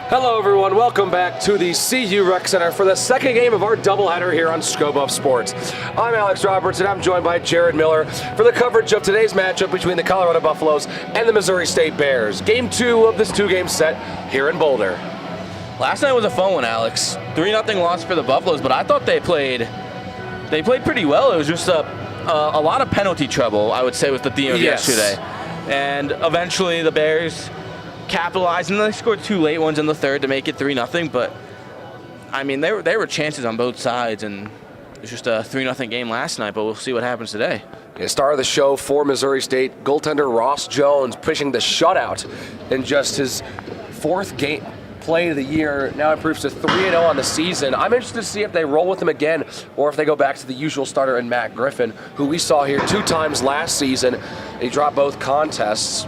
Hello everyone, welcome back to the CU Rec Center for the second game of our doubleheader here on Scope of Sports. I'm Alex Roberts and I'm joined by Jared Miller for the coverage of today's matchup between the Colorado Buffaloes and the Missouri State Bears. Game 2 of this two-game set here in Boulder. Last night was a fun one, Alex. 3-0 loss for the Buffaloes, but I thought they played pretty well. It was just a lot of penalty trouble, I would say, with the theme of yesterday. And eventually the Bears capitalized, and they scored two late ones in the third to make it 3-0. But I mean, there were chances on both sides, and it was just a 3-0 game last night. But we'll see what happens today. The star of the show for Missouri State, goaltender Ross Jones, pushing the shutout in just his fourth game play of the year. Now improves to 3-0 on the season. I'm interested to see if they roll with him again, or if they go back to the usual starter in Matt Griffin, who we saw here 2 times last season. He dropped both contests.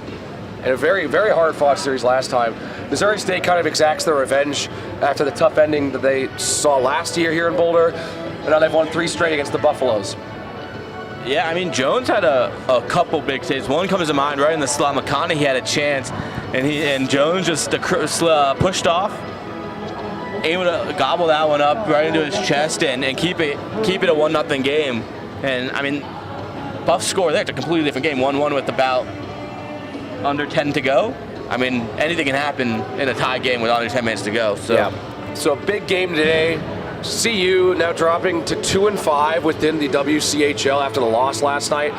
And a very, very hard-fought series last time. Missouri State kind of exacts their revenge after the tough ending that they saw last year here in Boulder. And now they've won 3 straight against the Buffaloes. Yeah, I mean, Jones had a couple big saves. One comes to mind right in the slot. McConaughey had a chance, and Jones just pushed off, able to gobble that one up right into his chest and keep it a 1-0 game. And I mean, Buffs score there. It's a completely different game. 1-1 with about under 10 to go. I mean, anything can happen in a tie game with under 10 minutes to go. So, yeah. So a big game today. CU now dropping to 2-5 within the WCHL after the loss last night.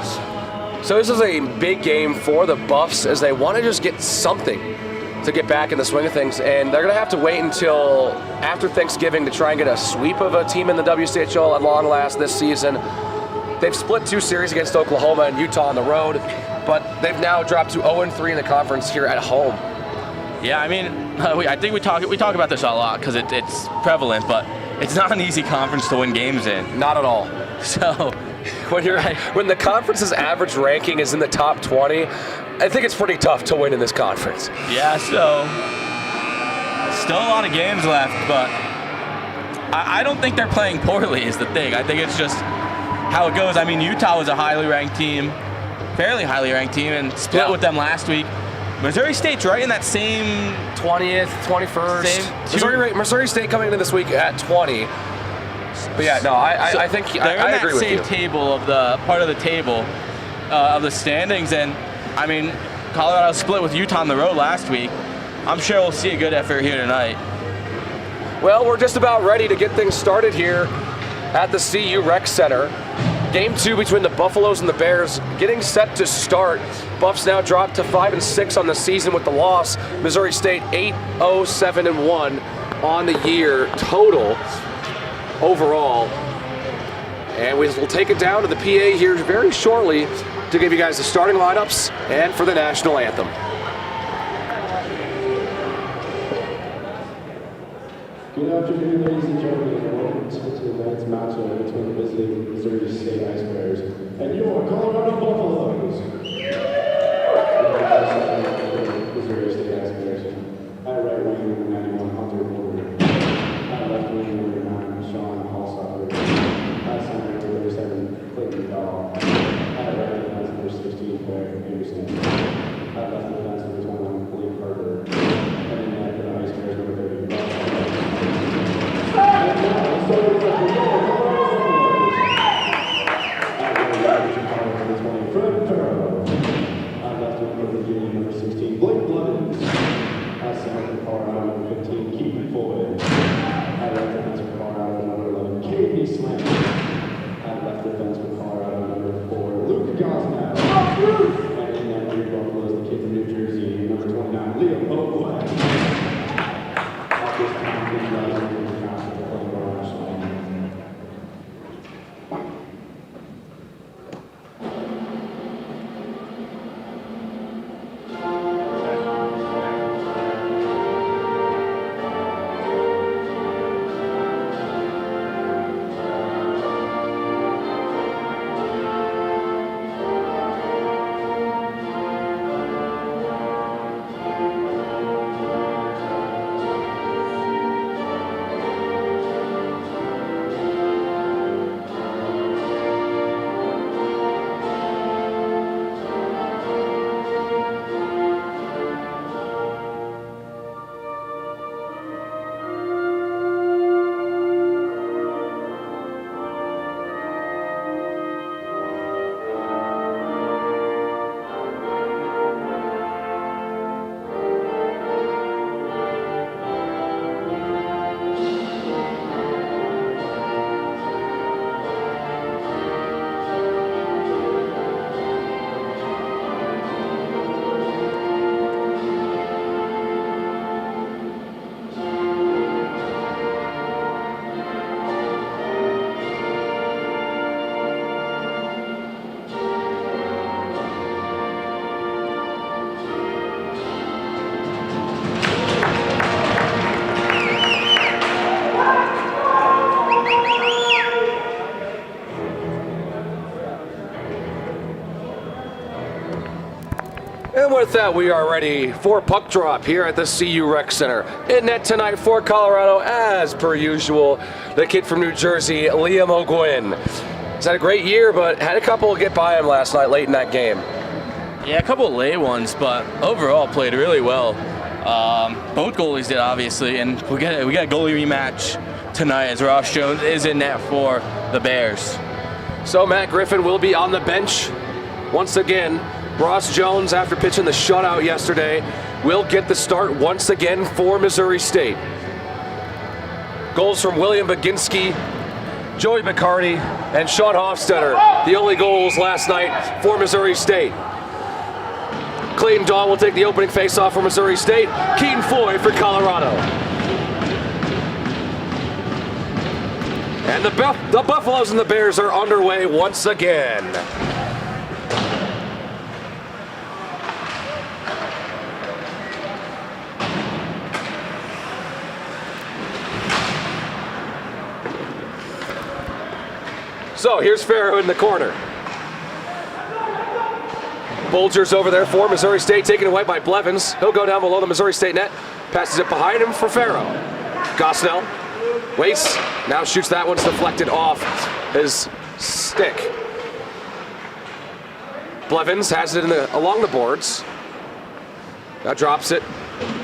So this is a big game for the Buffs as they want to just get something to get back in the swing of things. And they're going to have to wait until after Thanksgiving to try and get a sweep of a team in the WCHL at long last this season. They've split 2 series against Oklahoma and Utah on the road, but they've now dropped to 0-3 in the conference here at home. Yeah, I mean, I think we talk about this a lot because it's prevalent, but it's not an easy conference to win games in. Not at all. So when the conference's average ranking is in the top 20, I think it's pretty tough to win in this conference. Yeah, so still a lot of games left, but I don't think they're playing poorly is the thing. I think it's just how it goes. I mean, Utah was a highly ranked team, fairly highly ranked team, and split with them last week. Missouri State's right in that same 20th, 21st. Missouri State coming into this week at 20. But yeah, no, I think I agree with you. They're in that same table of the part of the table of the standings, and I mean, Colorado split with Utah on the road last week. I'm sure we'll see a good effort here tonight. Well, we're just about ready to get things started here at the CU Rec Center. Game 2 between the Buffaloes and the Bears getting set to start. Buffs now dropped to 5-6 on the season with the loss. Missouri State 8-0-7-1 on the year total overall. And we will take it down to the PA here very shortly to give you guys the starting lineups and for the national anthem. Good afternoon, ladies and gentlemen, and welcome to tonight's matchup between the visiting Missouri State Ice Bears and your Colorado Buffaloes. Missouri State Ice Bears. At right wing, number 91, Hunter Porter. At left wing, number 9, Sean Hallstopper. At center, number 7, Clayton Dahl. At right defense, number 16, Blair Anderson. At left defense, number 21, William Carter. And in net for the Ice Bears, number 30, from with that, we are ready for puck drop here at the CU Rec Center. In net tonight for Colorado, as per usual, the kid from New Jersey, Liam O'Gwyn. He's had a great year, but had a couple get by him last night late in that game. Yeah, a couple of late ones, but overall played really well. Both goalies did, obviously, and we got a goalie rematch tonight as Ross Jones is in net for the Bears. So Matt Griffin will be on the bench once again. Ross Jones, after pitching the shutout yesterday, will get the start once again for Missouri State. Goals from William Baginski, Joey McCarty, and Sean Hofstetter, the only goals last night for Missouri State. Clayton Dahl will take the opening faceoff for Missouri State. Keaton Floyd for Colorado. And the Buffaloes and the Bears are underway once again. So here's Farrow in the corner. Bulger's over there for Missouri State, taken away by Blevins. He'll go down below the Missouri State net. Passes it behind him for Farrow. Gosnell waits, now shoots that one's deflected off his stick. Blevins has it along the boards. Now drops it.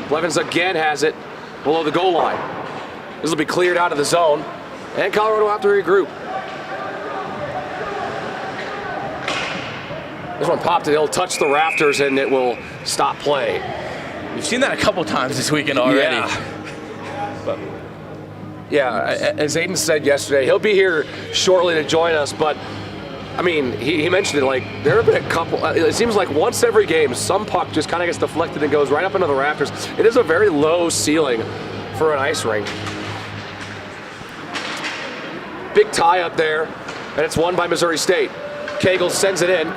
Blevins again has it below the goal line. This will be cleared out of the zone, and Colorado will have to regroup. This one popped and it'll touch the rafters and it will stop play. We've seen that a couple times this weekend already. Yeah, as Aiden said yesterday, he'll be here shortly to join us, but I mean, he mentioned it, like, there have been a couple, it seems like once every game, some puck just kind of gets deflected and goes right up into the rafters. It is a very low ceiling for an ice rink. Big tie up there, and it's won by Missouri State. Cagle sends it in.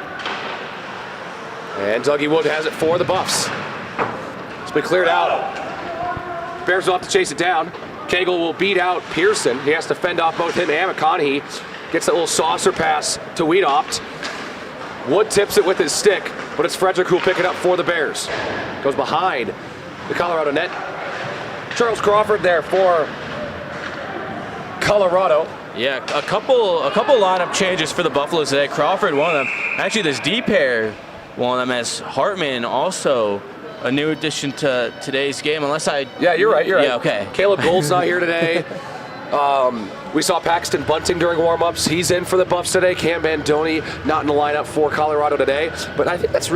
And Dougie Wood has it for the Buffs. It's been cleared out. Bears will have to chase it down. Cagle will beat out Pearson. He has to fend off both him and McConaughey. Gets that little saucer pass to Wiedopt. Wood tips it with his stick, but it's Frederick who will pick it up for the Bears. Goes behind the Colorado net. Charles Crawford there for Colorado. Yeah, a couple lineup changes for the Buffaloes today. Crawford, one of them. Actually, this D pair, one of them, as Hartman, also a new addition to today's game. Unless I... Yeah, you're right. Yeah, okay. Caleb Gould's not here today. We saw Paxton Bunting during warm-ups. He's in for the Buffs today. Cam Bandoni not in the lineup for Colorado today. But I think that's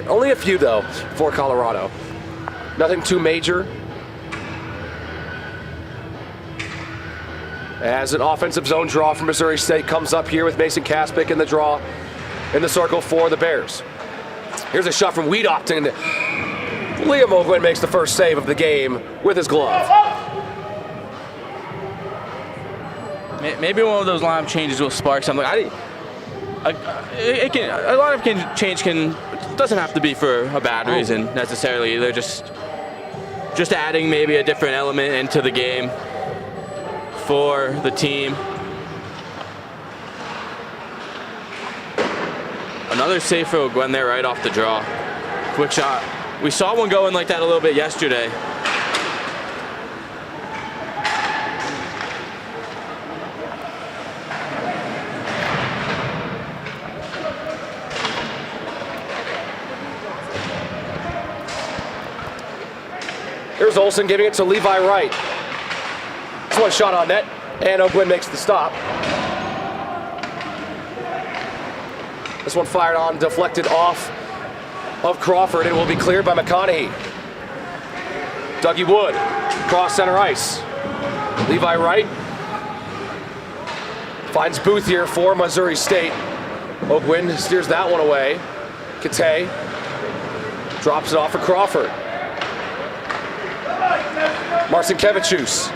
only a few, though, for Colorado. Nothing too major. As an offensive zone draw from Missouri State comes up here with Mason Kaspick in the draw in the circle for the Bears. Here's a shot from Wiedopt, and Liam O'Gwyn makes the first save of the game with his glove. Maybe one of those lineup changes will spark something. A lineup change doesn't have to be for a bad reason necessarily. They're just adding maybe a different element into the game for the team. Another save for O'Gwyn there right off the draw. Quick shot. We saw one going like that a little bit yesterday. Here's Olsen giving it to Levi Wright. This one shot on net, and O'Gwyn makes the stop. This one fired on, deflected off of Crawford, and will be cleared by McConaughey. Dougie Wood, cross center ice. Levi Wright finds Booth here for Missouri State. O'Gwyn steers that one away. Kate drops it off for Crawford. Marcinkevichus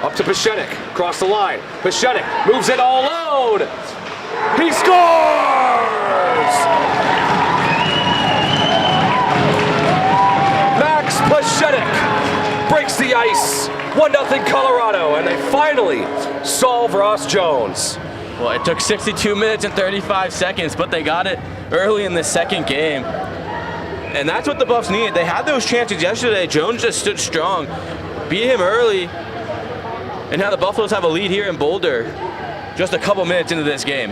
up to Pashenik, across the line. Pashenik moves it all alone. He scores! Max Pashenik breaks the ice. 1-0 Colorado, and they finally solve Ross Jones. Well, it took 62 minutes and 35 seconds, but they got it early in the second game. And that's what the Buffs needed. They had those chances yesterday. Jones just stood strong, beat him early, and now the Buffaloes have a lead here in Boulder just a couple minutes into this game.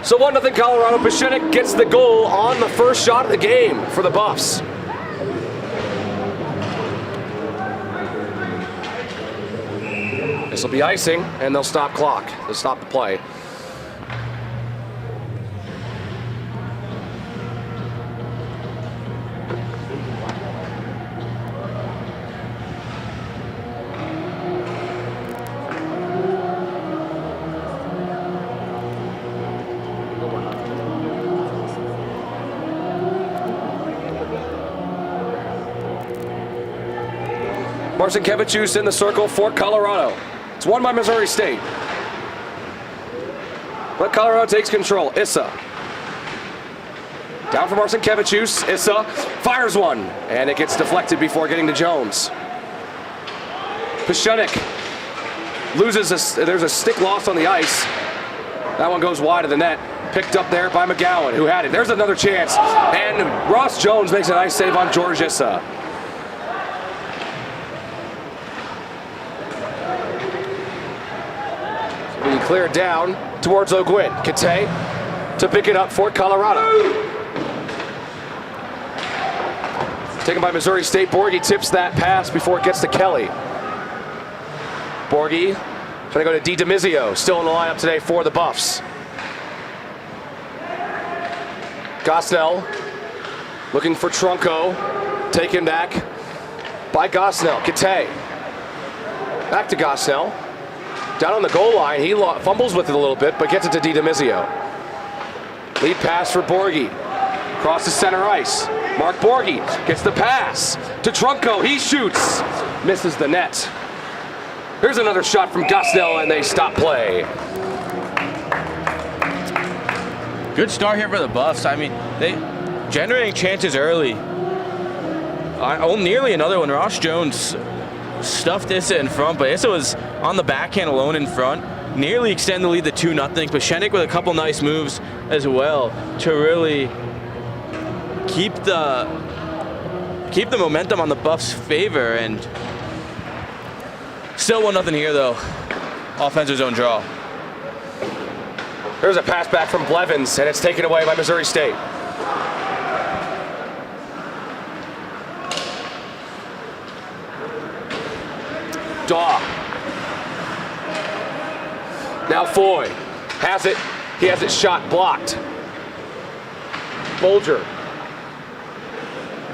So 1-0 Colorado. Pashenik gets the goal on the first shot of the game for the Buffs. This will be icing, and they'll stop clock. They'll stop the play. Marcinkiewicz in the circle for Colorado. It's won by Missouri State. But Colorado takes control. Issa. Down for Marcinkiewicz. Issa fires one, and it gets deflected before getting to Jones. Pashenik loses, there's a stick lost on the ice. That one goes wide of the net. Picked up there by McGowan, who had it. There's another chance. And Ross Jones makes a nice save on George Issa. Being cleared down towards O'Gwin. Kate to pick it up for Colorado. Taken by Missouri State. Borghi tips that pass before it gets to Kelly. Borghi trying to go to Di Demizio. Still in the lineup today for the Buffs. Gosnell looking for Trunco. Taken back by Gosnell. Kate. Back to Gosnell. Down on the goal line, he fumbles with it a little bit, but gets it to Di Demizio. Lead pass for Borghi. Crosses center ice. Mark Borghi gets the pass to Trunco. He shoots. Misses the net. Here's another shot from Gosnell, and they stop play. Good start here for the Buffs. I mean, they generating chances early. Nearly another one. Ross Jones stuffed Issa in front, but Issa was on the backhand alone in front. Nearly extend the lead to 2-0. Pashenik with a couple nice moves as well to really keep the momentum on the Buffs' favor, and still 1-0 here though. Offensive zone draw. There's a pass back from Blevins, and it's taken away by Missouri State. Daw. Now Foy has it. He has it shot blocked. Bolger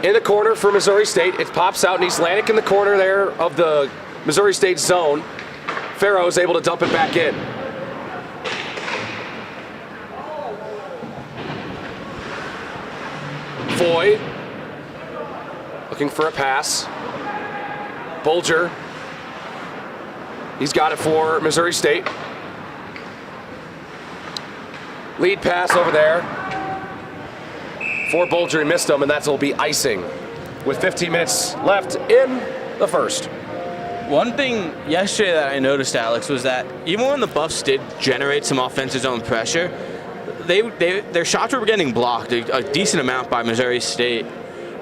in the corner for Missouri State. It pops out, and East Atlantic in the corner there of the Missouri State zone. Farrow is able to dump it back in. Foy looking for a pass. Bolger. He's got it for Missouri State. Lead pass over there for Bolger. He missed him, and that'll be icing with 15 minutes left in the first. One thing yesterday that I noticed, Alex, was that even when the Buffs did generate some offensive zone pressure, their shots were getting blocked a decent amount by Missouri State.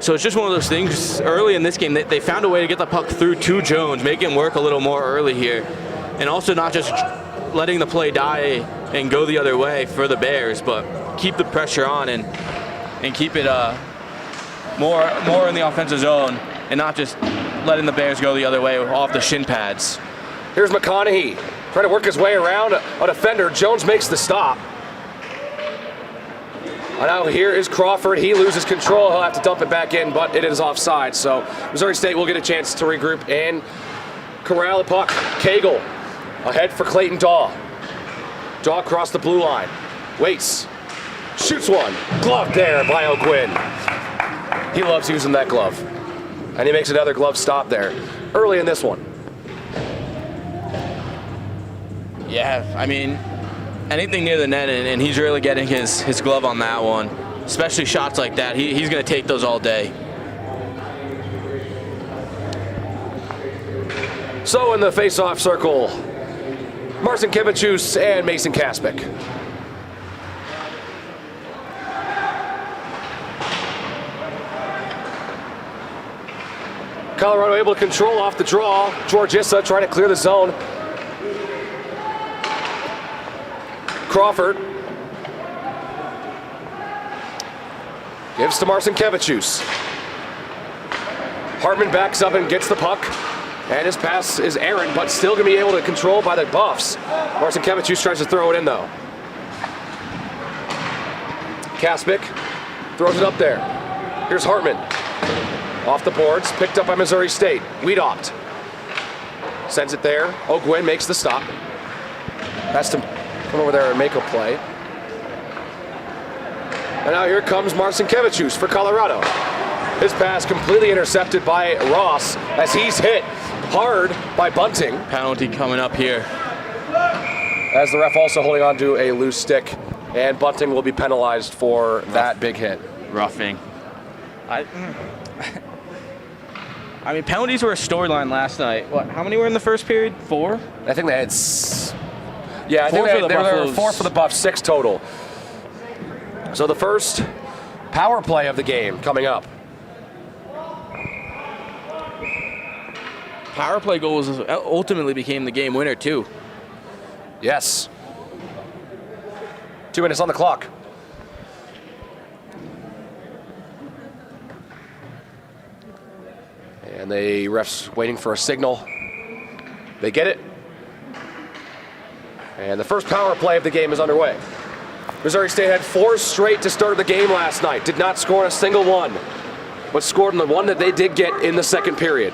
So it's just one of those things. Early in this game, they found a way to get the puck through to Jones, make him work a little more early here, and also not just letting the play die and go the other way for the Bears, but keep the pressure on and keep it more in the offensive zone, and not just letting the Bears go the other way off the shin pads. Here's McConaughey trying to work his way around a defender. Jones makes the stop. And now here is Crawford. He loses control. He'll have to dump it back in, but it is offside. So Missouri State will get a chance to regroup and corral the puck. Cagle ahead for Clayton Daw. Daw across the blue line. Waits. Shoots one. Glove there by O'Gwin. He loves using that glove. And he makes another glove stop there early in this one. Yeah, I mean, anything near the net, and he's really getting his glove on that one. Especially shots like that. He's going to take those all day. So in the face-off circle, Marcinkiewicz and Mason Kaspick. Colorado able to control off the draw. Georgissa trying to clear the zone. Crawford gives to Marcinkevičius. Hartman backs up and gets the puck. And his pass is errant, but still going to be able to control by the Buffs. Marcinkevičius tries to throw it in, though. Kaspic throws it up there. Here's Hartman. Off the boards, picked up by Missouri State. Wiedopt sends it there. O'Gwen makes the stop. Has to come over there and make a play. And now here comes Marcinkevičius for Colorado. His pass completely intercepted by Ross as he's hit hard by Bunting. Penalty coming up here. As the ref also holding on to a loose stick, and Bunting will be penalized for that big hit. Roughing. I mean, penalties were a storyline last night. What? How many were in the first period? 4? I think they had. Yeah, I think there were 4 for the Buffs, 6 total. So the first power play of the game coming up. Power play goals ultimately became the game winner too. Yes. 2 minutes on the clock. And the refs waiting for a signal. They get it. And the first power play of the game is underway. Missouri State had 4 straight to start the game last night. Did not score a single one, but scored in the one that they did get in the second period.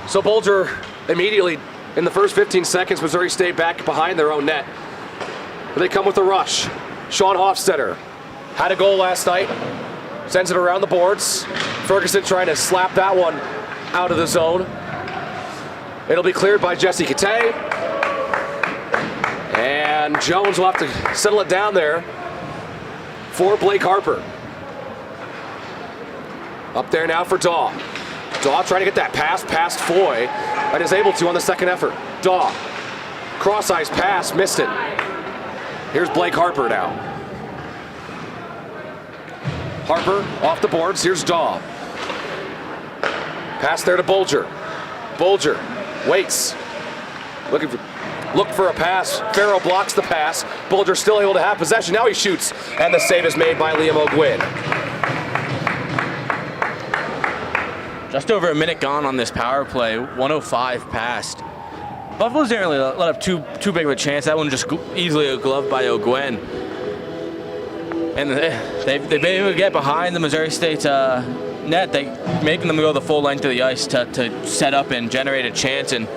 So Bulger immediately, in the first 15 seconds, Missouri State back behind their own net. But they come with a rush. Sean Hofstetter had a goal last night. Sends it around the boards. Ferguson trying to slap that one out of the zone. It'll be cleared by Jesse Kate. And Jones will have to settle it down there for Blake Harper. Up there now for Daw. Daw trying to get that pass past Foy, and is able to on the second effort. Daw, cross-ice pass, missed it. Here's Blake Harper now. Harper off the boards, here's Daw. Pass there to Bulger. Bulger waits, look for a pass. Farrell blocks the pass. Bulger still able to have possession. Now he shoots, and the save is made by Liam O'Gwen. Just over a minute gone on this power play. 1:05 passed. Buffalo's didn't really let up too big of a chance. That one just easily a glove by O'Gwen. And they've been able to get behind the Missouri State net, making them go the full length of the ice to set up and generate a chance. And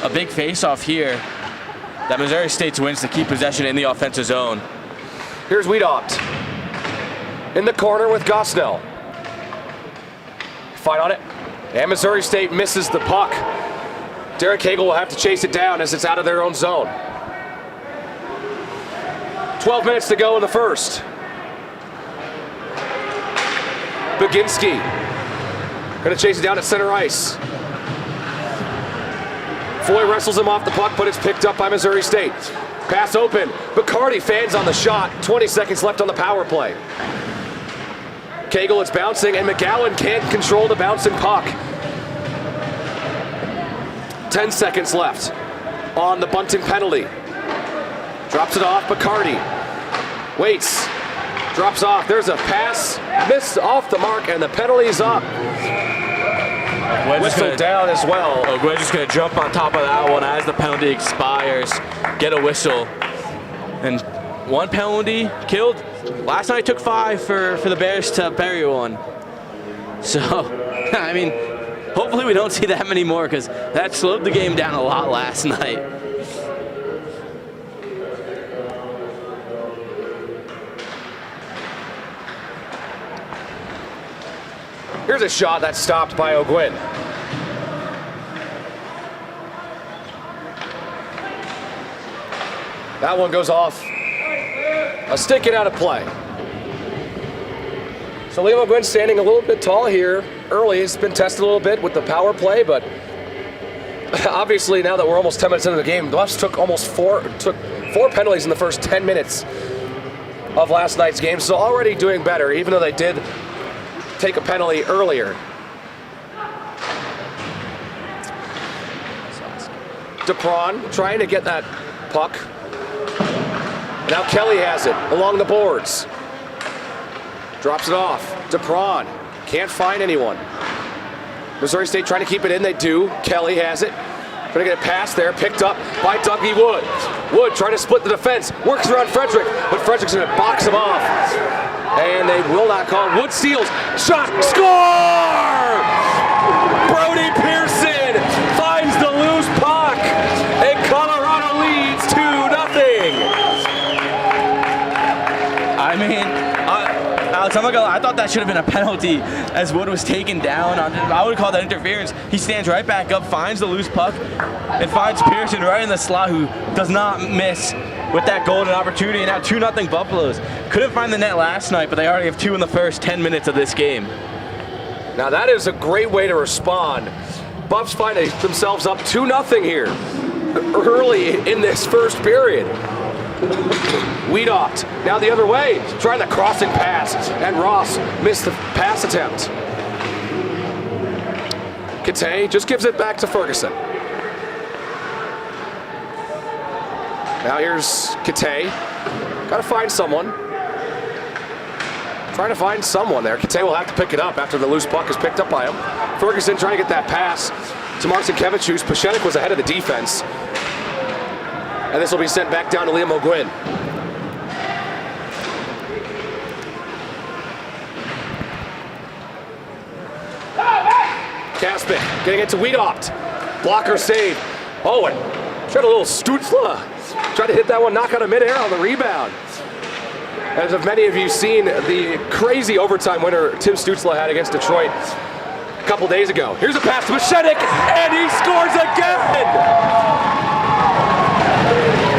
a big face-off here that Missouri State wins to keep possession in the offensive zone. Here's Wiedopt in the corner with Gosnell. Fight on it, and Missouri State misses the puck. Derek Hagel will have to chase it down as it's out of their own zone. 12 minutes to go in the first. Baginski gonna chase it down at center ice. Foy wrestles him off the puck, but it's picked up by Missouri State. Pass open, Bacardi fans on the shot. 20 seconds left on the power play. Cagle, it's bouncing, and McGowan can't control the bouncing puck. 10 seconds left on the Bunting penalty. Drops it off, Bacardi. Waits, drops off. There's a pass, missed off the mark, and the penalty's up. Whistle down as well. O'Gwen's just going to jump on top of that one as the penalty expires, get a whistle. And one penalty killed. Last night took 5 for the Bears to bury one. So, I mean, hopefully we don't see that many more because that slowed the game down a lot last night. Here's a shot that's stopped by O'Gwen. That one goes off. A stick and out of play. So Liam O'Gwen standing a little bit tall here early. He's been tested a little bit with the power play, but obviously now that we're almost 10 minutes into the game, the Buffs took four penalties in the first 10 minutes of last night's game. So already doing better, even though they did take a penalty earlier. DePron trying to get that puck. Now Kelly has it along the boards. Drops it off. DePron can't find anyone. Missouri State trying to keep it in. They do. Kelly has it. Trying to get a pass there. Picked up by Dougie Wood. Wood trying to split the defense. Works around Frederick, but Frederick's going to box him off. And they will not call. Wood steals. Shot. Score! Brody Pearson finds the loose puck. And Colorado leads 2-0. I mean, Alex, I'm not gonna lie, I thought that should have been a penalty as Wood was taken down. I would call that interference. He stands right back up, finds the loose puck, and finds Pearson right in the slot, who does not miss with that golden opportunity. And now 2-0 Buffaloes. Couldn't find the net last night, but they already have 2 in the first 10 minutes of this game. Now that is a great way to respond. Buffs find themselves up 2-0 here early in this first period. Wiedopt now the other way, trying the crossing pass, and Ross missed the pass attempt. Kate just gives it back to Ferguson. Now here's Kate. Got to find someone. Trying to find someone there. Kate will have to pick it up after the loose puck is picked up by him. Ferguson trying to get that pass to Marcin Kevichus. Pashenik was ahead of the defense. And this will be sent back down to Liam O'Gwyn. Kaspic getting it to Wiedopt. Blocker save. Oh, and tried a little Stutzla. Tried to hit that one, knock out of midair on the rebound. As have many of you seen the crazy overtime winner Tim Stutzla had against Detroit a couple days ago. Here's a pass to Pashenik, and he scores again!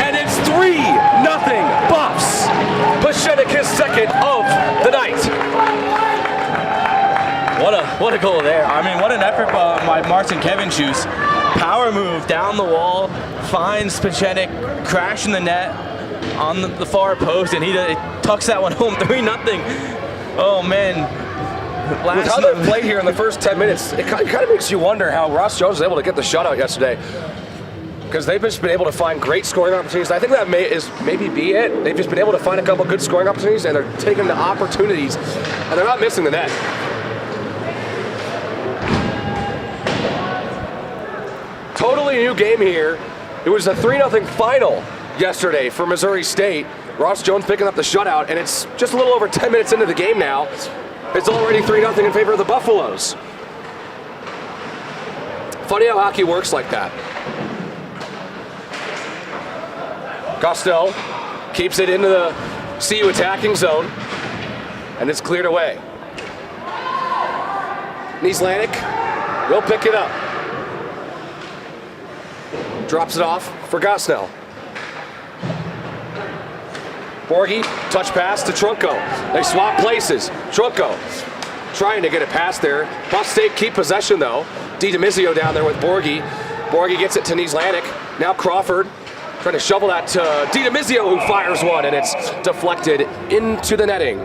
And it's 3-0 Buffs. Pashenik his second of the night. What a goal there. I mean, what an effort by Marcin Kevichus. Power move down the wall, finds Pashenik, crashing the net on the far post, and he tucks that one home. 3-0. Oh, man. With how they played here in the first 10 minutes, it kind of makes you wonder how Ross Jones was able to get the shutout yesterday. Because they've just been able to find great scoring opportunities. I think that maybe be it. They've just been able to find a couple good scoring opportunities, and they're taking the opportunities, and they're not missing the net. Totally new game here. It was a 3-0 final yesterday for Missouri State. Ross Jones picking up the shutout, and it's just a little over 10 minutes into the game now. It's already 3-0 in favor of the Buffaloes. Funny how hockey works like that. Costello keeps it into the CU attacking zone, and it's cleared away. Nislanik will pick it up. Drops it off for Gosnell. Borghi, touch pass to Trunco. They swap places. Trunco trying to get it past there. Buff State keep possession though. DiDomizio down there with Borghi. Borghi gets it to Nislanik. Now Crawford trying to shovel that to DiDomizio, who fires one, and it's deflected into the netting.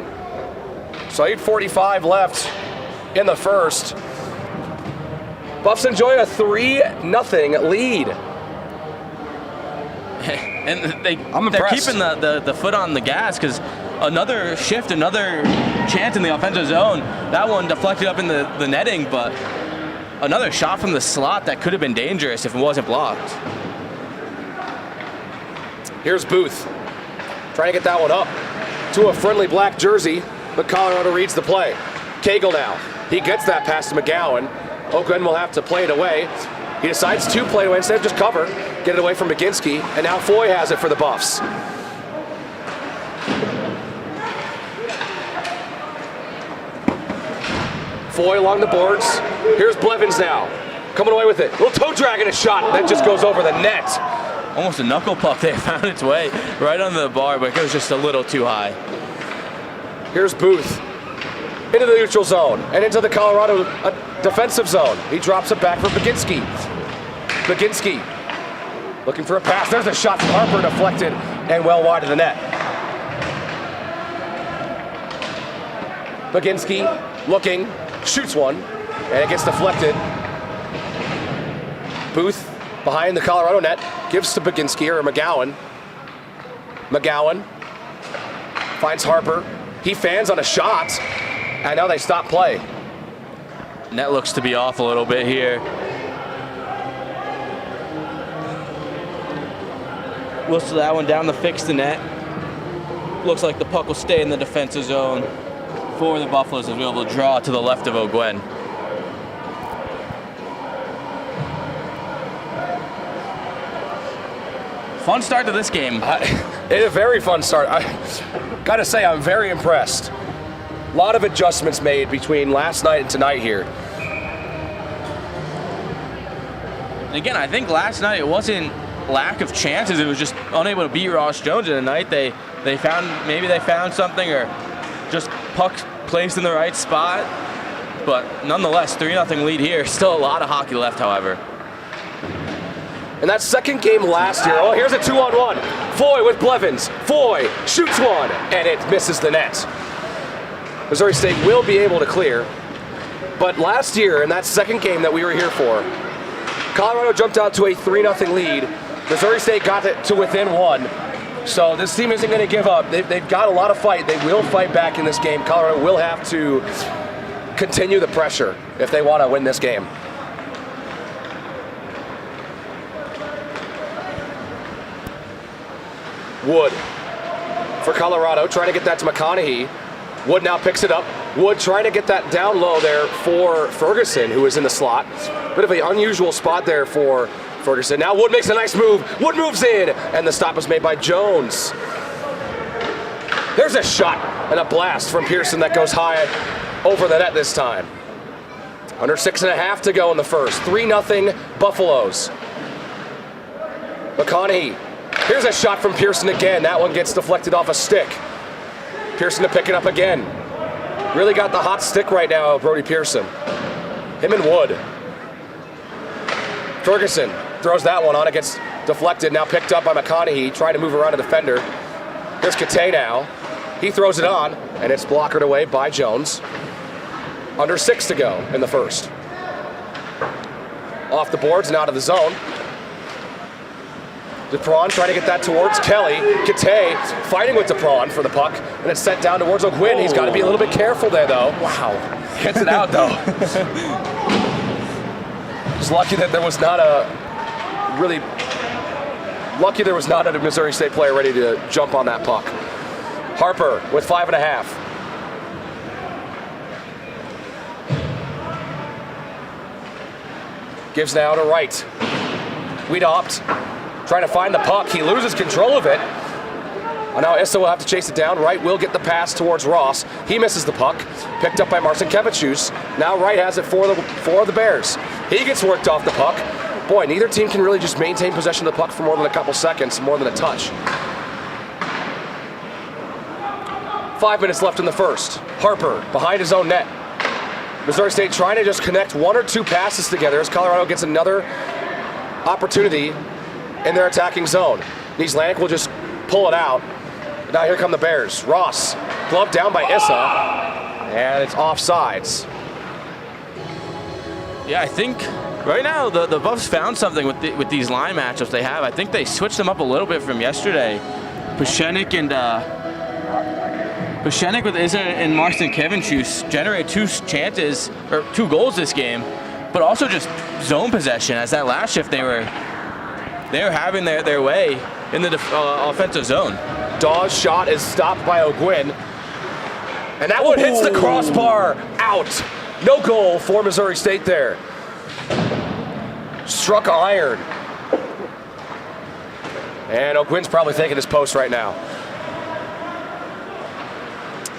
So 8:45 left in the first. Buffs enjoy a 3-0 lead. And they're keeping the foot on the gas, because another shift, another chance in the offensive zone. That one deflected up in the netting, but another shot from the slot that could have been dangerous if it wasn't blocked. Here's Booth trying to get that one up to a friendly black jersey, but Colorado reads the play. Cagle now. He gets that pass to McGowan. Oakland will have to play it away. He decides to play it away instead of just cover. Get it away from McGinsky, and now Foy has it for the Buffs. Foy along the boards. Here's Blevins now, coming away with it. Little toe drag and a shot that just goes over the net. Almost a knuckle puck there, found its way right under the bar, but it goes just a little too high. Here's Booth into the neutral zone and into the Colorado defensive zone. He drops it back for Baginski. Baginski looking for a pass. There's a shot from Harper, deflected and well wide of the net. Baginski looking, shoots one, and it gets deflected. Booth behind the Colorado net, gives to Baginski or McGowan. McGowan finds Harper. He fans on a shot, and now they stop play. Net looks to be off a little bit here. Whistle that one down to fix the net. Looks like the puck will stay in the defensive zone for the Buffaloes as we'll be able to draw to the left of O'Gwen. Fun start to this game. It's a very fun start. I gotta say, I'm very impressed. A lot of adjustments made between last night and tonight here. And again, I think last night it wasn't lack of chances. It was just unable to beat Ross Jones. And tonight they found something, or just pucks placed in the right spot. But nonetheless, 3-0 lead here. Still a lot of hockey left, however. In that second game last year, oh, here's a 2-on-1. Foy with Blevins. Foy shoots one, and it misses the net. Missouri State will be able to clear. But last year, in that second game that we were here for, Colorado jumped out to a 3-0 lead. Missouri State got it to within one. So this team isn't going to give up. They've got a lot of fight. They will fight back in this game. Colorado will have to continue the pressure if they want to win this game. Wood for Colorado, trying to get that to McConaughey. Wood now picks it up. Wood trying to get that down low there for Ferguson, who is in the slot. Bit of an unusual spot there for Ferguson. Now Wood makes a nice move. Wood moves in, and the stop is made by Jones. There's a shot and a blast from Pearson that goes high over the net this time. Under 6.5 to go in the first. 3-0 Buffaloes. McConaughey. Here's a shot from Pearson again. That one gets deflected off a stick. Pearson to pick it up again. Really got the hot stick right now, Brody Pearson. Him and Wood. Ferguson throws that one on. It gets deflected. Now picked up by McConaughey, trying to move around a defender. Here's Kate now. He throws it on, and it's blockered away by Jones. Under 6 to go in the first. Off the boards and out of the zone. DePron trying to get that towards Kelly. Kate fighting with DePron for the puck, and it's sent down towards O'Gwen. He's got to be a little bit careful there, though. Wow. Gets it out, though. Just lucky that there was not a Missouri State player ready to jump on that puck. Harper with 5.5. Gives now to Wright. Wiedopt trying to find the puck. He loses control of it. Now Issa will have to chase it down. Wright will get the pass towards Ross. He misses the puck. Picked up by Marcin Kevicius. Now Wright has it for the Bears. He gets worked off the puck. Boy, neither team can really just maintain possession of the puck for more than a couple seconds, more than a touch. 5 minutes left in the first. Harper behind his own net. Missouri State trying to just connect one or two passes together as Colorado gets another opportunity in their attacking zone. Niezlanek will just pull it out. Now here come the Bears. Ross, gloved down by Issa, and it's offsides. Yeah, I think right now the Buffs found something with these line matchups they have. I think they switched them up a little bit from yesterday. Pashenik with Issa and Marcin Kevicius generate two goals this game, but also just zone possession. As that last shift they were having their way in the offensive zone. Dawes' shot is stopped by O'Gwen, and that one hits the crossbar out. No goal for Missouri State there. Struck iron. And O'Gwen's probably thinking his post right now.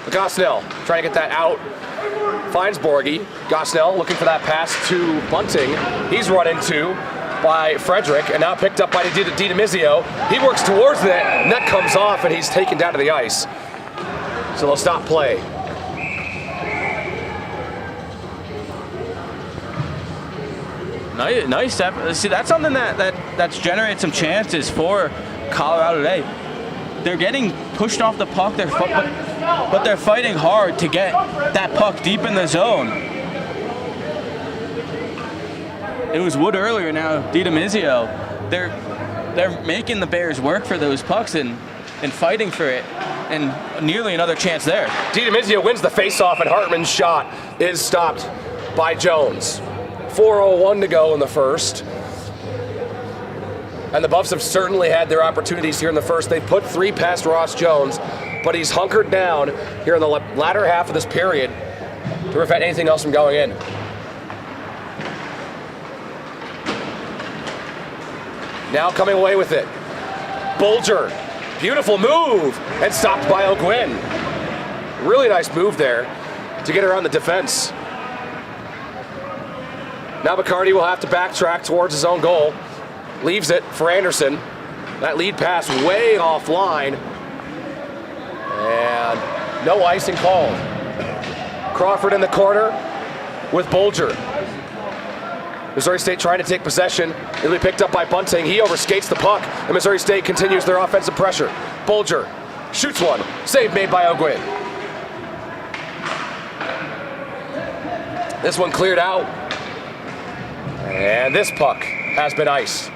Gosnell trying to get that out. Finds Borghi. Gosnell looking for that pass to Bunting. He's run into by Frederick, and now picked up by DiDomizio. He works towards the net. Net comes off, and he's taken down to the ice. So they'll stop play. Nice step. See, that's something that's generated some chances for Colorado today. They're getting pushed off the puck. but they're fighting hard to get that puck deep in the zone. It was Wood earlier, now DiDomizio. They're making the Bears work for those pucks and fighting for it, and nearly another chance there. DiDomizio wins the faceoff, and Hartman's shot is stopped by Jones. 4:01 to go in the first. And the Buffs have certainly had their opportunities here in the first. They've put 3 past Ross Jones, but he's hunkered down here in the latter half of this period to prevent anything else from going in. Now coming away with it. Bulger, beautiful move, and stopped by O'Gwyn. Really nice move there to get around the defense. Now McCarty will have to backtrack towards his own goal. Leaves it for Anderson. That lead pass way offline. And no icing called. Crawford in the corner with Bulger. Missouri State trying to take possession. It'll be picked up by Bunting. He overskates the puck, and Missouri State continues their offensive pressure. Bulger shoots one. Save made by O'Gwyn. This one cleared out. And this puck has been iced.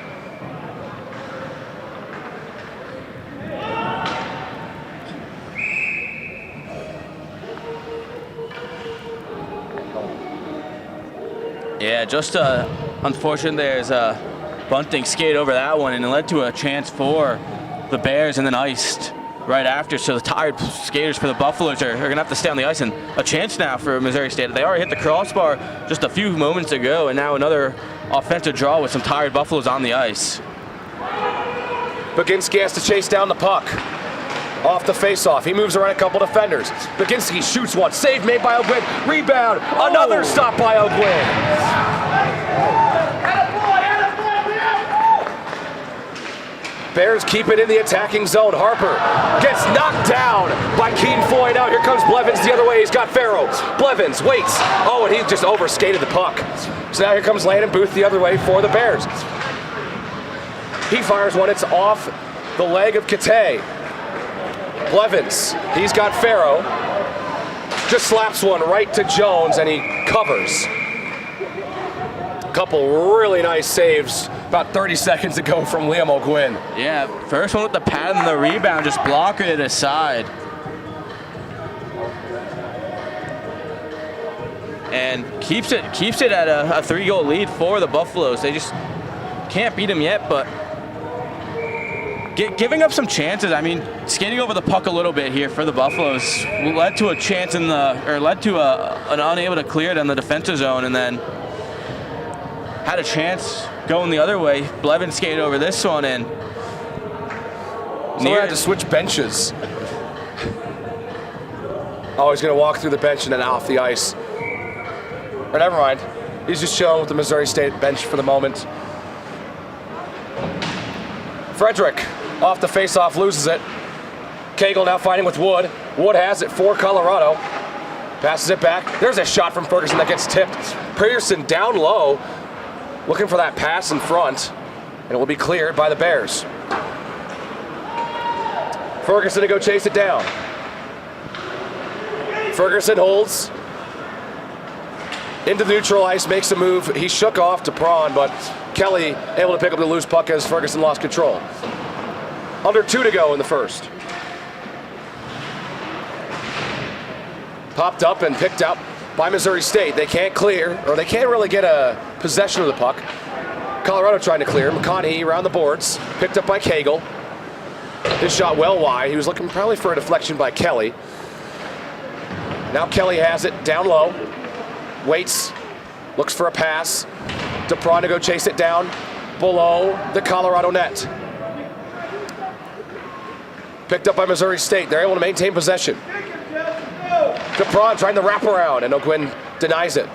Yeah, just unfortunate there's a Bunting skate over that one, and it led to a chance for the Bears and then iced right after. So the tired skaters for the Buffaloes are going to have to stay on the ice, and a chance now for Missouri State. They already hit the crossbar just a few moments ago, and now another offensive draw with some tired Buffaloes on the ice. Baginski has to chase down the puck. Off the faceoff. He moves around a couple defenders. Baginski shoots one. Save made by O'Gwyn. Rebound. Another stop by O'Gwyn. Bears keep it in the attacking zone. Harper gets knocked down by Keaton Foy. Now here comes Blevins the other way. He's got Farrow. Blevins waits. Oh, and he just overskated the puck. So now here comes Landon Booth the other way for the Bears. He fires one. It's off the leg of Kate. Blevins, he's got Farrow. Just slaps one right to Jones, and he covers. Couple really nice saves about 30 seconds ago from Liam O'Gwyn. Yeah, first one with the pad and the rebound, just blocking it aside. And keeps it at a 3-goal lead for the Buffaloes. They just can't beat them yet, but giving up some chances. I mean, skating over the puck a little bit here for the Buffaloes led to a chance an unable to clear it in the defensive zone, and then had a chance going the other way. Blevins skated over this one, and had to switch benches. Oh, he's going to walk through the bench and then off the ice. Or never mind. He's just chilling with the Missouri State bench for the moment. Frederick off the faceoff loses it. Cagle now fighting with Wood. Wood has it for Colorado. Passes it back. There's a shot from Ferguson that gets tipped. Pearson down low, looking for that pass in front, and it will be cleared by the Bears. Ferguson to go chase it down. Ferguson holds into the neutral ice, makes a move. He shook off to Prawn, but Kelly able to pick up the loose puck as Ferguson lost control. Under 2 to go in the first. Popped up and picked up by Missouri State. They can't clear, or they can't really get a possession of the puck. Colorado trying to clear. McConaughey around the boards, picked up by Cagle. His shot well wide. He was looking probably for a deflection by Kelly. Now Kelly has it down low. Waits, looks for a pass. DePron to go chase it down below the Colorado net. Picked up by Missouri State. They're able to maintain possession. DePron trying to wrap around, and O'Gwyn denies it.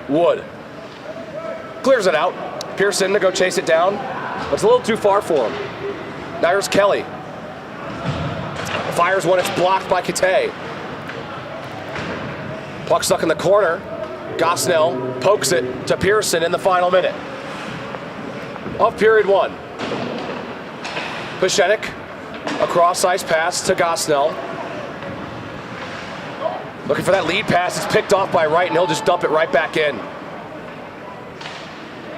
Wood clears it out. Pearson to go chase it down. But it's a little too far for him. Now here's Kelly. Fires one, it's blocked by Kate. Puck stuck in the corner. Gosnell pokes it to Pearson in the final minute of period 1. Pashenik A cross-ice pass to Gosnell. Looking for that lead pass. It's picked off by Wright, and he'll just dump it right back in.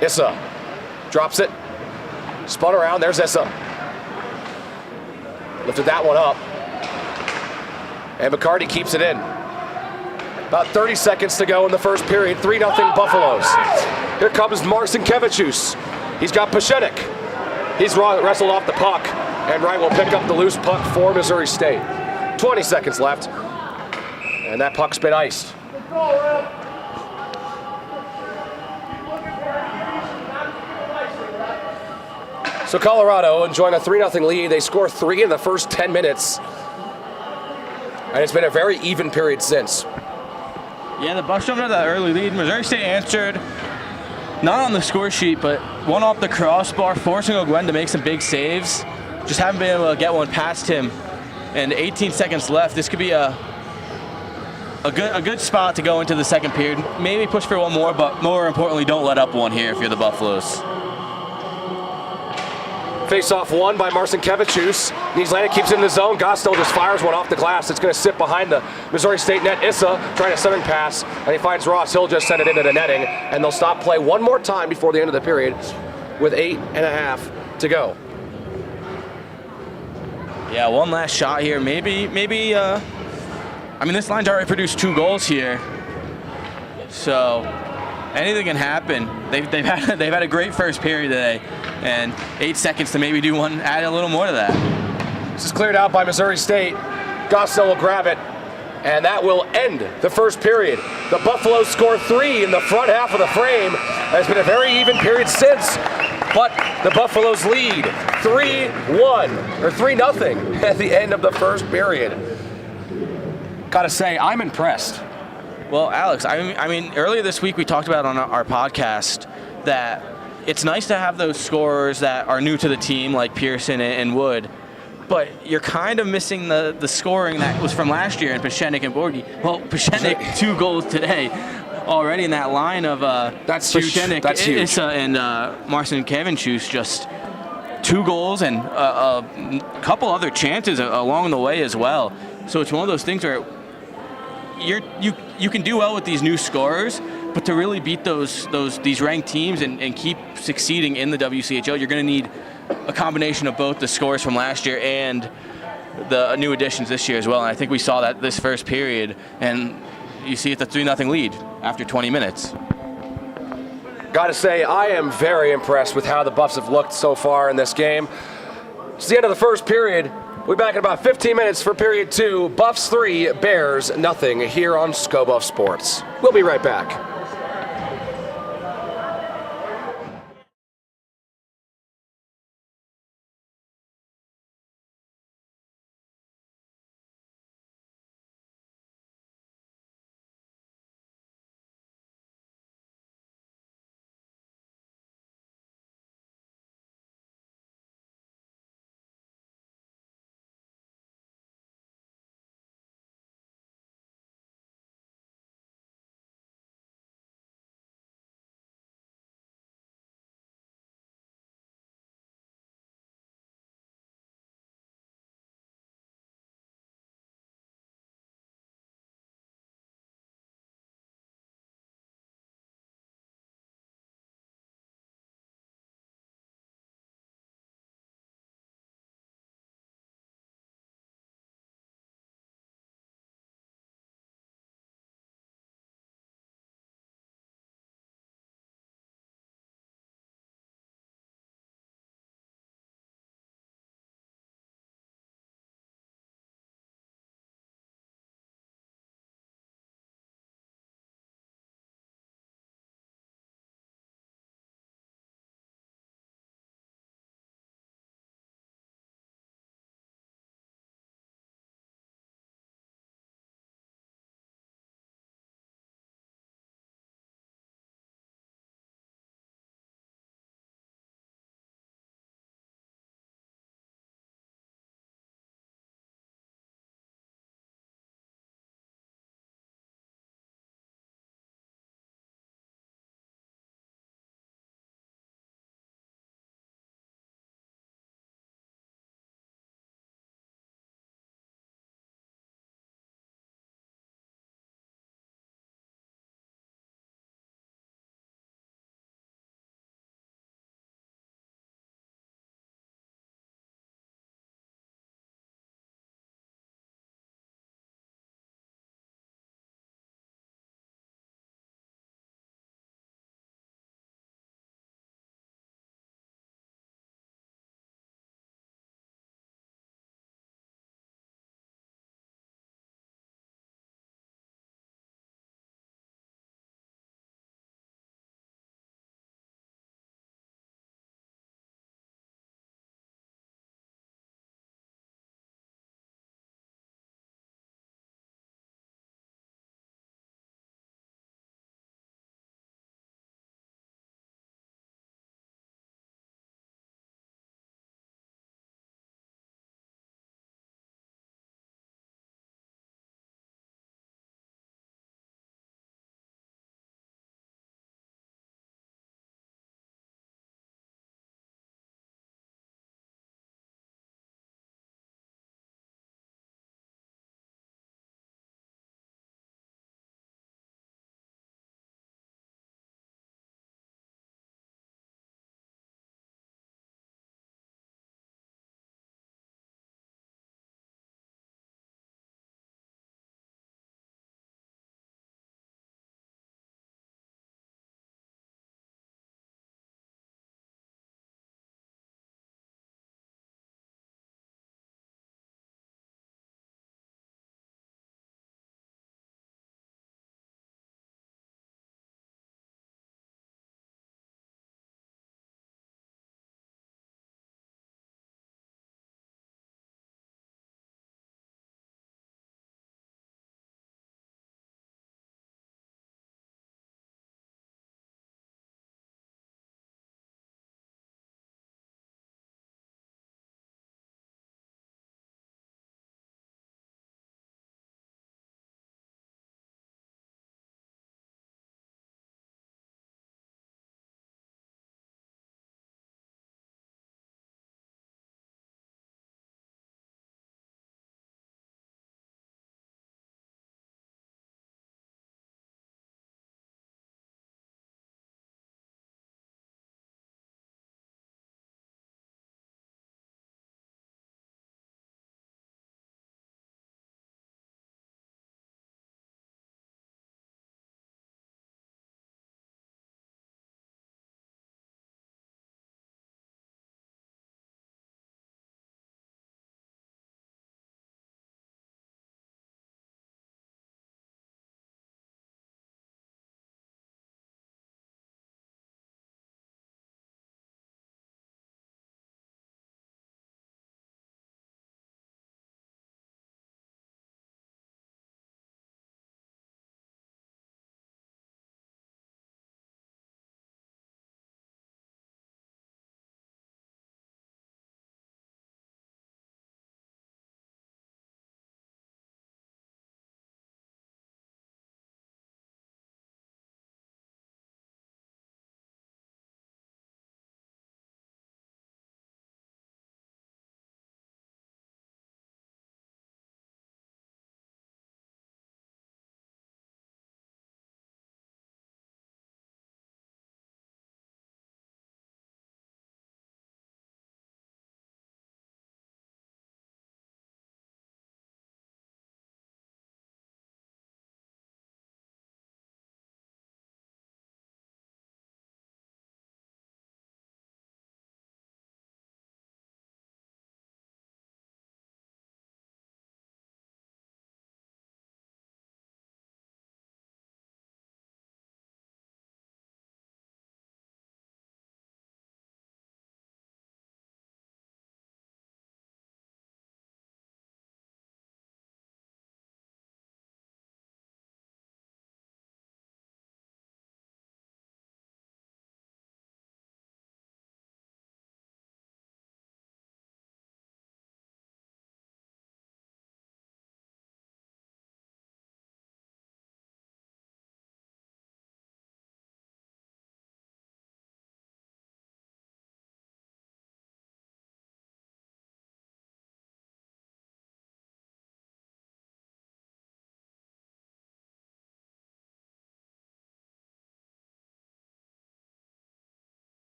Issa drops it. Spun around. There's Issa. Lifted that one up. And McCarty keeps it in. About 30 seconds to go in the first period. 3-0 Buffaloes. Here comes Marcin Kevichus. He's got Pashenik. He's wrestled off the puck. And Wright will pick up the loose puck for Missouri State. 20 seconds left. And that puck's been iced. So Colorado enjoying a 3-0 lead. They score 3 in the first 10 minutes. And it's been a very even period since. Yeah, the Buffs jumped out that early lead. Missouri State answered, not on the score sheet, but one off the crossbar, forcing Ogwen to make some big saves. Just haven't been able to get one past him. And 18 seconds left. This could be a good spot to go into the second period. Maybe push for one more, but more importantly, don't let up one here if you're the Buffaloes. Face-off won by Marcin Kevichus. Nieslander keeps it in the zone. Gosnell just fires one off the glass. It's going to sit behind the Missouri State net. Issa trying a centering pass, and he finds Ross. He'll just send it into the netting, and they'll stop play one more time before the end of the period with 8.5 to go. Yeah, one last shot here. Maybe. I mean, this line's already produced 2 goals here, so anything can happen. They've had a great first period today, and 8 seconds to maybe do one, add a little more to that. This is cleared out by Missouri State. Gosnell will grab it, and that will end the first period. The Buffaloes score 3 in the front half of the frame. It's been a very even period since, but the Buffaloes lead 3-1, or 3-0 at the end of the first period. Gotta say, I'm impressed. Well, Alex, I mean, earlier this week we talked about on our podcast that it's nice to have those scorers that are new to the team, like Pearson and Wood, but you're kind of missing the scoring that was from last year in Pashenik and Borghi. Well, Pashenik, 2 goals today already in that line of that's Pashenik, huge. That's huge. Issa and Marcin Kevichus, just 2 goals and a couple other chances along the way as well. So it's one of those things where you can do well with these new scorers, but to really beat these ranked teams and keep succeeding in the WCHL, you're going to need a combination of both the scores from last year and the new additions this year as well. And I think we saw that this first period, and you see it's a 3-0 lead after 20 minutes. Gotta say, I am very impressed with how the Buffs have looked so far in this game. It's the end of the first period. We'll be back in about 15 minutes for period 2. Buffs 3, Bears 0 here on ScoBuff Sports. We'll be right back.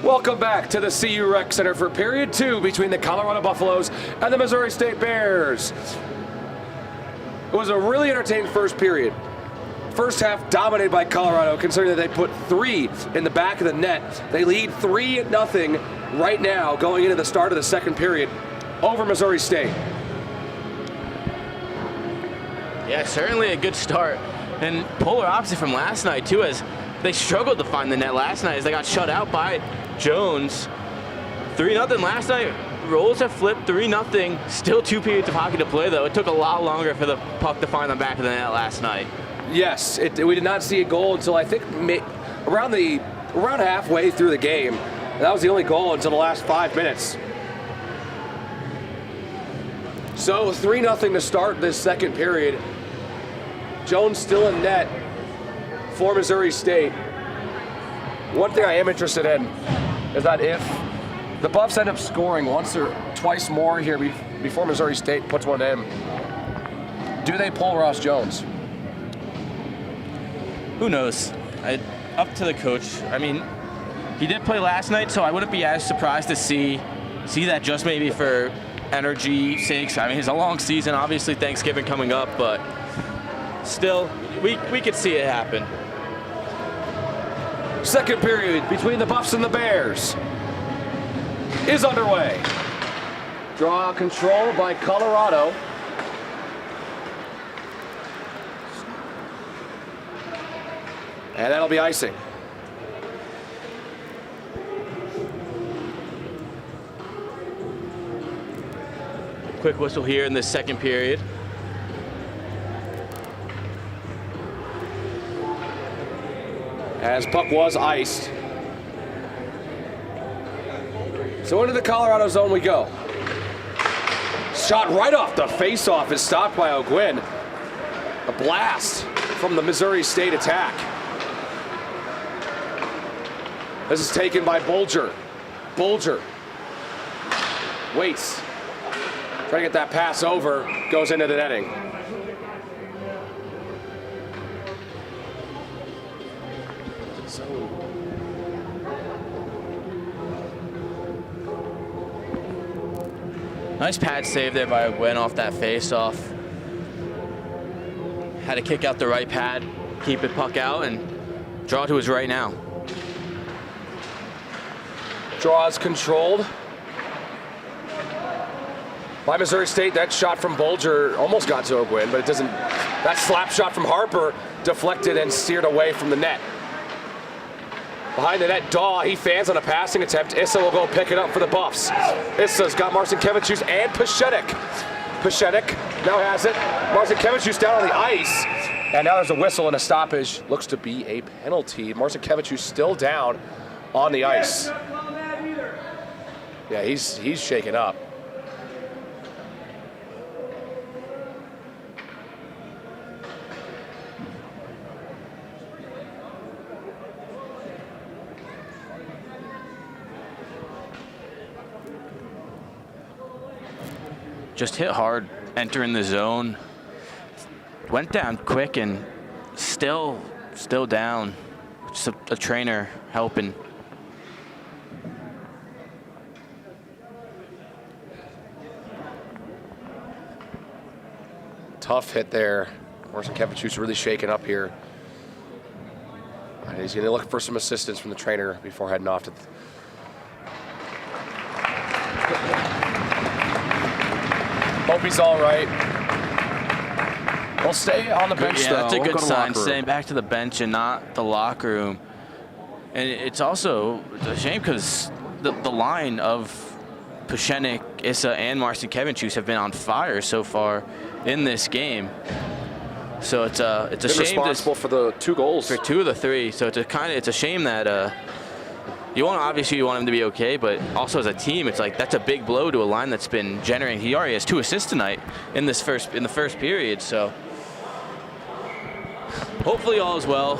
Welcome back to the CU Rec Center for period 2 between the Colorado Buffaloes and the Missouri State Bears. It was a really entertaining first period. First half dominated by Colorado, considering that they put 3 in the back of the net. They lead 3-0 right now going into the start of the second period over Missouri State. Yeah, certainly a good start. And polar opposite from last night, too, as they struggled to find the net last night as they got shut out by Jones. 3-0 last night. Roles have flipped 3-0. Still 2 periods of hockey to play, though. It took a lot longer for the puck to find the back of the net last night. Yes, we did not see a goal until I think around halfway through the game. And that was the only goal until the last 5 minutes. So 3-0 to start this second period. Jones still in net for Missouri State. One thing I am interested in is that if the Buffs end up scoring once or twice more here before Missouri State puts one in, do they pull Ross Jones? Who knows? Up to the coach. I mean, he did play last night, so I wouldn't be as surprised to see that just maybe for energy sakes. I mean, it's a long season, obviously Thanksgiving coming up, but still, we could see it happen. Second period between the Buffs and the Bears is underway. Draw control by Colorado. And that'll be icing. Quick whistle here in the second period. As puck was iced. So into the Colorado zone we go. Shot right off the face-off is stopped by O'Gwyn. A blast from the Missouri State attack. This is taken by Bulger. Bulger waits. Trying to get that pass over, goes into the netting. Nice pad save there by O'Gwyn off that face-off. Had to kick out the right pad, keep it puck out, and draw to his right now. Draw is controlled by Missouri State. That shot from Bulger almost got to O'Gwyn, but it doesn't. That slap shot from Harper deflected and steered away from the net. Behind the net, Daw, he fans on a passing attempt. Issa will go pick it up for the Buffs. Issa's got Marcinkevičius and Paschetic. Paschetic now has it. Marcinkevičius down on the ice. And now there's a whistle and a stoppage. Looks to be a penalty. Marcinkevičius still down on the ice. Yeah, he's shaken up. Just hit hard, entering the zone. Went down quick and still down. Just a trainer helping. Tough hit there. Marcinkevičius really shaken up here. And he's going to look for some assistance from the trainer before heading off to hope he's all right. We'll stay on the bench, though. That's a good sign, staying back to the bench and not the locker room. And it's also a shame because the line of Paschetic, Issa, and Marcinkevičius have been on fire so far in this game. So it's a shame. Responsible for the 2 goals. For 2 of the 3. So it's a shame that you want him to be okay, but also as a team, it's like that's a big blow to a line that's been generating. He already has 2 assists tonight in the first period. So hopefully all is well.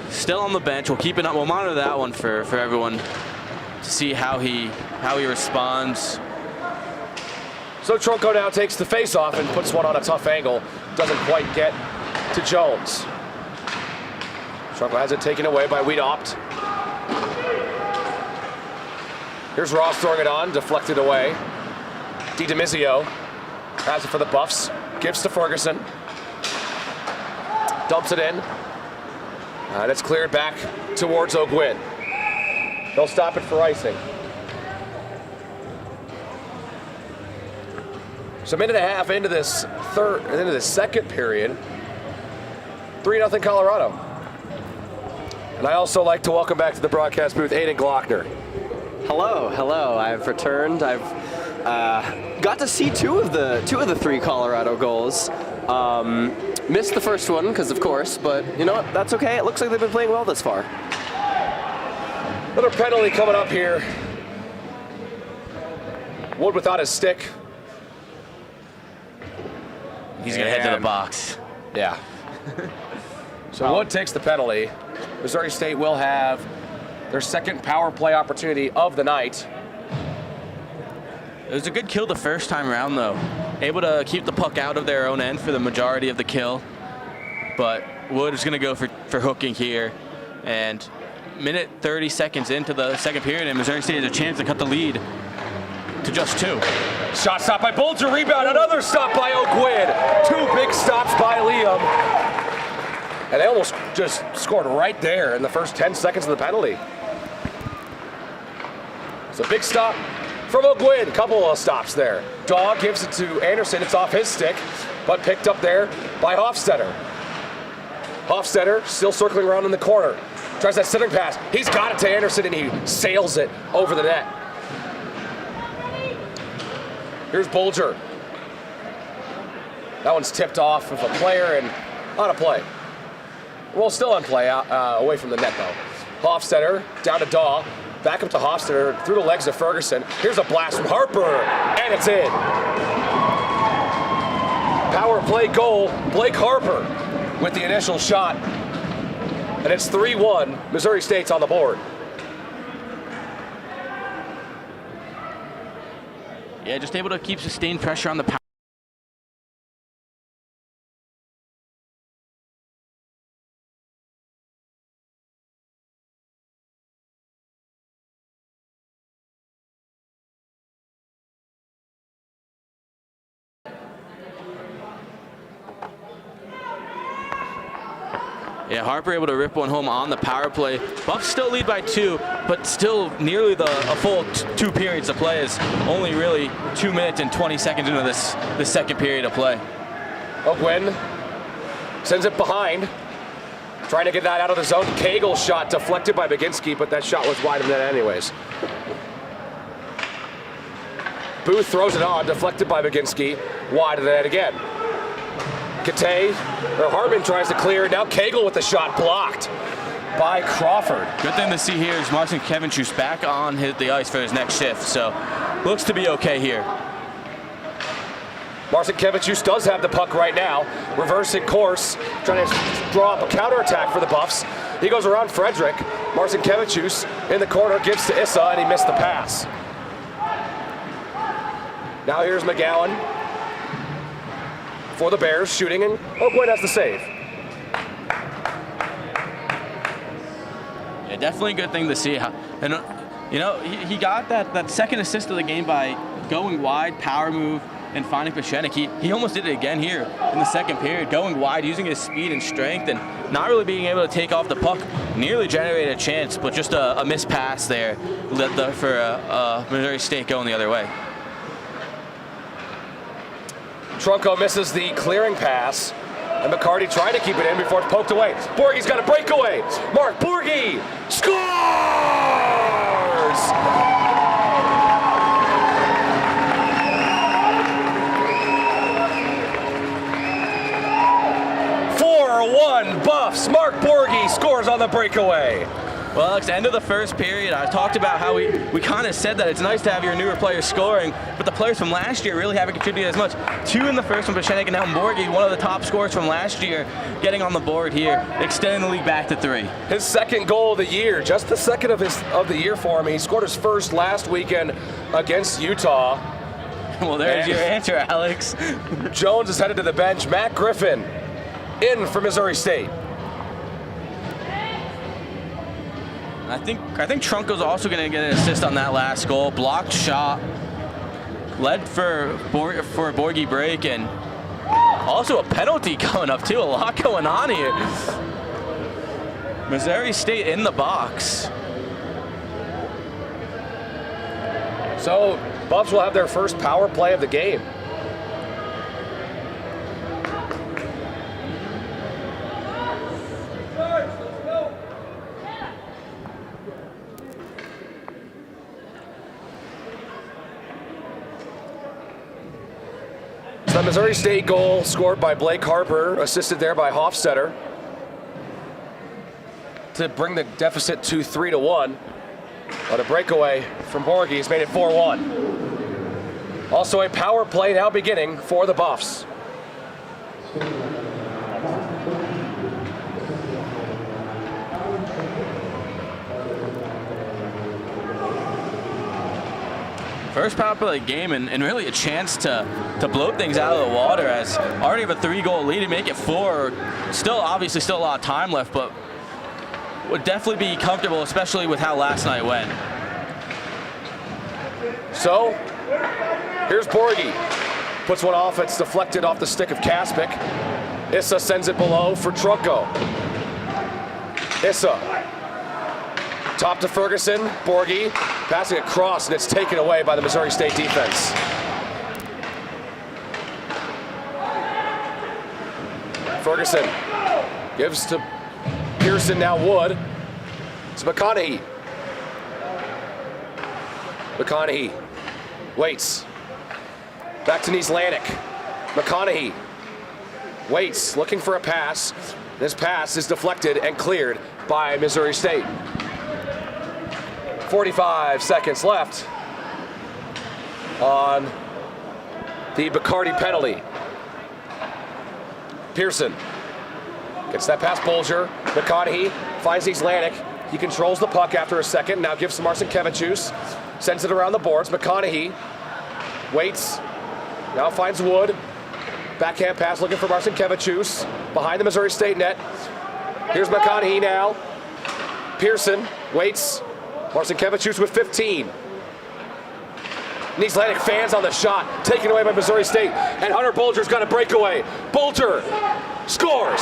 Still on the bench. We'll keep it up. We'll monitor that one for everyone to see how he responds. So Tronco now takes the face-off and puts one on a tough angle. Doesn't quite get to Jones. Tronco has it taken away by Wiedopt. Here's Ross throwing it on, deflected away. DiMizio has it for the Buffs. Gives to Ferguson. Dumps it in. And it's cleared back towards O'Gwyn. They'll stop it for icing. So a minute and a half into this second period. 3-0 Colorado. And I also like to welcome back to the broadcast booth Aiden Glockner. Hello. I've returned. I've got to see two of the three Colorado goals. Missed the first one because, of course, but you know what? That's okay. It looks like they've been playing well this far. Another penalty coming up here. Wood without his stick. He's going to head to the box. Yeah. So Wood takes the penalty. Missouri State will have their second power play opportunity of the night. It was a good kill the first time around, though. Able to keep the puck out of their own end for the majority of the kill. But Wood is going to go for hooking here. And minute 30 seconds into the second period, and Missouri State has a chance to cut the lead to just 2. Shot stop by Bulger, rebound, another stop by O'Gwyn. 2 big stops by Liam. And they almost just scored right there in the first 10 seconds of the penalty. It's a big stop from O'Gwyn. Couple of stops there. Daw gives it to Anderson. It's off his stick, but picked up there by Hofstetter. Hofstetter still circling around in the corner. Tries that centering pass. He's got it to Anderson, and he sails it over the net. Here's Bulger. That one's tipped off of a player and on a play. Well, still on play, away from the net, though. Hofstetter down to Daw. Back up to Hofstetter, through the legs of Ferguson. Here's a blast from Harper, and it's in. Power play goal, Blake Harper with the initial shot. And it's 3-1, Missouri State's on the board. Yeah, just able to keep sustained pressure on the power. Yeah, Harper able to rip one home on the power play. Buffs still lead by 2, but still nearly a full 2 periods of play is only really 2 minutes and 20 seconds into this second period of play. O'Gwyn sends it behind. Trying to get that out of the zone. Cagle shot deflected by Baginski, but that shot was wide of the net anyways. Booth throws it on, deflected by Baginski, wide of the net again. Harmon tries to clear. Now Cagle with the shot blocked by Crawford. Good thing to see here is Marcin Kevinchus back on the ice for his next shift, so looks to be okay here. Marcin Kevinchus does have the puck right now, reversing course, trying to draw up a counterattack for the Buffs. He goes around Frederick. Marcin Kevinchus in the corner gives to Issa, and he missed the pass. Now here's McGowan for the Bears, shooting, and O'Gwyn has the save. Yeah, definitely a good thing to see. And you know, he got that second assist of the game by going wide, power move, and finding Pechenik. He almost did it again here in the second period, going wide, using his speed and strength, and not really being able to take off the puck. Nearly generated a chance, but just a missed pass there led for Missouri State going the other way. Trunco misses the clearing pass, and McCarty trying to keep it in before it's poked away. Borghi's got a breakaway. Mark Borghi scores! 4-1 Buffs. Mark Borghi scores on the breakaway. Well, Alex, end of the first period, I talked about how we kind of said that it's nice to have your newer players scoring, but the players from last year really haven't contributed as much. 2 in the first one, Pechenik, and now Borghi, one of the top scorers from last year, getting on the board here, extending the lead back to 3. His second goal of the year, just the second of the year for him. He scored his first last weekend against Utah. Well, there's your answer, Alex. Jones is headed to the bench. Matt Griffin in for Missouri State. I think Trunko's also going to get an assist on that last goal. Blocked shot, led for a Borgie break, and also a penalty coming up too. A lot going on here. Missouri State in the box. So Buffs will have their first power play of the game. So the Missouri State goal scored by Blake Harper, assisted there by Hofstetter, to bring the deficit to 3-1. But a breakaway from Borgie has made it 4-1. Also a power play now beginning for the Buffs. First power play of the game, and really a chance to blow things out of the water, as already have a 3-goal lead and make it 4. Obviously still a lot of time left, but would definitely be comfortable, especially with how last night went. So here's Borgie. Puts one off, it's deflected off the stick of Kaspic. Issa sends it below for Trunko. Issa. Top to Ferguson, Borgie, passing across, and it's taken away by the Missouri State defense. Ferguson gives to Pearson, now Wood. It's McConaughey. McConaughey waits. Back to Niezlanik. McConaughey waits, looking for a pass. This pass is deflected and cleared by Missouri State. 45 seconds left on the Bacardi penalty. Pearson gets that past Bulger. McConaughey finds Niezlanik. He controls the puck after a second. Now gives to Marcinkevičius. Sends it around the boards. McConaughey waits. Now finds Wood. Backhand pass looking for Marcinkevičius. Behind the Missouri State net. Here's McConaughey now. Pearson waits. Marcinkevičius with 15. Niezlanik fans on the shot, taken away by Missouri State, and Hunter Bulger's got a breakaway. Bulger scores.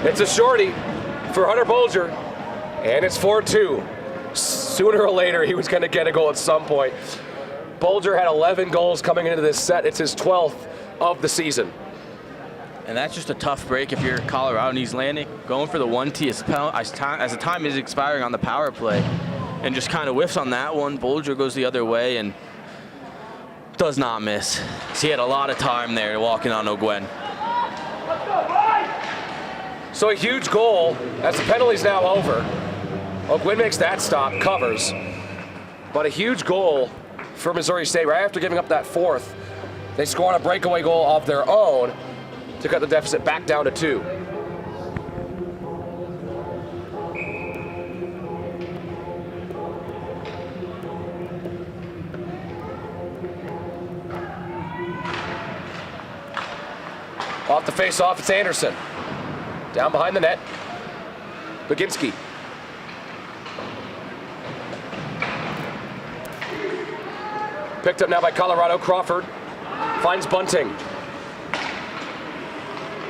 It's a shorty for Hunter Bulger, and it's 4-2. Sooner or later, he was going to get a goal at some point. Bulger had 11 goals coming into this set. It's his 12th of the season. And that's just a tough break if you're Colorado. Niezlanik going for the 1T as the time is expiring on the power play, and just kind of whiffs on that one. Bulger goes the other way and does not miss. So he had a lot of time there walking on O'Gwen. So a huge goal as the penalty's now over. O'Gwen makes that stop, covers. But a huge goal for Missouri State right after giving up that fourth. They score on a breakaway goal of their own to cut the deficit back down to 2. Off the face-off, it's Anderson. Down behind the net, Baginski. Picked up now by Colorado. Crawford finds Bunting.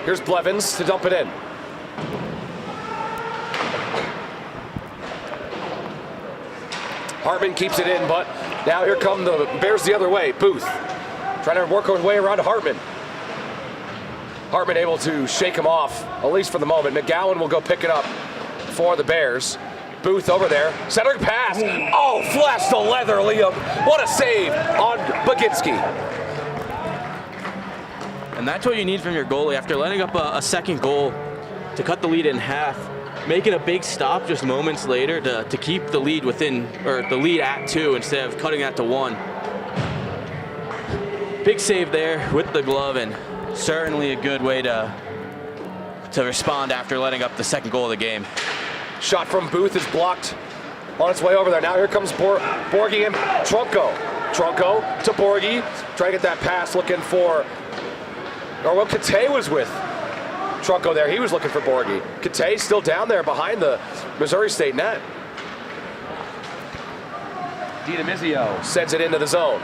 Here's Blevins to dump it in. Hartman keeps it in, but now here come the Bears the other way. Booth trying to work his way around to Hartman. Hartman able to shake him off, at least for the moment. McGowan will go pick it up for the Bears. Booth over there, centering pass. Oh, flash the leather, Liam. What a save on Baginski. And that's what you need from your goalie after letting up a second goal to cut the lead in half, making a big stop just moments later to keep the lead within, or the lead at 2 instead of cutting that to 1. Big save there with the glove, and certainly a good way to respond after letting up the second goal of the game. Shot from Booth is blocked on its way over there. Now here comes Borgie and Trunko. Trunko to Borgie, trying to get that pass, looking for, or what Kate was with. Trunko there. He was looking for Borghi. Kate still down there behind the Missouri State net. Dinamizio sends it into the zone.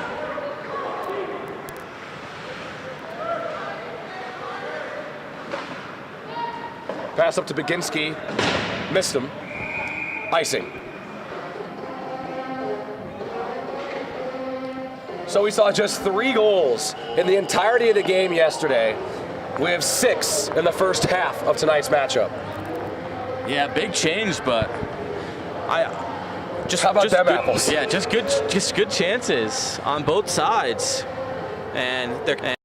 Pass up to Baginski. Missed him. Icing. So we saw just 3 goals in the entirety of the game yesterday. We have 6 in the first half of tonight's matchup. Yeah, big change, but How about them apples? Yeah, just good chances on both sides, and they're.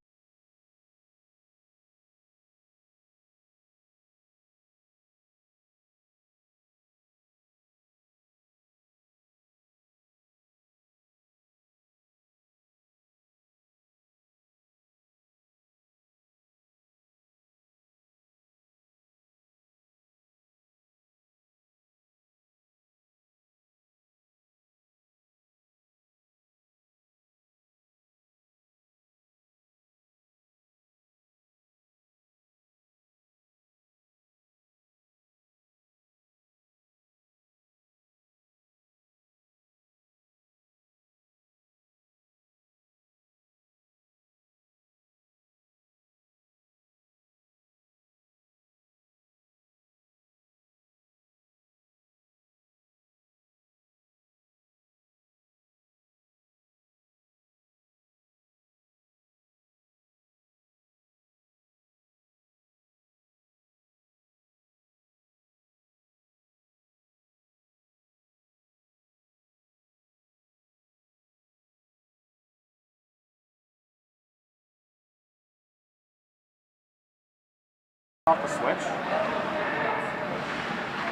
Off the switch.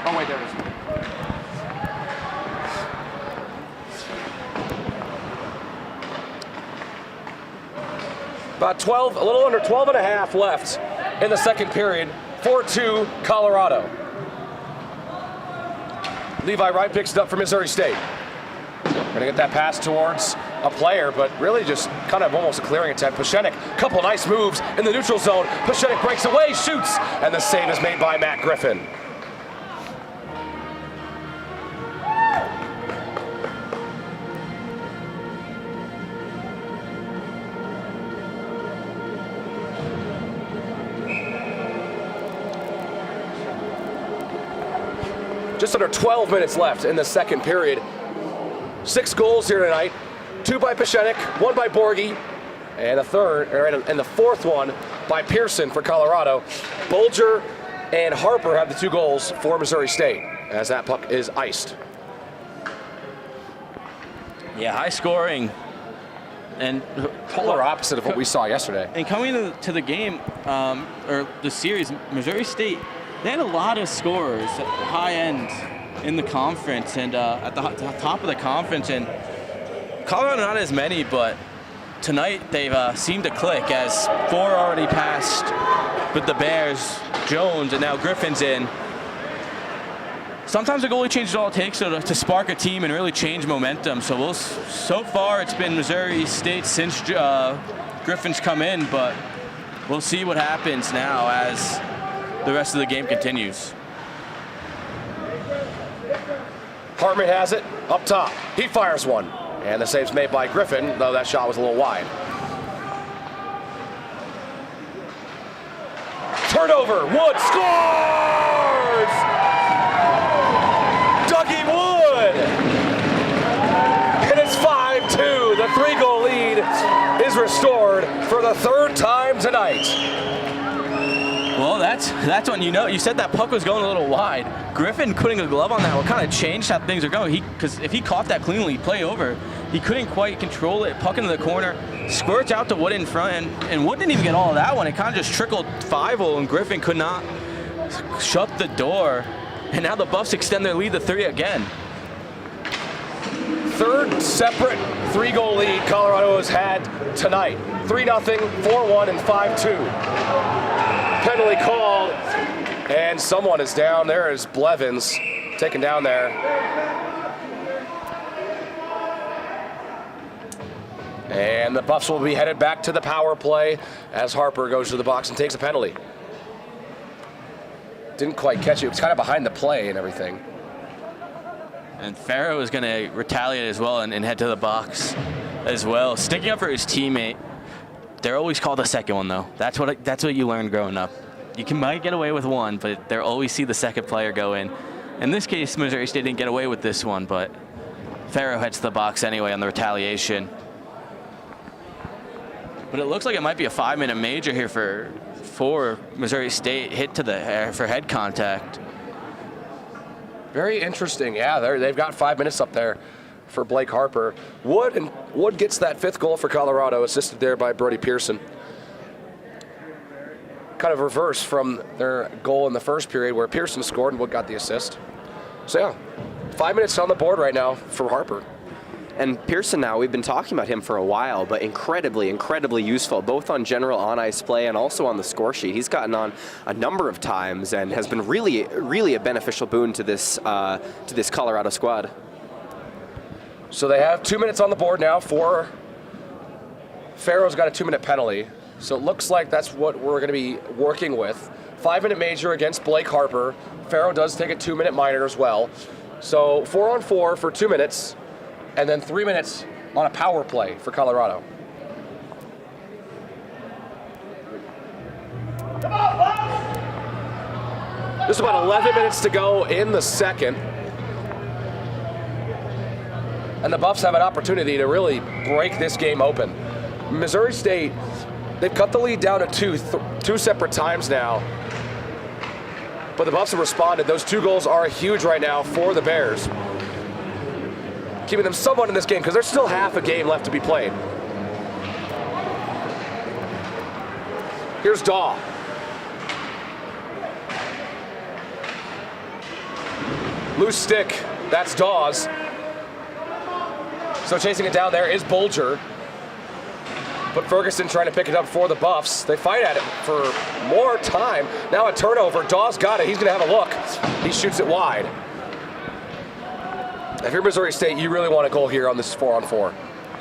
Oh wait, there it is. About 12, a little under 12 and a half left in the second period. 4-2 Colorado. Levi Wright picks it up for Missouri State. Gonna get that pass towards a player, but really just kind of almost a clearing attempt. Pashenik, couple nice moves in the neutral zone. Pashenik breaks away, shoots, and the save is made by Matt Griffin. Just under 12 minutes left in the second period. 6 goals here tonight. 2 by Pashenik, 1 by Borghi, and the fourth one by Pearson for Colorado. Bolger and Harper have the 2 goals for Missouri State as that puck is iced. Yeah, high scoring, and Polar opposite of what we saw yesterday. And coming to the game, or the series, Missouri State, they had a lot of scorers at the high end in the conference and at the top of the conference. And Colorado not as many, but tonight they've seemed to click as 4 already passed with the Bears, Jones, and now Griffin's in. Sometimes a goalie changes all it takes to spark a team and really change momentum. So far it's been Missouri State since Griffin's come in, but we'll see what happens now as the rest of the game continues. Hartman has it up top. He fires one. And the save's made by Griffin, though that shot was a little wide. Turnover. Wood scores! Dougie Wood! And it's 5-2. The 3-goal lead is restored for the 3rd time tonight. Well, that's when you said that puck was going a little wide. Griffin putting a glove on that will kind of change how things are going. Because if he caught that cleanly, play over, he couldn't quite control it. Puck into the corner, squirts out to Wood in front, and Wood didn't even get all of that one. It kind of just trickled 5-0, and Griffin could not shut the door. And now the Buffs extend their lead to 3 again. 3rd separate 3-goal lead Colorado has had tonight. 3-0, 4-1, and 5-2. Penalty called, and someone is down. There is Blevins taken down there. And the Buffs will be headed back to the power play as Harper goes to the box and takes a penalty. didn't quite catch it. It was kind of behind the play and everything. And Farrow is going to retaliate as well and head to the box as well, sticking up for his teammate. They're always called the second one, though. That's what you learn growing up. Might get away with one, but they'll always see the second player go in. In this case, Missouri State didn't get away with this one, but Farrow heads to the box anyway on the retaliation. But it looks like it might be a 5-minute major here for Missouri State, hit to the for head contact. Very interesting. Yeah, they've got 5 minutes up there for Blake Harper. Wood gets that 5th goal for Colorado, assisted there by Brody Pearson. Kind of reverse from their goal in the first period where Pearson scored and Wood got the assist. So yeah, 5 minutes on the board right now for Harper. And Pearson now, we've been talking about him for a while, but incredibly, incredibly useful, both on general on-ice play and also on the score sheet. He's gotten on a number of times and has been really, really a beneficial boon to this Colorado squad. So they have 2 minutes on the board now for Farrow's got a 2-minute penalty. So it looks like that's what we're going to be working with. 5-minute major against Blake Harper. Farrow does take a 2-minute minor as well. So 4-on-4 for 2 minutes. And then 3 minutes on a power play for Colorado. There's about 11 minutes to go in the second. And the Buffs have an opportunity to really break this game open. Missouri State, they've cut the lead down to two separate times now. But the Buffs have responded. Those 2 goals are huge right now for the Bears, keeping them somewhat in this game because there's still half a game left to be played. Here's Daw. Loose stick, that's Dawes. So chasing it down there is Bolger. But Ferguson trying to pick it up for the Buffs. They fight at it for more time. Now a turnover, Dawes got it, he's gonna have a look. He shoots it wide. If you're Missouri State, you really want a goal here on this 4-on-4.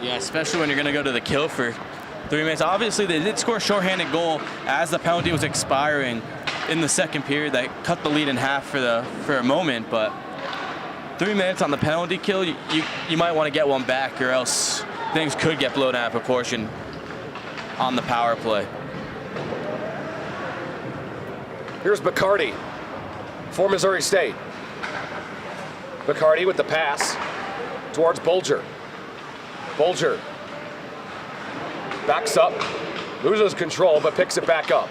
Yeah, especially when you're going to go to the kill for 3 minutes. Obviously, they did score a shorthanded goal as the penalty was expiring in the second period. That cut the lead in half for a moment, but 3 minutes on the penalty kill, you might want to get one back, or else things could get blown out of proportion on the power play. Here's Bacardi for Missouri State. Bacardi with the pass towards Bolger. Bolger backs up, loses control, but picks it back up.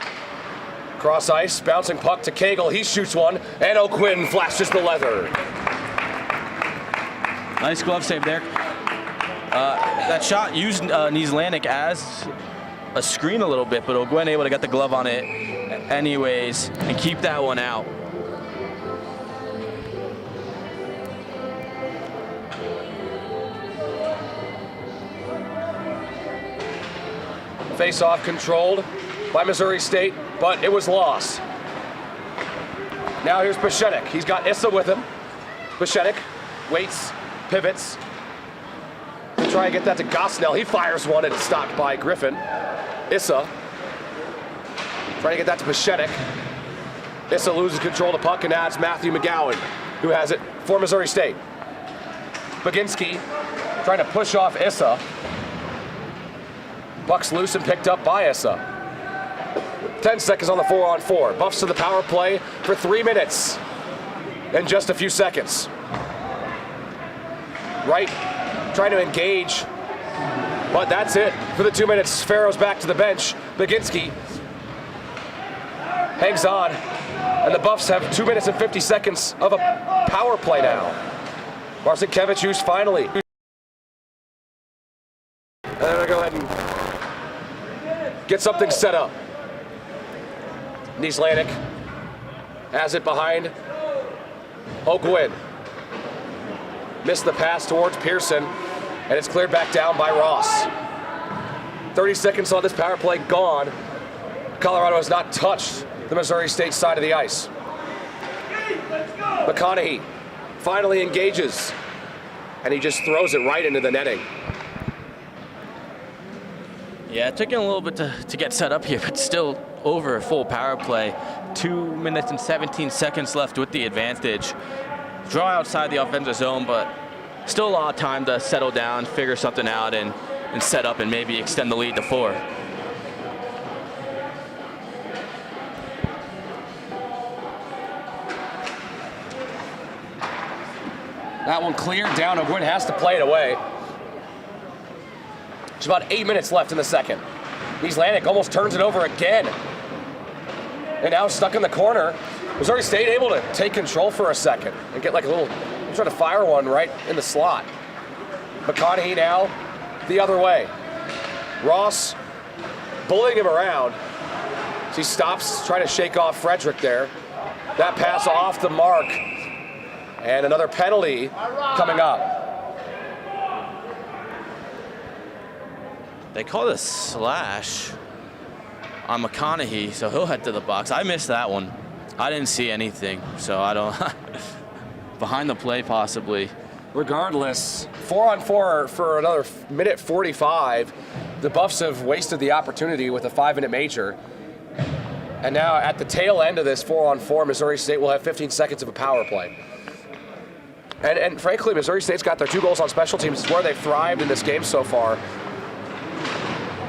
Cross ice, bouncing puck to Cagle. He shoots one, and O'Quinn flashes the leather. Nice glove save there. That shot used Niezlanik as a screen a little bit, but O'Quinn able to get the glove on it anyways and keep that one out. Face-off controlled by Missouri State, but it was lost. Now here's Pashenik. He's got Issa with him. Pashenik waits, pivots to try and get that to Gosnell. He fires one and it's stopped by Griffin. Issa trying to get that to Pashenik. Issa loses control of the puck and adds Matthew McGowan, who has it for Missouri State. Baginski trying to push off Issa. Puck's loose and picked up by Issa. 10 seconds on the 4-on-4. Buffs to the power play for 3 minutes and just a few seconds. Wright trying to engage, but that's it for the 2 minutes. Farrow's back to the bench. Baginski hangs on, and the Buffs have 2 minutes and 50 seconds of a power play now. Marcinkiewicz finally. And they're gonna go ahead and get something set up. Niezlanik has it behind O'Quinn. Missed the pass towards Pearson, and it's cleared back down by Ross. 30 seconds on this power play gone. Colorado has not touched the Missouri State side of the ice. McConaughey finally engages, and he just throws it right into the netting. Yeah, it took him a little bit to get set up here, but still over a full power play. 2 minutes and 17 seconds left with the advantage. Draw outside the offensive zone, but still a lot of time to settle down, figure something out, and set up and maybe extend the lead to 4. That one cleared down. O'Gwynn has to play it away. There's about 8 minutes left in the second. Lanik almost turns it over again. And now stuck in the corner. Missouri State able to take control for a second and get like a little, trying to fire one right in the slot. McConaughey now the other way. Ross bullying him around. So he stops trying to shake off Frederick there. That pass off the mark. And another penalty coming up. They called a slash on McConaughey, so he'll head to the box. I missed that one. I didn't see anything, so I don't. Behind the play, possibly. Regardless, 4-on-4 for another minute 45. The Buffs have wasted the opportunity with a 5-minute major. And now at the tail end of this 4-on-4, Missouri State will have 15 seconds of a power play. And frankly, Missouri State's got their 2 goals on special teams. It's where they've thrived in this game so far.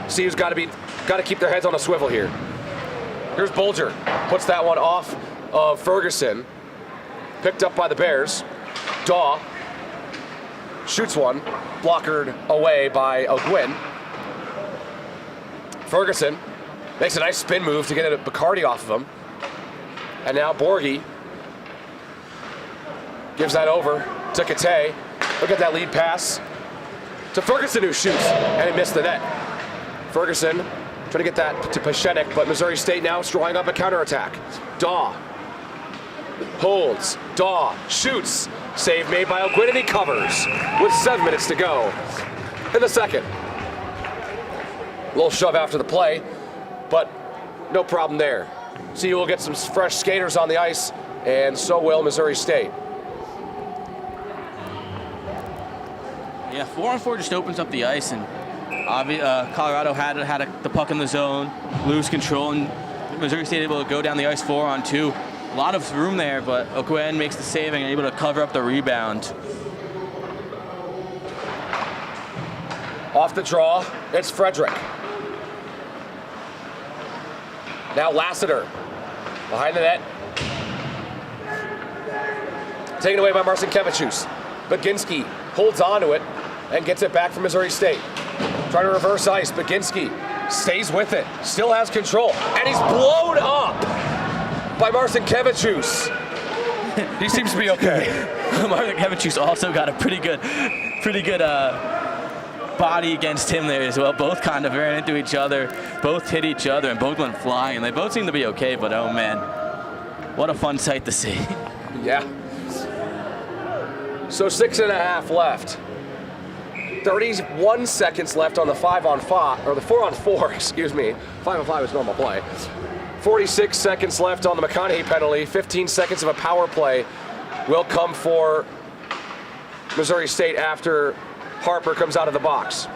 CU's got to keep their heads on a swivel here. Here's Bulger, puts that one off of Ferguson. Picked up by the Bears. Daw shoots one, blockered away by O'Gwynn. Ferguson makes a nice spin move to get Bacardi off of him. And now Borghi gives that over to Kate. Look at that lead pass to Ferguson, who shoots, and he missed the net. Ferguson trying to get that to Pashenik, but Missouri State now drawing up a counterattack. Daw holds, Daw shoots, save made by O'Gwynn, and he covers with 7 minutes to go in the second. A little shove after the play, but no problem there. CU will get some fresh skaters on the ice, and so will Missouri State. Yeah, 4-on-4 just opens up the ice, and Colorado had the puck in the zone, lose control, and Missouri State able to go down the ice 4-on-2. A lot of room there, but O'Gwynn makes the save and able to cover up the rebound. Off the draw, it's Frederick. Now Lassiter behind the net. Taken away by Marcinkevičius. Baginski holds on to it and gets it back from Missouri State. Trying to reverse ice. Baginski stays with it, still has control, and he's blown up by Marcinkevičius. He seems to be okay. Marcinkevičius also got a pretty good body against him there as well. Both kind of ran into each other, both hit each other, and both went flying. They both seem to be okay, but oh man, what a fun sight to see. Yeah. So 6.5 left. 31 seconds left on the 5-on-5, or the 4-on-4, excuse me. 5-on-5 is normal play. 46 seconds left on the McConaughey penalty. 15 seconds of a power play will come for Missouri State after Harper comes out of the box.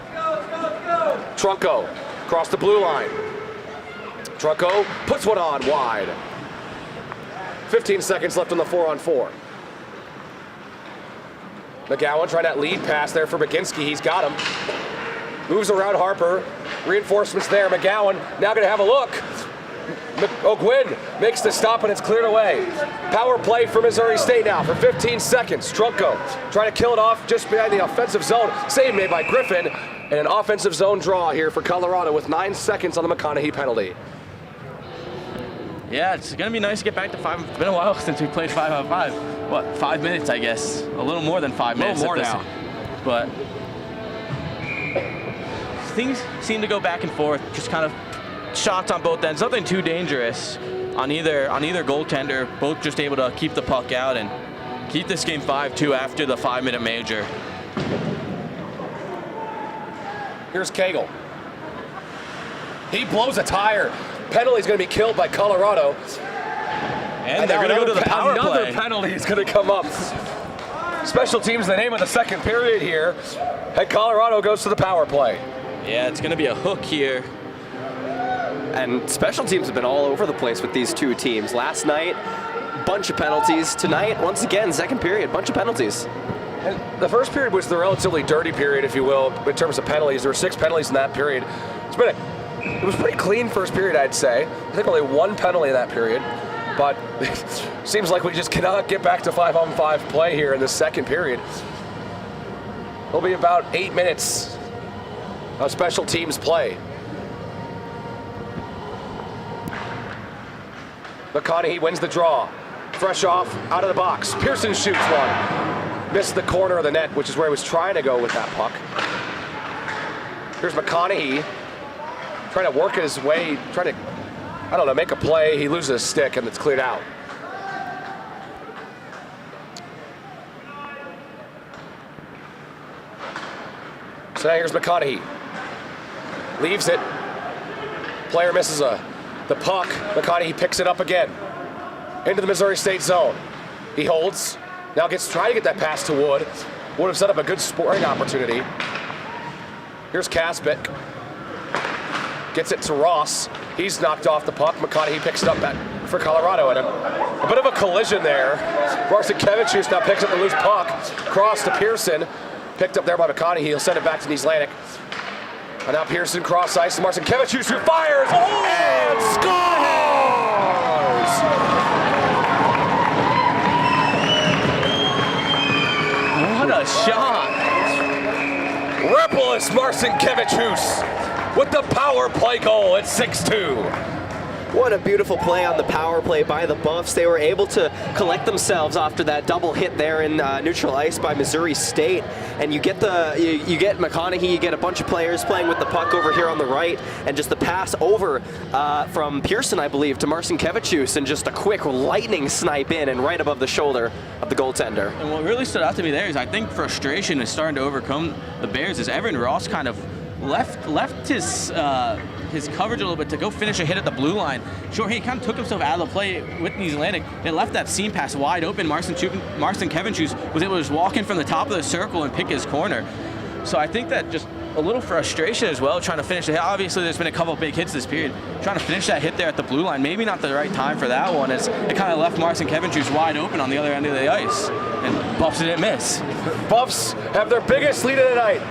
Trunco across the blue line. Trunco puts one on wide. 15 seconds left on the 4-on-4. McGowan trying that lead pass there for Baginski. He's got him. Moves around Harper. Reinforcements there. McGowan now going to have a look. O'Gwynn makes the stop and it's cleared away. Power play for Missouri State now for 15 seconds. Trunco trying to kill it off just behind the offensive zone. Save made by Griffin. And an offensive zone draw here for Colorado with 9 seconds on the McConaughey penalty. Yeah, it's going to be nice to get back to 5. It's been a while since we played 5-on-5. What, 5 minutes, I guess. A little more than 5 minutes. A little more now. But things seem to go back and forth. Just kind of shots on both ends. Nothing too dangerous on either goaltender. Both just able to keep the puck out and keep this game 5-2 after the 5-minute major. Here's Cagle. He blows a tire. Penalty's going to be killed by Colorado. And they're going to go to the power play. Another penalty is going to come up. Special teams, the name of the second period here. And Colorado goes to the power play. Yeah, it's going to be a hook here And special teams have been all over the place with these two teams. Last night, bunch of penalties. Tonight, once again, second period, bunch of penalties. And the first period was the relatively dirty period, if you will, in terms of penalties. There were 6 penalties in that period. It was pretty clean first period, I'd say. I think only 1 penalty in that period. But it seems like we just cannot get back to 5-on-5 play here in the second period. It'll be about 8 minutes of special teams play. McConaughey wins the draw. Fresh off, out of the box. Pearson shoots one. Missed the corner of the net, which is where he was trying to go with that puck. Here's McConaughey trying to work his way, trying to, I don't know, make a play. He loses a stick and it's cleared out. So now here's McConaughey. Leaves it. Player misses the puck. McConaughey picks it up again. Into the Missouri State zone. He holds. Now trying to get that pass to Wood. Would have set up a good scoring opportunity. Here's Kasbik. Gets it to Ross. He's knocked off the puck. McConaughey picks it up back for Colorado. And a bit of a collision there. Marcinkiewicz now picks up the loose puck. Cross to Pearson. Picked up there by McConaughey. He'll send it back to Niezlanek. And now Pearson cross ice to Marcinkiewicz, who fires and scores! What a shot! Repulous Marcinkiewicz with the power play goal at 6-2. What a beautiful play on the power play by the Buffs. They were able to collect themselves after that double hit there in neutral ice by Missouri State. And you get you get McConaughey, you get a bunch of players playing with the puck over here on the right, and just the pass over from Pearson, I believe, to Marcinkiewicz, and just a quick lightning snipe in and right above the shoulder of the goaltender. And what really stood out to me there is I think frustration is starting to overcome the Bears as Evan Ross kind of left his coverage a little bit to go finish a hit at the blue line. Sure, he kind of took himself out of the play with Niezlanek and left that seam pass wide open. Marcinkiewicz was able to just walk in from the top of the circle and pick his corner. So I think that just a little frustration as well, trying to finish the hit. Obviously, there's been a couple of big hits this period. Trying to finish that hit there at the blue line. Maybe not the right time for that one, as it kind of left Marcinkiewicz wide open on the other end of the ice. And Buffs didn't miss. Buffs have their biggest lead of the night.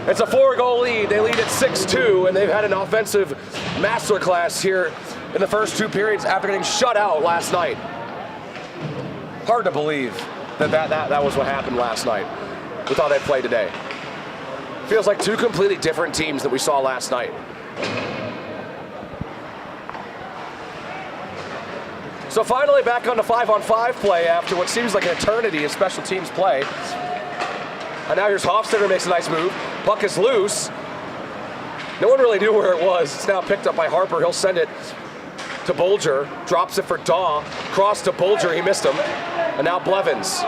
It's a 4-goal lead. They lead at 6-2, and they've had an offensive masterclass here in the first 2 periods after getting shut out last night. Hard to believe that was what happened last night with how they played today. Feels like 2 completely different teams that we saw last night. So finally back on the 5-on-5 play after what seems like an eternity of special teams play. And now here's Hofstetter, makes a nice move. Puck is loose. No one really knew where it was. It's now picked up by Harper. He'll send it to Bolger. Drops it for Daw. Cross to Bolger. He missed him. And now Blevins.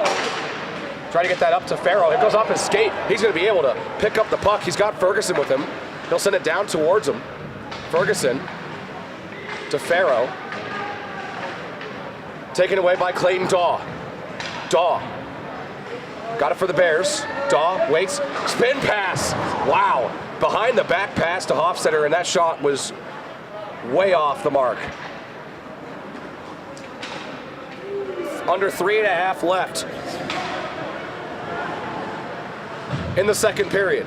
Trying to get that up to Farrow. It goes off his skate. He's going to be able to pick up the puck. He's got Ferguson with him. He'll send it down towards him. Ferguson to Farrow. Taken away by Clayton Daw. Daw. Got it for the Bears. Daw waits. Spin pass. Wow. Behind the back pass to Hofstetter, and that shot was way off the mark. Under 3.5 left in the second period.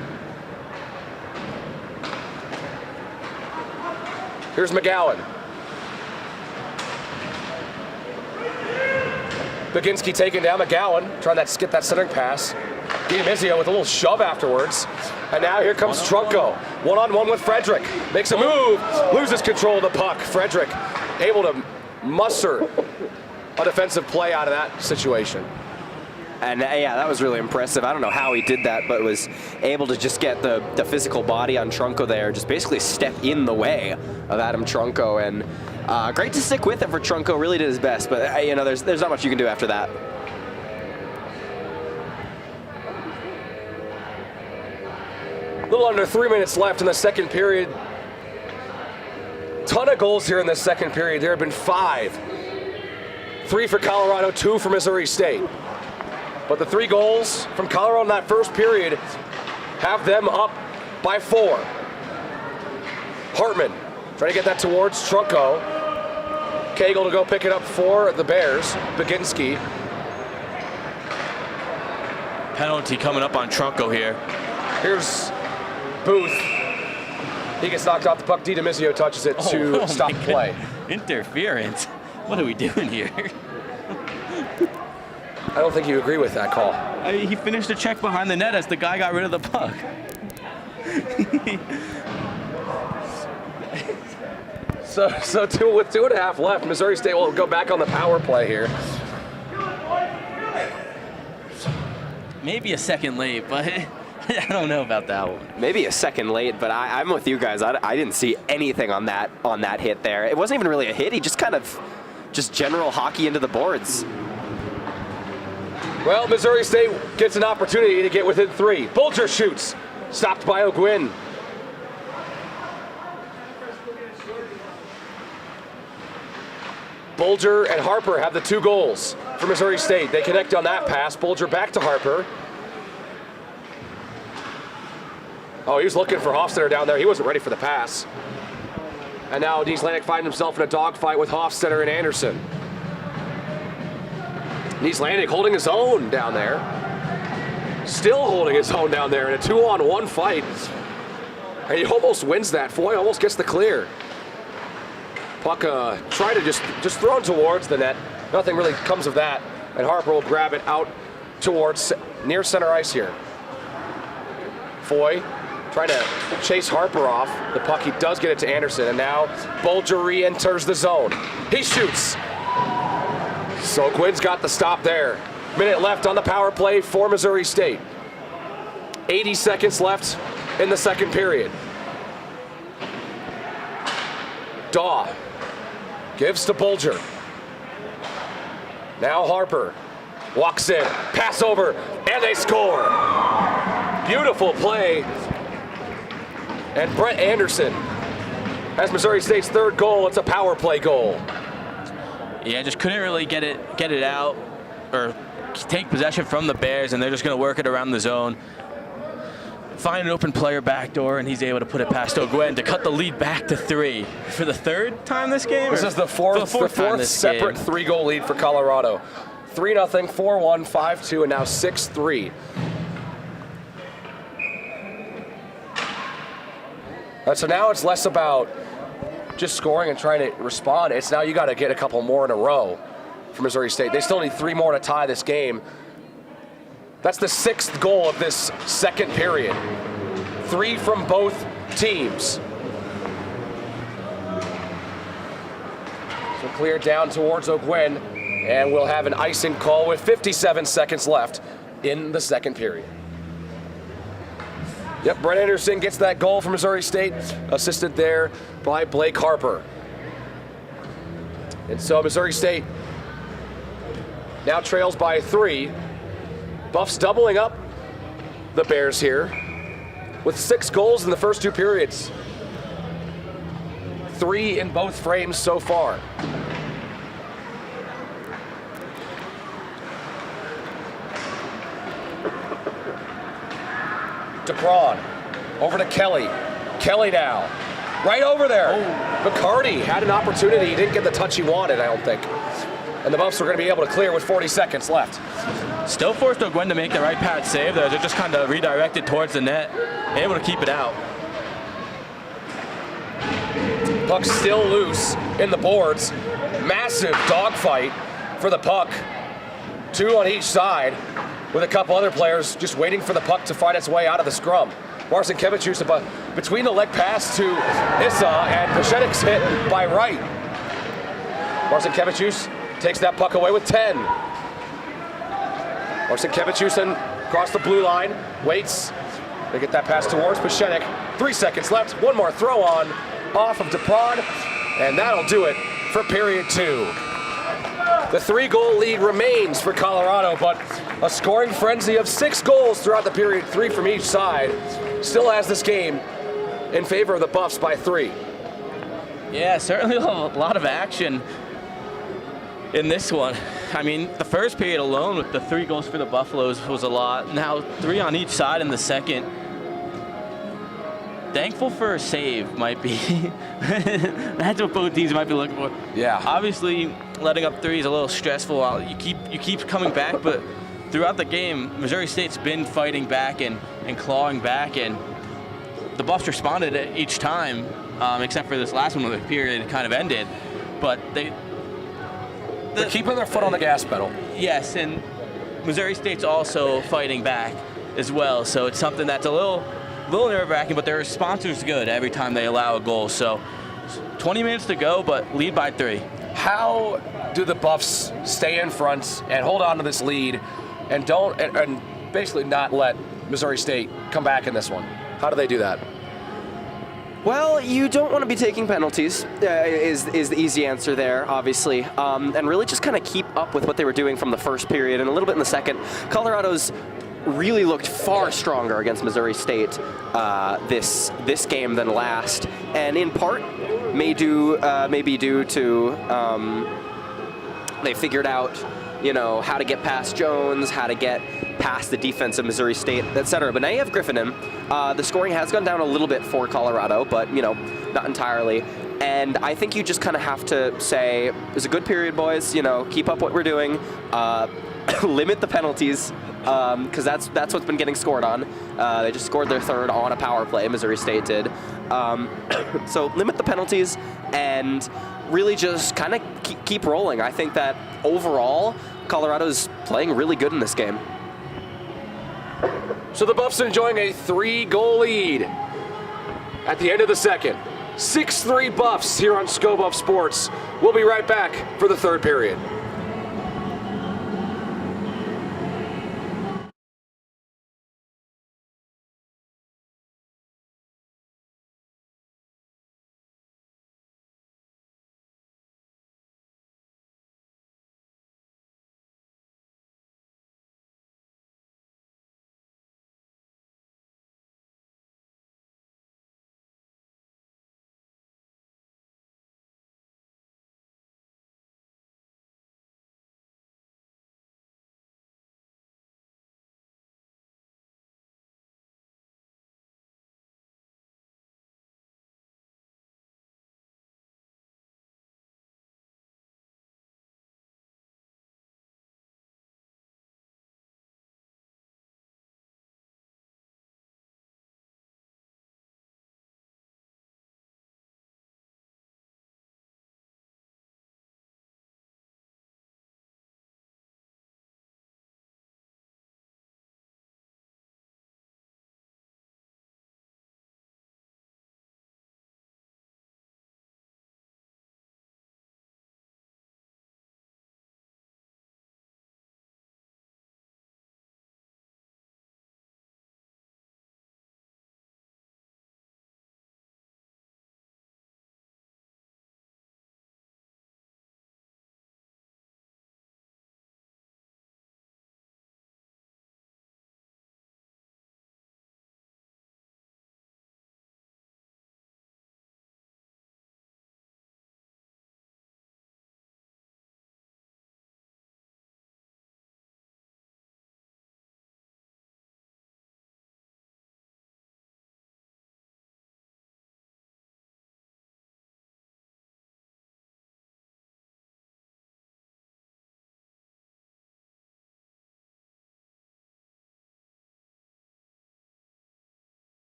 Here's McGowan. Baginski taken down. McGowan trying to get that centering pass. Diamizio with a little shove afterwards. And now here comes Trunco. One-on-one with Frederick. Makes a move. Loses control of the puck. Frederick able to muster a defensive play out of that situation. And yeah, that was really impressive. I don't know how he did that, but was able to just get the physical body on Trunco there, just basically step in the way of Adam Trunco. And great to stick with it for Trunco. Really did his best, but you know, there's not much you can do after that. A little under 3 minutes left in the second period. Ton of goals here in the second period. There have been 5. 3 for Colorado, 2 for Missouri State. But the 3 goals from Colorado in that first period have them up by 4. Hartman Trying to get that towards Trunco. Cagle to go pick it up for the Bears. Baginski. Penalty coming up on Trunco here. Here's Booth. He gets knocked off the puck. DiDomizio touches it to stop play. Interference. What are we doing here? I don't think you agree with that call. He finished a check behind the net as the guy got rid of the puck. So with 2.5 left, Missouri State will go back on the power play here. Maybe a second late, but I don't know about that one. Maybe a second late, but I'm with you guys. I didn't see anything on that hit there. It wasn't even really a hit. He just kind of general hockey into the boards. Well, Missouri State gets an opportunity to get within 3. Bulger shoots. Stopped by O'Gwin. Bulger and Harper have the 2 goals for Missouri State. They connect on that pass. Bulger back to Harper. Oh, he was looking for Hofstetter down there. He wasn't ready for the pass. And now East Atlantic finds himself in a dogfight with Hofstetter and Anderson. East Atlantic holding his own down there. Still holding his own down there in a 2-on-1 fight. And he almost wins that. Foy almost gets the clear. Puck try to just throw it towards the net. Nothing really comes of that. And Harper will grab it out towards near center ice here. Foy trying to chase Harper off. The puck, he does get it to Anderson. And now Bulger re-enters the zone. He shoots. So Quinn's got the stop there. Minute left on the power play for Missouri State. 80 seconds left in the second period. Daw gives to Bulger. Now Harper walks in, pass over, and they score. Beautiful play. And Brett Anderson has Missouri State's 3rd goal. It's a power play goal. Yeah, just couldn't really get it out or take possession from the Bears, and they're just going to work it around the zone. Find an open player backdoor, and he's able to put it past O'Gwen to cut the lead back to 3 for the 3rd time this game. This is the fourth separate 3-goal lead for Colorado. 3-0, 4-1, 5-2, and now 6-3. So now it's less about just scoring and trying to respond. It's now you got to get a couple more in a row for Missouri State. They still need 3 more to tie this game. That's the 6th goal of this second period. 3 from both teams. So clear down towards O'Gwen, and we'll have an icing call with 57 seconds left in the second period. Yep, Brett Anderson gets that goal for Missouri State, assisted there by Blake Harper. And so Missouri State now trails by 3. Buffs doubling up the Bears here with 6 goals in the first 2 periods. 3 in both frames so far. DeBron over to Kelly. Kelly now. Right over there. McCarty had an opportunity. He didn't get the touch he wanted, I don't think. And the Buffs are going to be able to clear with 40 seconds left. Still forced O'Gwen to make the right pad save there. They're just kind of redirected towards the net, able to keep it out. Puck still loose in the boards. Massive dogfight for the puck. 2 on each side, with a couple other players just waiting for the puck to find its way out of the scrum. Marcin Kevicius between the leg pass to Issa, and Pachetik's hit by Wright. Marcin Kevicius takes that puck away with 10. Marcin Kevicius across the blue line, waits. They get that pass towards Pachetik. 3 seconds left, 1 more throw on off of DePron, and that'll do it for period 2. The 3-goal lead remains for Colorado, but a scoring frenzy of 6 goals throughout the period, 3 from each side, still has this game in favor of the Buffs by 3. Yeah, certainly a lot of action in this one. I mean, the first period alone with the 3 goals for the Buffaloes was a lot. Now 3 on each side in the second. thankful for a save might be. That's what both teams might be looking for. Yeah. Obviously, letting up 3 is a little stressful. You keep coming back, but throughout the game, Missouri State's been fighting back and clawing back, and the Buffs responded each time, except for this last one where the period kind of ended. But they're keeping their foot on the gas pedal. Yes, and Missouri State's also fighting back as well. So it's something that's a little nerve-wracking, but their response is good every time they allow a goal. So 20 minutes to go, but lead by 3. How do the Buffs stay in front and hold on to this lead and basically not let Missouri State come back in this one? How do they do that? Well, you don't want to be taking penalties, is the easy answer there, obviously. And really just kind of keep up with what they were doing from the first period and a little bit in the second. Colorado's really looked far stronger against Missouri State this game than last. And in part, may be due to they figured out, how to get past Jones, how to get past the defense of Missouri State, etc. But now you have Griffin in. The scoring has gone down a little bit for Colorado, but, not entirely. And I think you just kind of have to say, it was a good period, boys. Keep up what we're doing. Limit the penalties, because that's what's been getting scored on. They just scored their 3rd on a power play, Missouri State did. So limit the penalties and really just kind of keep rolling. I think that overall, Colorado's playing really good in this game. So the Buffs enjoying a 3-goal lead at the end of the second. 6-3 Buffs here on ScoBuff Sports. We'll be right back for the 3rd period.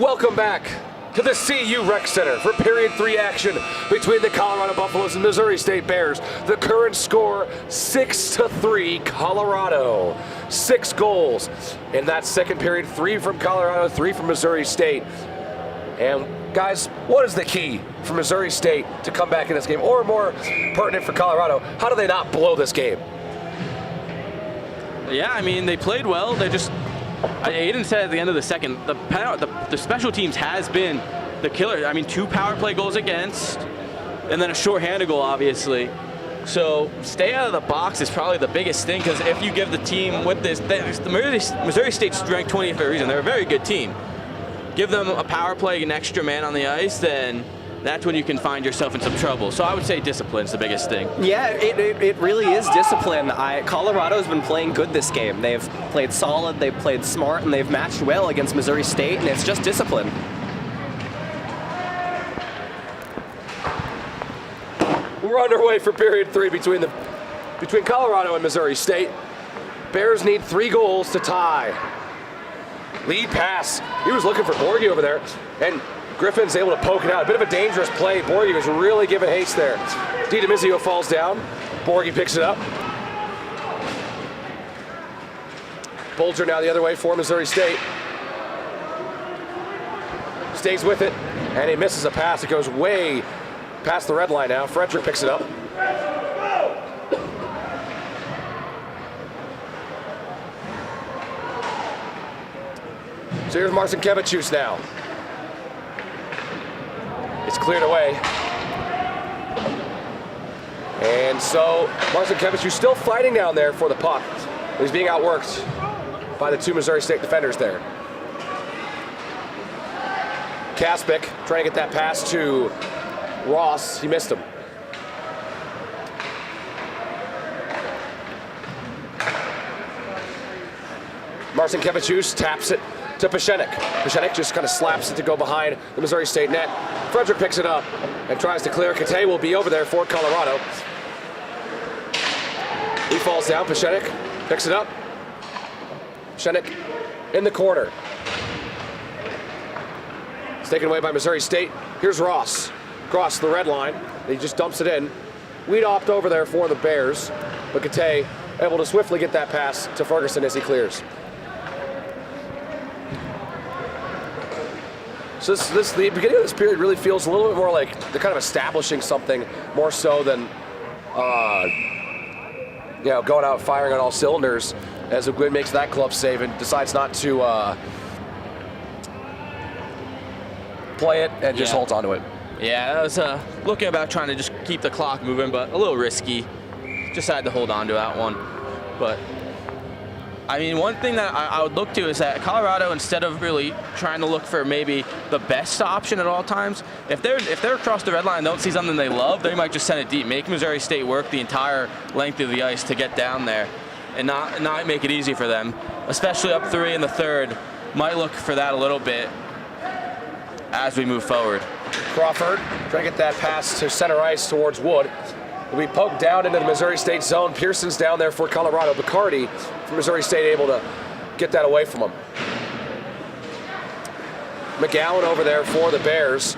Welcome back to the CU Rec Center for period 3 action between the Colorado Buffaloes and Missouri State Bears. The current score 6-3 Colorado. 6 goals in that second period, 3 from Colorado, 3 from Missouri State. And guys, what is the key for Missouri State to come back in this game, or more pertinent for Colorado, how do they not blow this game? Yeah, I mean, they played well. They just, Aiden said at the end of the second, the special teams has been the killer. I mean, 2 power play goals against, and then a shorthanded goal, obviously. So stay out of the box is probably the biggest thing, because if you give the team with this, Missouri State's ranked 20th for a reason. They're a very good team. Give them a power play, an extra man on the ice, then that's when you can find yourself in some trouble. So I would say discipline's the biggest thing. Yeah, it really is discipline. Colorado's been playing good this game. They've played solid, they've played smart, and they've matched well against Missouri State, and it's just discipline. We're underway for period 3 between Colorado and Missouri State. Bears need 3 goals to tie. Lead pass. He was looking for Borgie over there, and Griffin's able to poke it out. A bit of a dangerous play. Borgie was really giving haste there. DiDomizio falls down. Borgie picks it up. Bulger now the other way for Missouri State. Stays with it, and he misses a pass. It goes way past the red line now. Frederick picks it up. So here's Marcinkevičius now. It's cleared away. And so Marcinkevičius still fighting down there for the puck. He's being outworked by the 2 Missouri State defenders there. Kaspic trying to get that pass to Ross. He missed him. Marcinkevičius taps it to Pashenik. Pashenik just kind of slaps it to go behind the Missouri State net. Frederick picks it up and tries to clear. Kate will be over there for Colorado. He falls down. Pashenik picks it up. Pashenik in the corner. It's taken away by Missouri State. Here's Ross across the red line. He just dumps it in. We'd opt over there for the Bears, but Kate able to swiftly get that pass to Ferguson as he clears. So the beginning of this period really feels a little bit more like they're kind of establishing something more so than, going out firing on all cylinders, as Gwynn makes that glove save and decides not to play it and just holds onto it. Yeah, I was looking about trying to just keep the clock moving, but a little risky. Just had to hold on to that one. But I mean, one thing that I would look to is that Colorado, instead of really trying to look for maybe the best option at all times, if they're across the red line and don't see something they love, they might just send it deep, make Missouri State work the entire length of the ice to get down there, and not make it easy for them, especially up 3 in the third. Might look for that a little bit as we move forward. Crawford trying to get that pass to center ice towards Wood. We poked down into the Missouri State zone. Pearson's down there for Colorado. Bacardi from Missouri State able to get that away from him. McGowan over there for the Bears.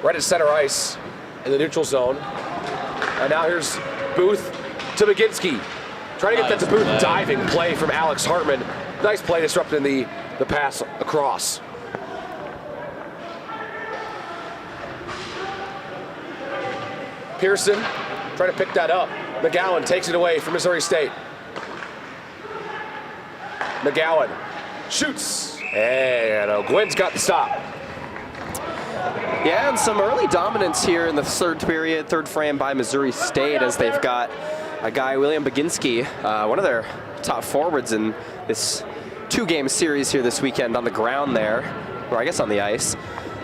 Right at center ice in the neutral zone. And now here's Booth to McGinsky. Trying to get that to Booth. Diving play from Alex Hartman. Nice play disrupting the pass across. Pearson trying to pick that up. McGowan takes it away from Missouri State. McGowan shoots, and O'Gwen's got the stop. Yeah, and some early dominance here in the third period, third frame by Missouri State, as they've got a guy, William Baginski, one of their top forwards in this 2-game series here this weekend on the ground there, or I guess on the ice.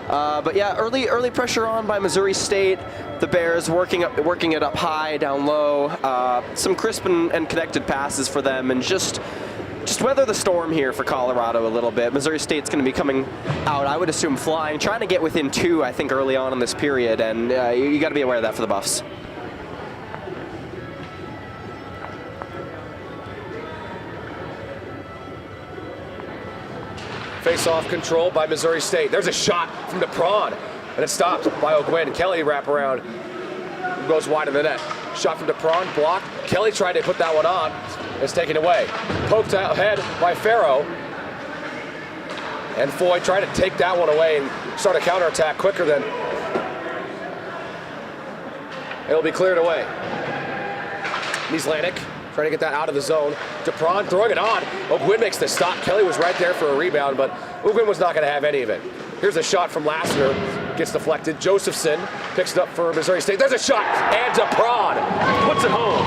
But yeah, early pressure on by Missouri State. The Bears working it up high, down low. Some crisp and connected passes for them, and just weather the storm here for Colorado a little bit. Missouri State's going to be coming out, I would assume, flying, trying to get within 2, I think, early on in this period, and you got to be aware of that for the Buffs. Face-off control by Missouri State. There's a shot from DePron, and it's stopped by O'Gwen. Kelly wraparound, goes wide of the net. Shot from DePron, blocked. Kelly tried to put that one on. It's taken away. Poked ahead by Farrow. And Foy tried to take that one away and start a counterattack quicker than it'll be cleared away. Nislanik trying to get that out of the zone. DePron throwing it on. O'Gwen makes the stop. Kelly was right there for a rebound, but O'Gwen was not going to have any of it. Here's a shot from Lassiter. Gets deflected. Josephson picks it up for Missouri State. There's a shot, and DePron puts it home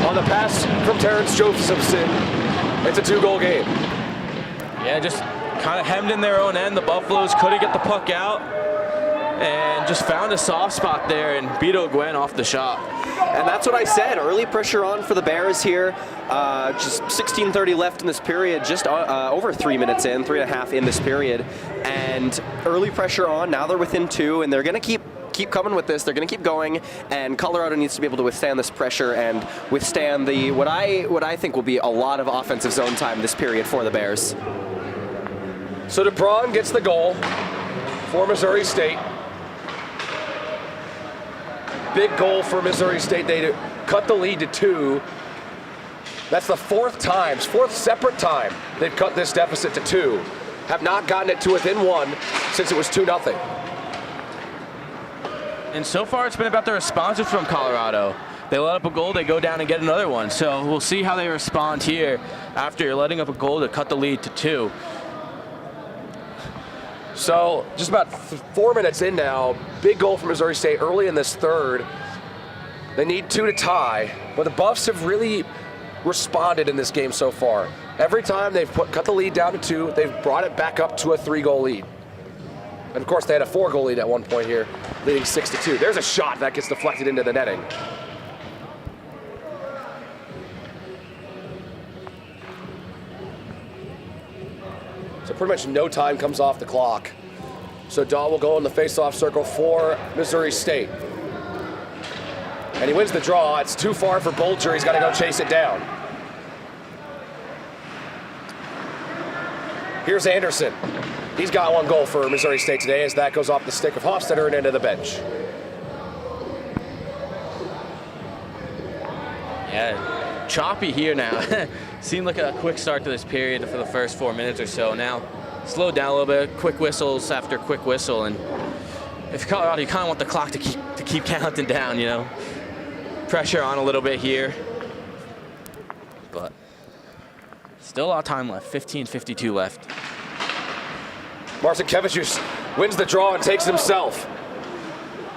on the pass from Terrence Josephson. It's a 2-goal game. Yeah, just kind of hemmed in their own end. The Buffaloes couldn't get the puck out and just found a soft spot there and beat O'Gwen off the shot. And that's what I said. Early pressure on for the Bears here. Just 16:30 left in this period. Just over 3 minutes in, 3.5 in this period. And early pressure on. Now they're within 2, and they're going to keep coming with this. They're going to keep going, and Colorado needs to be able to withstand this pressure and withstand the what I think will be a lot of offensive zone time this period for the Bears. So DePron gets the goal for Missouri State. Big goal for Missouri State. They cut the lead to 2. That's the fourth separate time they've cut this deficit to 2. Have not gotten it to within 1 since it was 2-0. And so far, it's been about the responses from Colorado. They let up a goal, they go down and get another one. So we'll see how they respond here after you're letting up a goal to cut the lead to 2. So just about 4 minutes in now, big goal for Missouri State early in this third. They need 2 to tie, but the Buffs have really responded in this game so far. Every time they've cut the lead down to 2, they've brought it back up to a 3-goal lead. And of course, they had a 4-goal lead at one point here, leading 6-2. There's a shot that gets deflected into the netting. So pretty much no time comes off the clock. So Dahl will go in the face-off circle for Missouri State. And he wins the draw. It's too far for Bolger. He's got to go chase it down. Here's Anderson. He's got 1 goal for Missouri State today as that goes off the stick of Hofstetter and into the bench. Yeah, choppy here now. Seemed like a quick start to this period for the first 4 minutes or so. Now, slowed down a little bit, quick whistles after quick whistle. And if you're Colorado, you kind of want the clock to keep counting down, you know. Pressure on a little bit here. But still a lot of time left, 15:52 left. Marcinkiewicz wins the draw and takes it himself.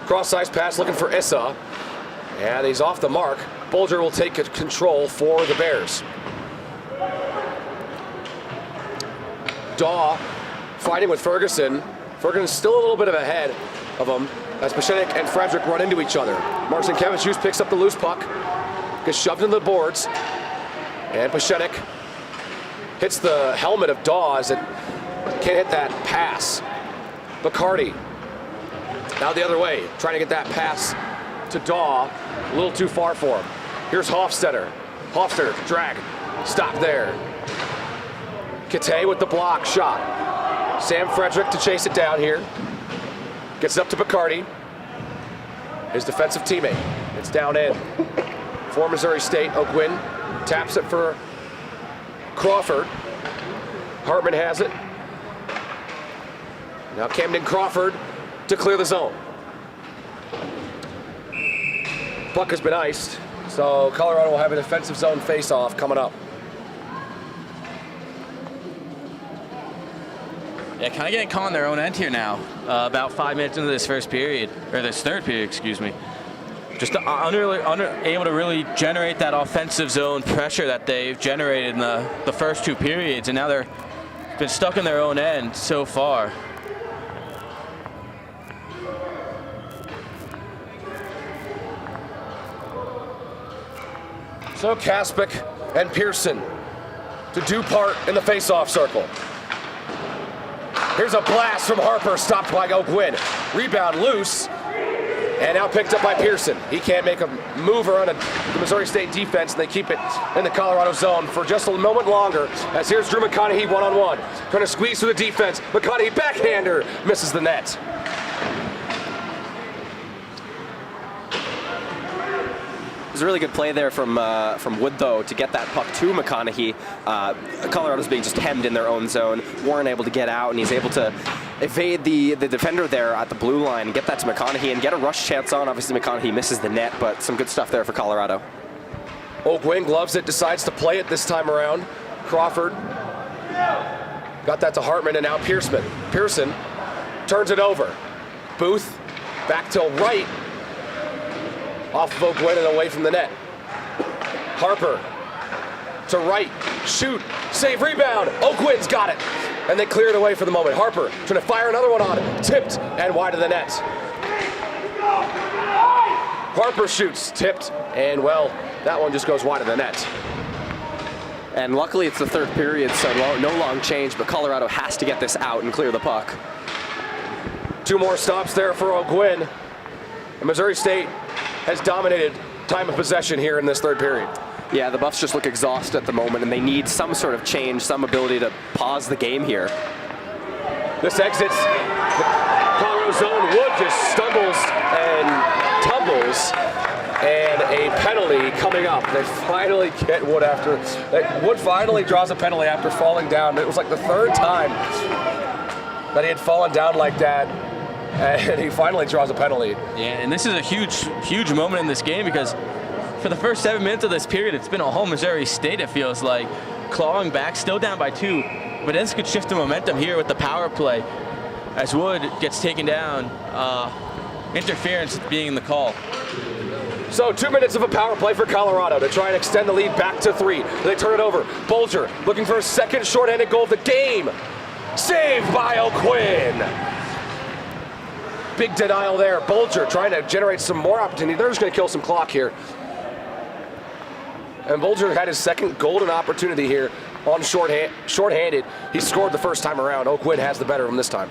Cross-ice pass looking for Issa. And he's off the mark. Bolger will take control for the Bears. Daw fighting with Ferguson. Ferguson's still a little bit of ahead of him as Pashenik and Frederick run into each other. Marcinkiewicz picks up the loose puck, gets shoved into the boards, and Pashenik hits the helmet of Daw as it can't hit that pass. Bacardi now the other way, trying to get that pass to Daw, a little too far for him. Here's Hofstetter. Hofstetter, drag, stop there. Kate with the block shot. Sam Frederick to chase it down here. Gets it up to Bacardi. His defensive teammate. It's down in for Missouri State. O'Gwen taps it for Crawford. Hartman has it. Now Camden Crawford to clear the zone. Puck has been iced, so Colorado will have a defensive zone face-off coming up. Yeah, kind of getting caught on their own end here now. About 5 minutes into this first period, or this third period, excuse me. Just able to really generate that offensive zone pressure that they've generated in the first 2 periods, and now they're been stuck in their own end so far. So Kaspic and Pearson to do part in the face-off circle. Here's a blast from Harper, stopped by O'Gwen. Rebound loose. And now picked up by Pearson. He can't make a move around the Missouri State defense, and they keep it in the Colorado zone for just a moment longer. As here's Drew McConaughey one-on-one. Trying to squeeze through the defense. McConaughey backhander misses the net. It was a really good play there from Wood, though, to get that puck to McConaughey. Colorado's being just hemmed in their own zone. Warren able to get out, and he's able to evade the defender there at the blue line and get that to McConaughey and get a rush chance on. Obviously, McConaughey misses the net, but some good stuff there for Colorado. O'Gwyn gloves it, decides to play it this time around. Crawford got that to Hartman, and now Pearson. Pearson turns it over. Booth back to right. Off of O'Gwyn and away from the net. Harper to right, shoot, save, rebound. O'Gwyn's got it. And they clear it away for the moment. Harper trying to fire another one on it. Tipped and wide of the net. Harper shoots, tipped, and well, that one just goes wide of the net. And luckily it's the third period, so no long change, but Colorado has to get this out and clear the puck. 2 more stops there for O'Gwyn. And Missouri State has dominated time of possession here in this third period. Yeah, the Buffs just look exhausted at the moment, and they need some sort of change, some ability to pause the game here. This exits the Colorado zone. Wood just stumbles and tumbles, and a penalty coming up. They finally get Wood after. Wood finally draws a penalty after falling down. It was like the third time that he had fallen down like that, and he finally draws a penalty. Yeah, and this is a huge moment in this game because for the first 7 minutes of this period, it's been a whole Missouri State, it feels like, clawing back, still down by 2. But this could shift the momentum here with the power play as Wood gets taken down. Interference being the call. So 2 minutes of a power play for Colorado to try and extend the lead back to 3. They turn it over. Bolger looking for a second shorthanded goal of the game. Saved by O'Gwyn. Big denial there. Bolger trying to generate some more opportunity. They're just going to kill some clock here. And Bolger had his second golden opportunity here on shorthanded. He scored the first time around. O'Gwyn has the better of him this time.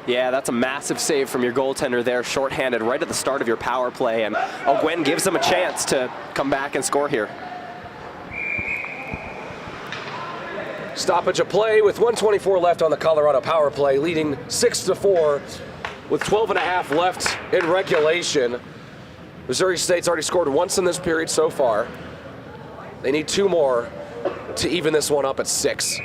Yeah, that's a massive save from your goaltender there, shorthanded right at the start of your power play, and O'Gwyn gives them a chance to come back and score here. Stoppage of play with 1:24 left on the Colorado power play, leading 6-4 with 12.5 left in regulation. Missouri State's already scored once in this period so far. They need 2 more to even this one up at 6.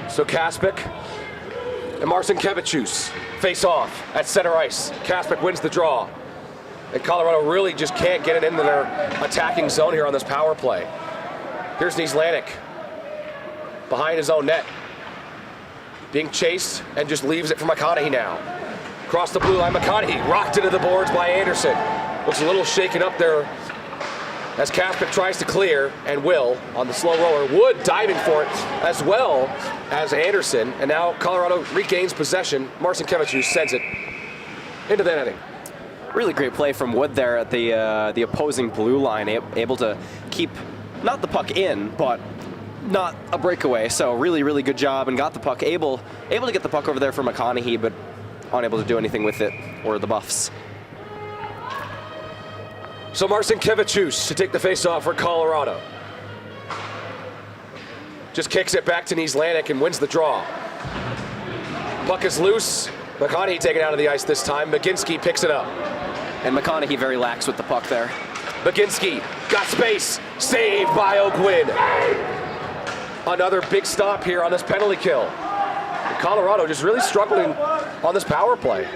So Kaspic and Marcinkevichus face off at center ice. Kaspic wins the draw. And Colorado really just can't get it into their attacking zone here on this power play. Here's Niezlanek behind his own net. Being chased and just leaves it for McConaughey now. Across the blue line, McConaughey rocked into the boards by Anderson. Looks a little shaken up there as Kaspic tries to clear, and will on the slow roller. Wood diving for it as well as Anderson, and now Colorado regains possession. Marcinkevichus sends it into the netting. Really great play from Wood there at the opposing blue line, able to keep not the puck in, but not a breakaway. So really good job, and got the puck, able to get the puck over there for McConaughey, but unable to do anything with it, or the Buffs. So Marcinkevichus to take the face-off for Colorado. Just kicks it back to Niezlanek and wins the draw. Puck is loose. McConaughey taken out of the ice this time. Baginski picks it up. And McConaughey very lax with the puck there. Baginski got space. Saved by O'Gwyn. Another big stop here on this penalty kill. And Colorado just really struggling on this power play.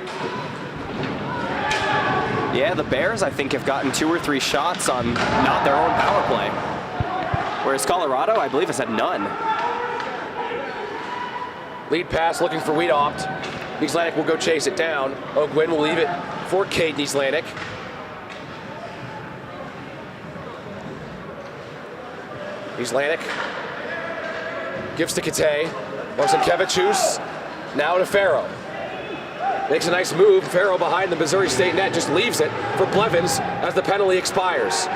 Yeah, the Bears, I think, have gotten 2 or 3 shots on not their own power play. Whereas Colorado, I believe, has had none. Lead pass looking for Wiedopt. Niezlanek will go chase it down. O'Gwyn will leave it for Cade Niezlanek. Niezlanek gives to Kate. Marcinkevichus now to Farrow. Makes a nice move. Farrow behind the Missouri State net just leaves it for Blevins as the penalty expires.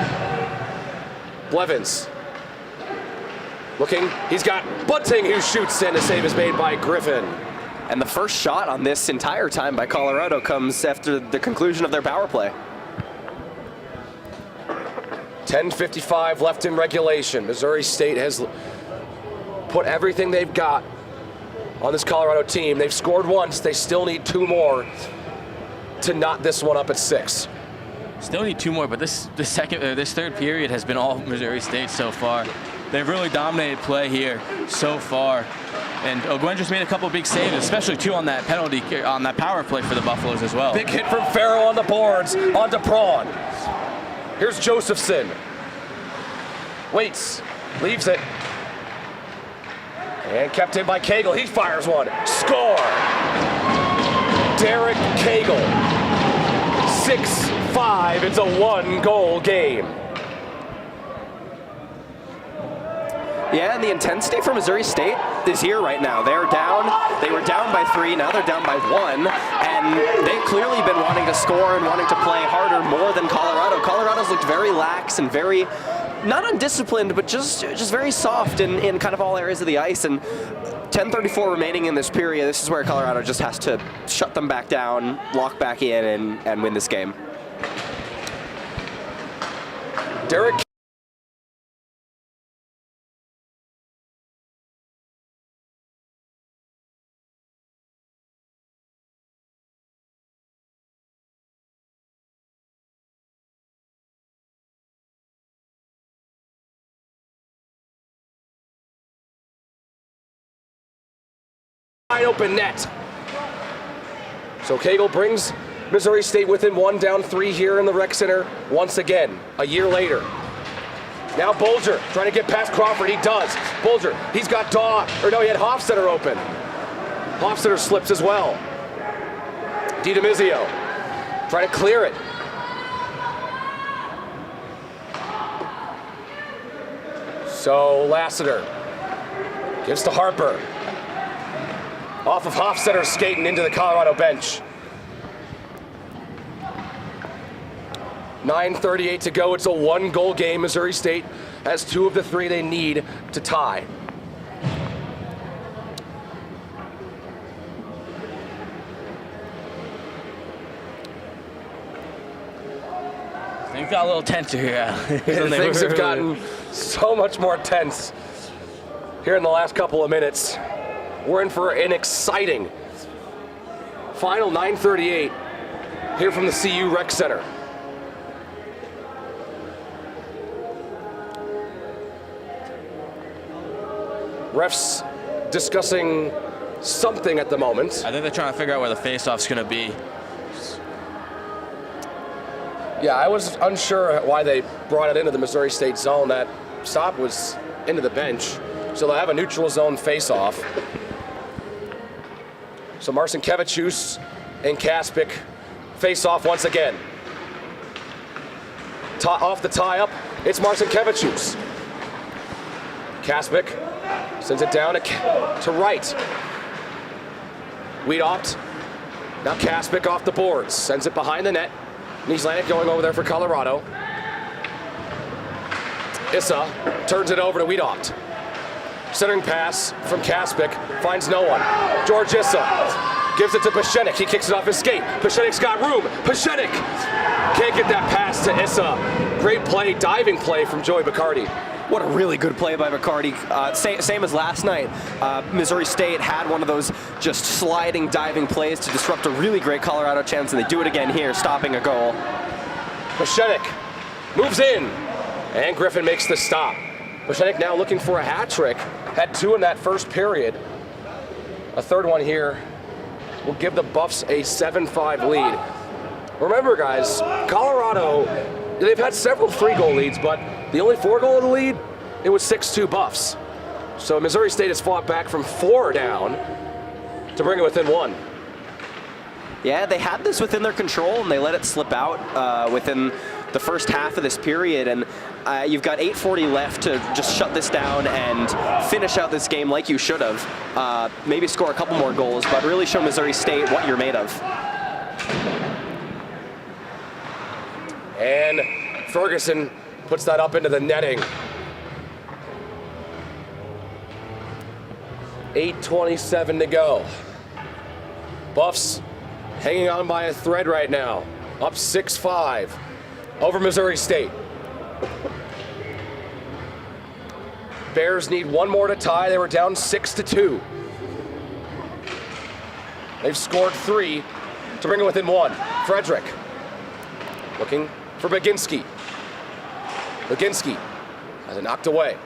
Blevins Looking, he's got Bunting who shoots in. A save is made by Griffin. And the first shot on this entire time by Colorado comes after the conclusion of their power play. 10:55 left in regulation. Missouri State has put everything they've got on this Colorado team. They've scored once. They still need 2 more to knot this one up at 6. Still need 2 more, but this third period has been all Missouri State so far. They've really dominated play here so far. And Ogwen just made a couple of big saves, especially 2 on that penalty, on that power play for the Buffaloes as well. Big hit from Farrell on the boards, onto Prawn. Here's Josephson. Waits, leaves it. And kept in by Cagle. He fires one. Score! Derek Cagle. 6-5. It's a 1-goal game. Yeah, and the intensity for Missouri State is here right now. They're down. They were down by 3. Now they're down by 1. And they've clearly been wanting to score and wanting to play harder more than Colorado. Colorado's looked very lax and very, not undisciplined, but just very soft in kind of all areas of the ice. And 10:34 remaining in this period. This is where Colorado just has to shut them back down, lock back in, and win this game. Derek wide open net. So Cagle brings Missouri State within 1, down 3 here in the rec center once again, a year later. Now Bolger trying to get past Crawford. He does. Bolger, he's got he had Hofstetter open. Hofstetter slips as well. DiDomizio trying to clear it. So Lassiter gives to Harper. Off of Hofstetter, skating into the Colorado bench. 9:38 to go. It's a 1-goal game. Missouri State has 2 of the 3 they need to tie. Things got a little tenser here. Things have gotten so much more tense here in the last couple of minutes. We're in for an exciting final 9:38 here from the CU Rec Center. Refs discussing something at the moment. I think they're trying to figure out where the face-off's going to be. Yeah, I was unsure why they brought it into the Missouri State zone. That stop was into the bench, so they'll have a neutral zone face-off. So Marcinkiewicz and Kaspic face off once again. Off the tie-up, it's Marcinkiewicz. Kaspic sends it down to right. Wiedopt. Now Kaspic off the boards, sends it behind the net. Nislanik going over there for Colorado. Issa turns it over to Wiedopt. Centering pass from Kaspic, finds no one. George Issa gives it to Pashenik. He kicks it off his skate. Pashenik's got room. Pashenik can't get that pass to Issa. Great play, diving play from Joey Bacardi. What a really good play by Bacardi. Same as last night. Missouri State had one of those just sliding, diving plays to disrupt a really great Colorado chance, and they do it again here, stopping a goal. Pashenik moves in, and Griffin makes the stop. Pashenik now looking for a hat trick. Had 2 in that first period. A third one here will give the Buffs a 7-5 lead. Remember, guys, Colorado, they've had several 3-goal leads, but the only 4-goal lead, it was 6-2 Buffs. So Missouri State has fought back from 4 down to bring it within 1. Yeah, they had this within their control, and they let it slip out within the first half of this period. And you've got 8:40 left to just shut this down and finish out this game like you should have. Maybe score a couple more goals, but really show Missouri State what you're made of. And Ferguson puts that up into the netting. 8:27 to go. Buffs hanging on by a thread right now. Up 6-5 over Missouri State. Bears need one more to tie. They were down 6-2. They've scored 3 to bring it within 1. Frederick looking for Baginski. Baginski has it knocked away.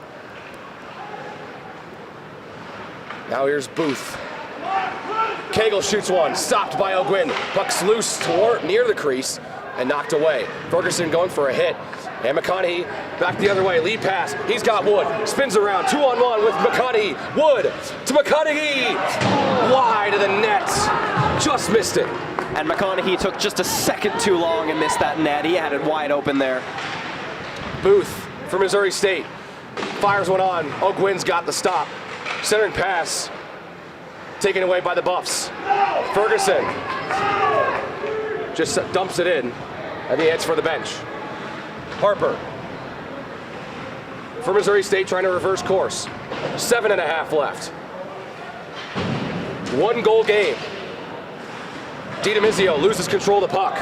Now here's Booth. Cagle shoots one, stopped by O'Gwyn. Puck's loose toward near the crease and knocked away. Ferguson going for a hit. And McConaughey back the other way. Lead pass. He's got Wood. Spins around. 2-on-1 with McConaughey. Wood to McConaughey. Wide of the net. Just missed it. And McConaughey took just a second too long and missed that net. He had it wide open there. Booth for Missouri State. Fires one on. O'Gwyn's got the stop. Centering pass. Taken away by the Buffs. Ferguson just dumps it in. And he heads for the bench. Harper for Missouri State trying to reverse course. 7.5 left. 1 goal game. DiDomizio loses control of the puck.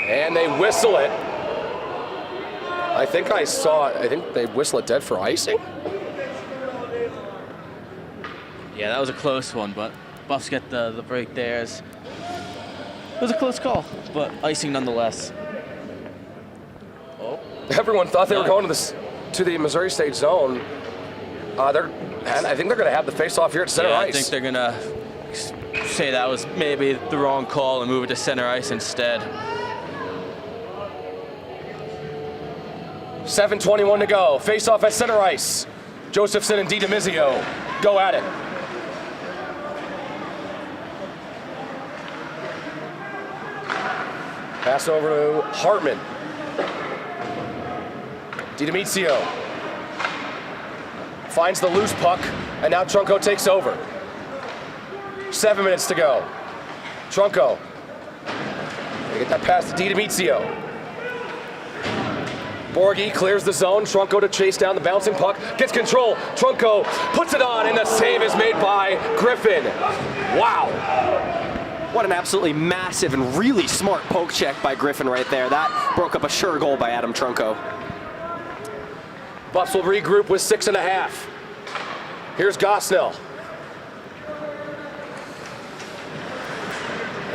And they whistle it. I think they whistle it dead for icing. Yeah, that was a close one, but Buffs get the break there. It was a close call, but icing nonetheless. Everyone thought they were going to the Missouri State zone. And I think they're going to have the face-off here at center ice. I think they're going to say that was maybe the wrong call and move it to center ice instead. 7:21 to go. Face-off at center ice. Josephson and DiDomizio go at it. Pass over to Hartman. DiDomizio finds the loose puck, and now Trunco takes over. 7 minutes to go. Trunco. They get that pass to DiDomizio. Borghi clears the zone. Trunco to chase down the bouncing puck. Gets control. Trunco puts it on, and the save is made by Griffin. Wow. What an absolutely massive and really smart poke check by Griffin right there. That broke up a sure goal by Adam Trunco. Buffs will regroup with 6.5. Here's Gosnell.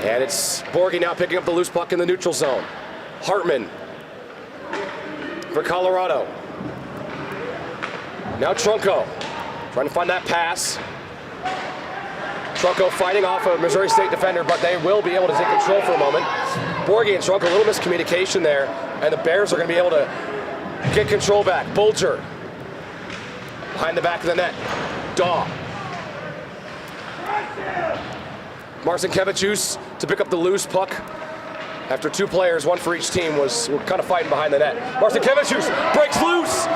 And it's Borghi now picking up the loose puck in the neutral zone. Hartman for Colorado. Now Trunco trying to find that pass. Trunco fighting off a Missouri State defender, but they will be able to take control for a moment. Borghi and Trunco, a little miscommunication there, and the Bears are going to be able to get control back. Bulger behind the back of the net. Daw. Marcinkevičius to pick up the loose puck. After 2 players, 1 for each team, were kind of fighting behind the net. Marcinkevičius breaks loose.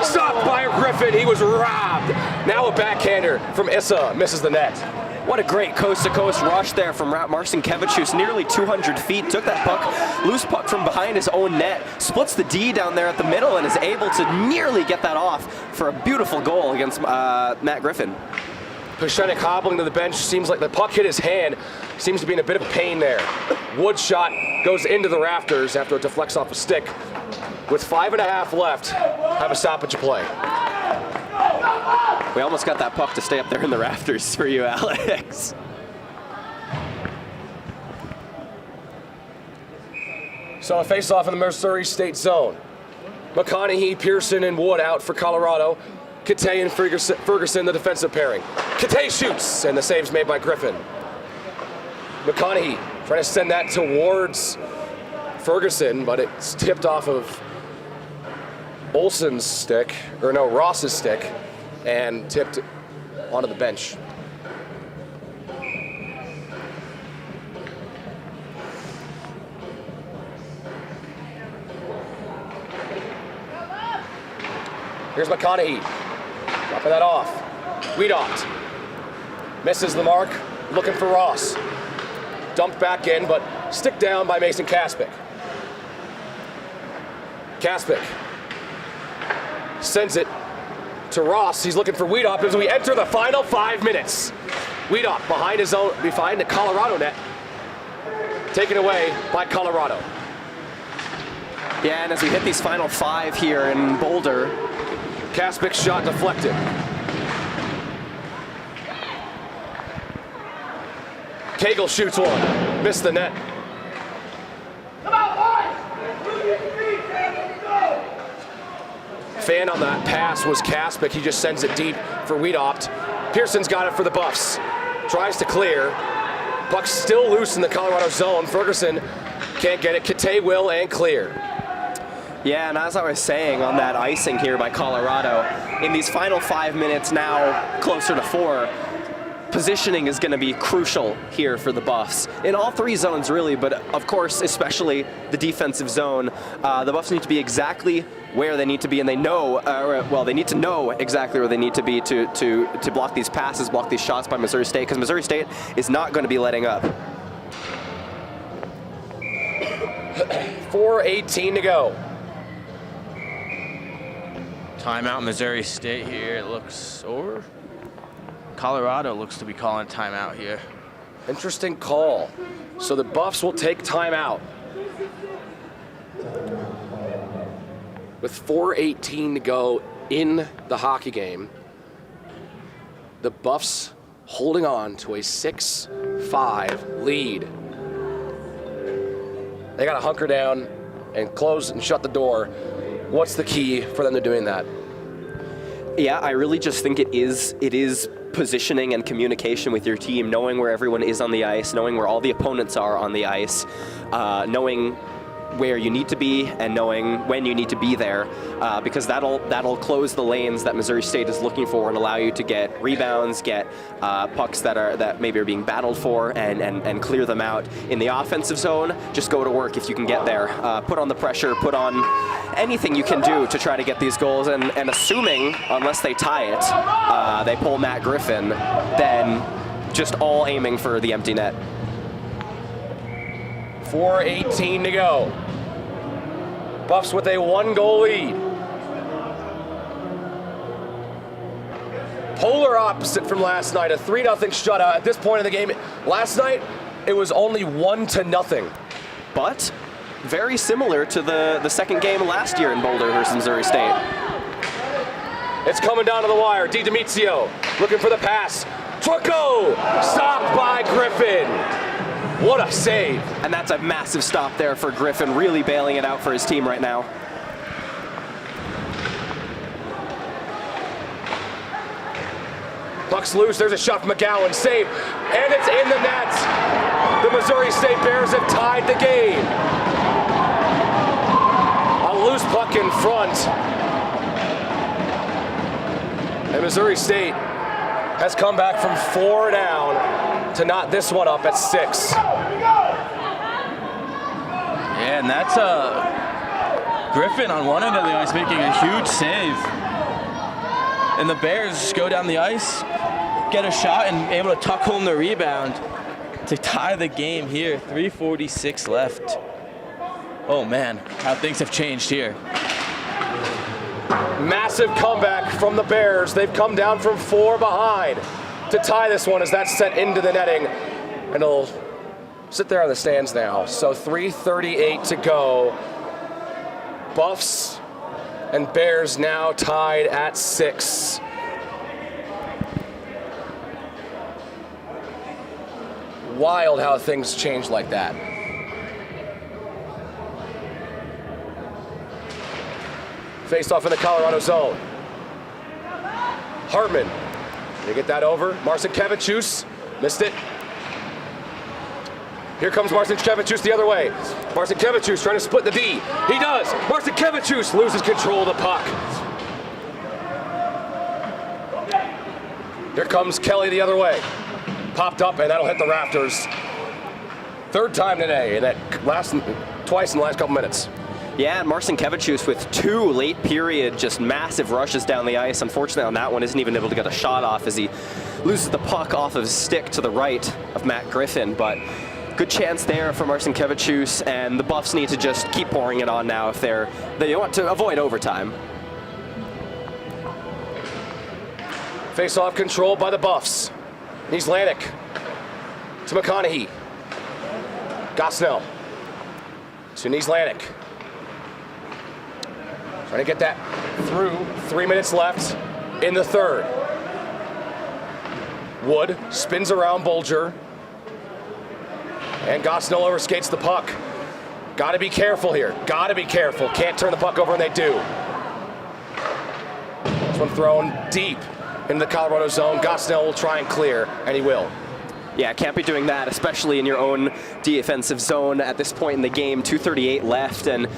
Stopped by Griffin. He was robbed. Now a backhander from Issa misses the net. What a great coast-to-coast rush there from Marcinkevičius, nearly 200 feet. Took that puck, loose puck from behind his own net, splits the D down there at the middle, and is able to nearly get that off for a beautiful goal against Matt Griffin. Pashenik hobbling to the bench. Seems like the puck hit his hand. Seems to be in a bit of a pain there. Wood shot goes into the rafters after it deflects off a stick. With 5.5 left, have a stoppage of play. We almost got that puck to stay up there in the rafters for you, Alex. So a face-off in the Missouri State zone. McConaughey, Pearson, and Wood out for Colorado. Kate and Ferguson, the defensive pairing. Kate shoots, and the save's made by Griffin. McConaughey trying to send that towards Ferguson, but it's tipped off of Olsen's stick, or no, Ross's stick, and tipped onto the bench. Here's McConaughey, dropping that off. Wiedoft misses the mark, looking for Ross. Dumped back in, but stick down by Mason Kaspick. Kaspick sends it to Ross. He's looking for Wiedopt as we enter the final 5 minutes. Wiedopt behind his own, behind the Colorado net. Taken away by Colorado. Yeah, and as we hit these final 5 here in Boulder, Kaspik's shot deflected. Cagle shoots one, missed the net. Fan on that pass was Kaspik. He just sends it deep for Wiedopt. Pearson's got it for the Buffs. Tries to clear. Puck's still loose in the Colorado zone. Ferguson can't get it. Kate will and clear. yeah, and as I was saying on that icing here by Colorado, in these final 5 minutes now, closer to 4, positioning is going to be crucial here for the Buffs. In all 3 zones, really, but of course, especially the defensive zone. The Buffs need to be exactly where they need to be, and they know, well, they need to know exactly where they need to be to block these passes, block these shots by Missouri State, because Missouri State is not going to be letting up. 4:18 to go. Timeout Missouri State here, it looks, or Colorado looks to be calling timeout here. Interesting call. So the Buffs will take timeout. With 4:18 to go in the hockey game, the Buffs holding on to a 6-5 lead. They got to hunker down and close and shut the door. What's the key for them to doing that? Yeah, I really just think it is positioning and communication with your team, knowing where everyone is on the ice, knowing where all the opponents are on the ice, knowing where you need to be and knowing when you need to be there, because that'll close the lanes that Missouri State is looking for and allow you to get rebounds, get pucks that maybe are being battled for, and clear them out. In the offensive zone, just go to work if you can get there. Put on the pressure, put on anything you can do to try to get these goals, and assuming, unless they tie it, they pull Matt Griffin, then just all aiming for the empty net. 4:18 to go. Buffs with a 1-goal lead. Polar opposite from last night, a 3-0 shutout. At this point in the game, last night, it was only 1-0. But very similar to the second game last year in Boulder versus Missouri State. It's coming down to the wire. DiDomizio looking for the pass. Trucco stopped by Griffin. What a save. And that's a massive stop there for Griffin, really bailing it out for his team right now. Puck's loose, there's a shot from McGowan, save, and it's in the net. The Missouri State Bears have tied the game. A loose puck in front. And Missouri State has come back from 4 down to knot this one up at 6. Yeah, and that's Griffin on one end of the ice making a huge save. And the Bears just go down the ice, get a shot, and able to tuck home the rebound to tie the game here. 3:46 left. Oh man, how things have changed here. Massive comeback from the Bears. They've come down from 4 behind to tie this one as that's set into the netting. And it'll sit there on the stands now. So 3:38 to go. Buffs and Bears now tied at 6. Wild how things change like that. Faced off in the Colorado zone. Hartman, they get that over. Marcinkevičius missed it. Here comes Marcinkevičius the other way. Marcinkevičius trying to split the D. He does. Marcinkevičius loses control of the puck. Here comes Kelly the other way. Popped up, and that'll hit the rafters. 3rd time today, and twice in the last couple minutes. Yeah, and Marcinkevičius with 2 late period, just massive rushes down the ice. Unfortunately on that one, isn't even able to get a shot off as he loses the puck off of his stick to the right of Matt Griffin. But good chance there for Marcinkevičius, and the Buffs need to just keep pouring it on now if they want to avoid overtime. Face-off controlled by the Buffs. Niezlanik to McConaughey. Gosnell to Niezlanik. Trying to get that through. 3 minutes left in the third. Wood spins around Bulger. And Gosnell overskates the puck. Got to be careful here. Got to be careful. Can't turn the puck over, and they do. This one thrown deep in the Colorado zone. Gosnell will try and clear, and he will. Yeah, can't be doing that, especially in your own defensive zone at this point in the game. 2:38 left, and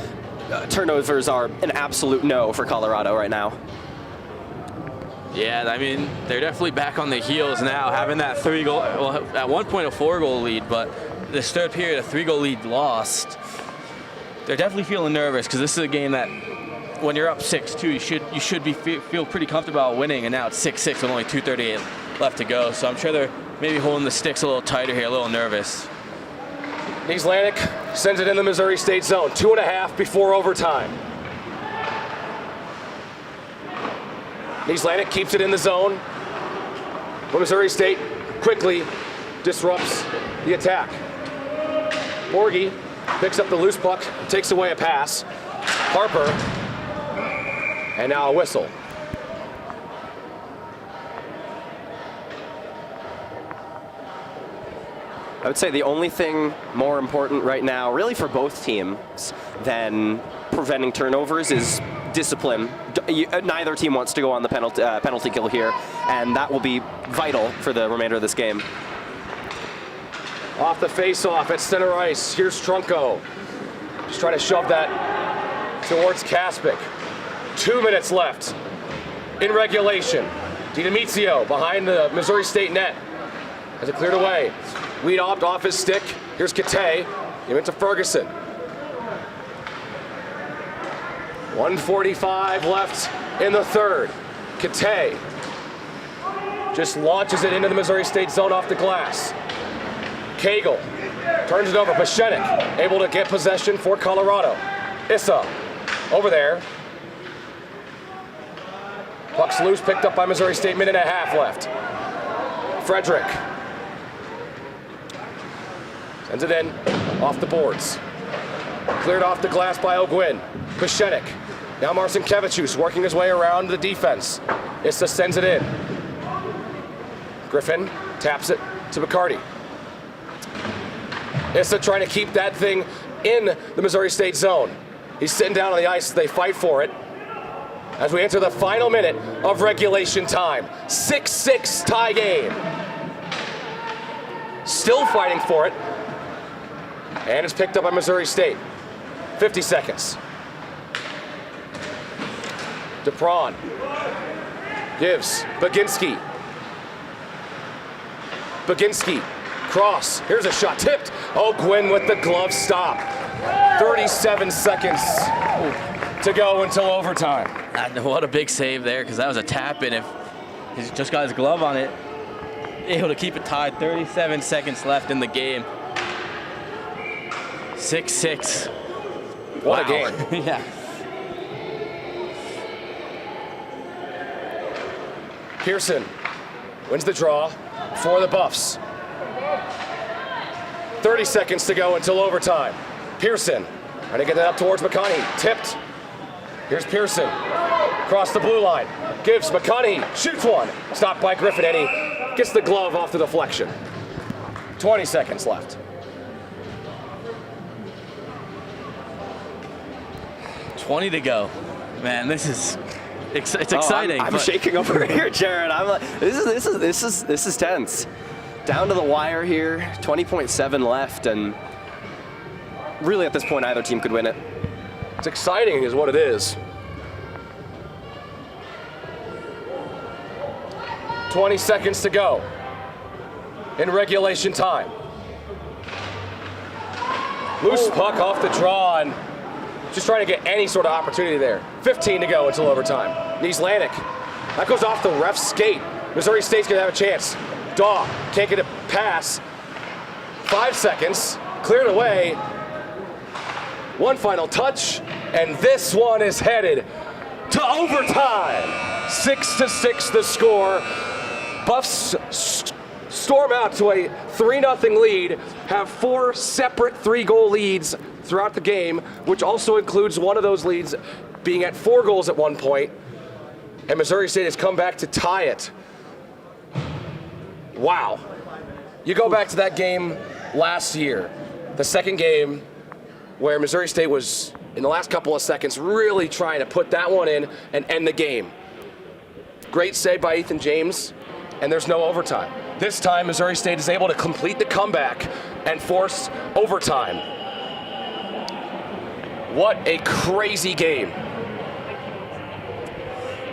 turnovers are an absolute no for Colorado right now. Yeah, I mean, they're definitely back on the heels now, having that 3-goal, well, at one point a 4-goal lead, but this third period, a 3-goal lead lost. They're definitely feeling nervous because this is a game that, when you're up 6-2, you should feel pretty comfortable about winning, and now it's 6-6 with only 2:38 left to go. So I'm sure they're maybe holding the sticks a little tighter here, a little nervous. Niezlanik sends it in the Missouri State zone. 2.5 before overtime. Niezlanik keeps it in the zone, but Missouri State quickly disrupts the attack. Borgie picks up the loose puck, takes away a pass. Harper, and now a whistle. I would say the only thing more important right now, really for both teams, than preventing turnovers is discipline. Neither team wants to go on the penalty kill here, and that will be vital for the remainder of this game. Off the face-off at center ice. Here's Trunko. Just trying to shove that towards Kaspic. 2 minutes left in regulation. DiDomizio behind the Missouri State net. Has it cleared away. Lead off his stick. Here's Kate. He went to Ferguson. 1:45 left in the third. Kate just launches it into the Missouri State zone off the glass. Cagle turns it over. Pashenik able to get possession for Colorado. Issa over there. Puck's loose, picked up by Missouri State. Minute and a half left. Frederick sends it in off the boards. Cleared off the glass by O'Gwyn. Pashenik. Now Marcinkevichus working his way around the defense. Issa sends it in. Griffin taps it to McCarty. Issa trying to keep that thing in the Missouri State zone. He's sitting down on the ice. They fight for it as we enter the final minute of regulation time. 6-6 tie game. Still fighting for it. And it's picked up by Missouri State. 50 seconds. DePron gives Baginski. Baginski, cross. Here's a shot tipped. O'Gwyn with the glove stop. 37 seconds to go until overtime. What a big save there, because that was a tap in. If he's just got his glove on it, able to keep it tied. 37 seconds left in the game. 6-6. What Wow. a game. Yeah. Pearson wins the draw for the Buffs. 30 seconds to go until overtime. Pearson trying to get that up towards McConaughey. Tipped. Here's Pearson. Across the blue line. Gives McConaughey. Shoots one. Stopped by Griffin, and he gets the glove off the deflection. 20 seconds left. $20 to go. Man, this is it's exciting. I'm shaking over here, Jared. I'm like, this is tense. Down to the wire here. 20.7 left, and really at this point, either team could win it. It's exciting is what it is. 20 seconds to go in regulation time. Loose puck off the draw, and just trying to get any sort of opportunity there. 15 to go until overtime. Niezlanik. That goes off the ref's skate. Missouri State's gonna have a chance. Daw can't get a pass. 5 seconds. Cleared away. One final touch, and this one is headed to overtime. 6-6 the score. Buffs storm out to a 3-0 lead, have 4 separate 3-goal leads throughout the game, which also includes one of those leads being at 4 goals at one point, and Missouri State has come back to tie it. Wow. You go back to that game last year, the second game, where Missouri State was, in the last couple of seconds, really trying to put that one in and end the game. Great save by Ethan James, and there's no overtime. This time, Missouri State is able to complete the comeback and force overtime. What a crazy game.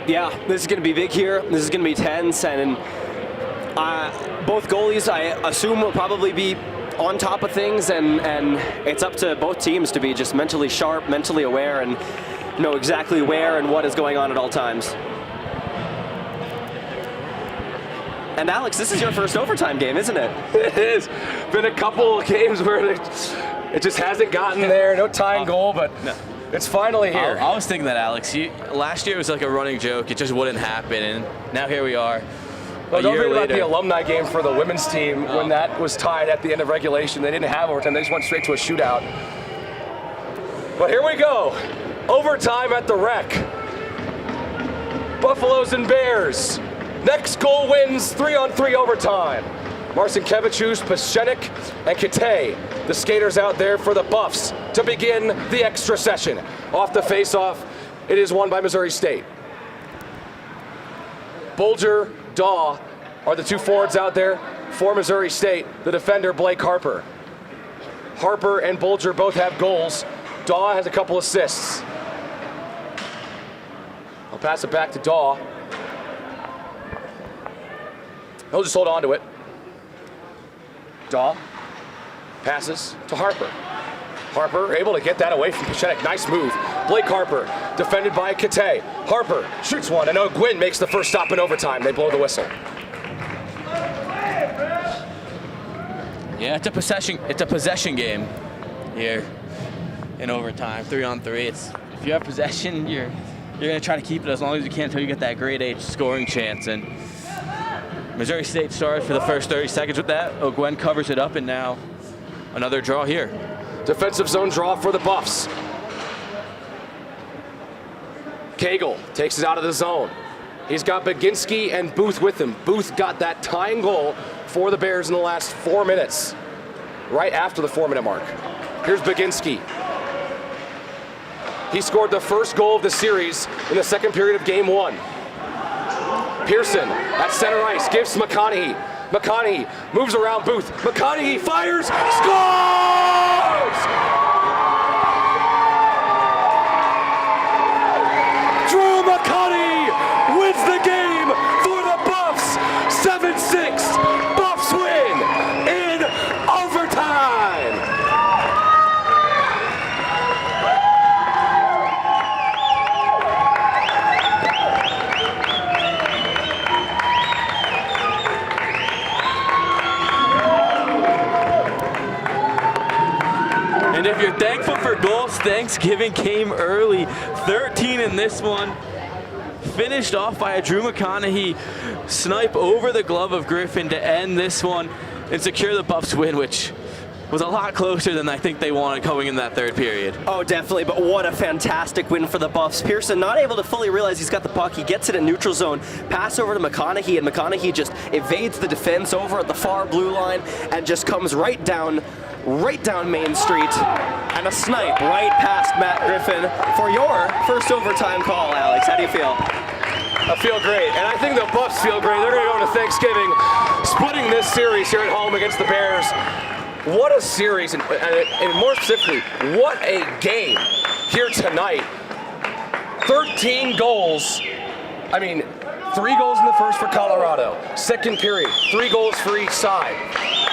Yeah, this is going to be big here. This is going to be tense, and both goalies, I assume, will probably be on top of things, and it's up to both teams to be just mentally sharp, mentally aware, and know exactly where and what is going on at all times. And Alex, this is your first overtime game, isn't it? It is. Been a couple of games where it just hasn't gotten there. No tying goal, but it's finally here. I was thinking that, Alex. Last year it was like a running joke. It just wouldn't happen, and now here we are. Well, don't forget about the alumni game for the women's team when that was tied at the end of regulation. They didn't have overtime. They just went straight to a shootout. But here we go. Overtime at the Rec. Buffaloes and Bears. Next goal wins 3-on-3 overtime. Marcinkevichus, Pashenik, and Kate, the skaters out there for the Buffs to begin the extra session. Off the face-off, it is won by Missouri State. Bulger, Daw are the 2 forwards out there for Missouri State. The defender, Blake Harper. Harper and Bulger both have goals. Daw has a couple assists. I'll pass it back to Daw. He'll just hold on to it. Daw passes to Harper. Harper able to get that away from Pashenik. Nice move. Blake Harper defended by Kate. Harper shoots one, and O'Gwyn makes the first stop in overtime. They blow the whistle. Yeah, it's a possession game here in overtime, 3-on-3. If you have possession, you're gonna try to keep it as long as you can until you get that grade H scoring chance. And Missouri State started for the first 30 seconds with that. O'Gwen covers it up, and now another draw here. Defensive zone draw for the Buffs. Cagle takes it out of the zone. He's got Baginski and Booth with him. Booth got that tying goal for the Bears in the last 4 minutes, right after the 4-minute mark. Here's Baginski. He scored the first goal of the series in the second period of game 1. Pearson at center ice gives McConaughey. McConaughey moves around Booth. McConaughey fires, scores! Drew McConaughey wins the game for the Buffs. 7-6. Buffs win in overtime. And if you're thankful for goals, Thanksgiving came early. 13 in this one. Finished off by a Drew McConaughey snipe over the glove of Griffin to end this one and secure the Buffs win, which was a lot closer than I think they wanted going in that third period. Oh, definitely, but what a fantastic win for the Buffs. Pearson not able to fully realize he's got the puck. He gets it in neutral zone, pass over to McConaughey, and McConaughey just evades the defense over at the far blue line and just comes right down Main Street, and a snipe right past Matt Griffin for your first overtime call, Alex. How do you feel? I feel great, and I think the Buffs feel great. They're going to go into Thanksgiving splitting this series here at home against the Bears. What a series, and more specifically, what a game here tonight. 13 goals. I mean, 3 goals in the first for Colorado. Second period, 3 goals for each side.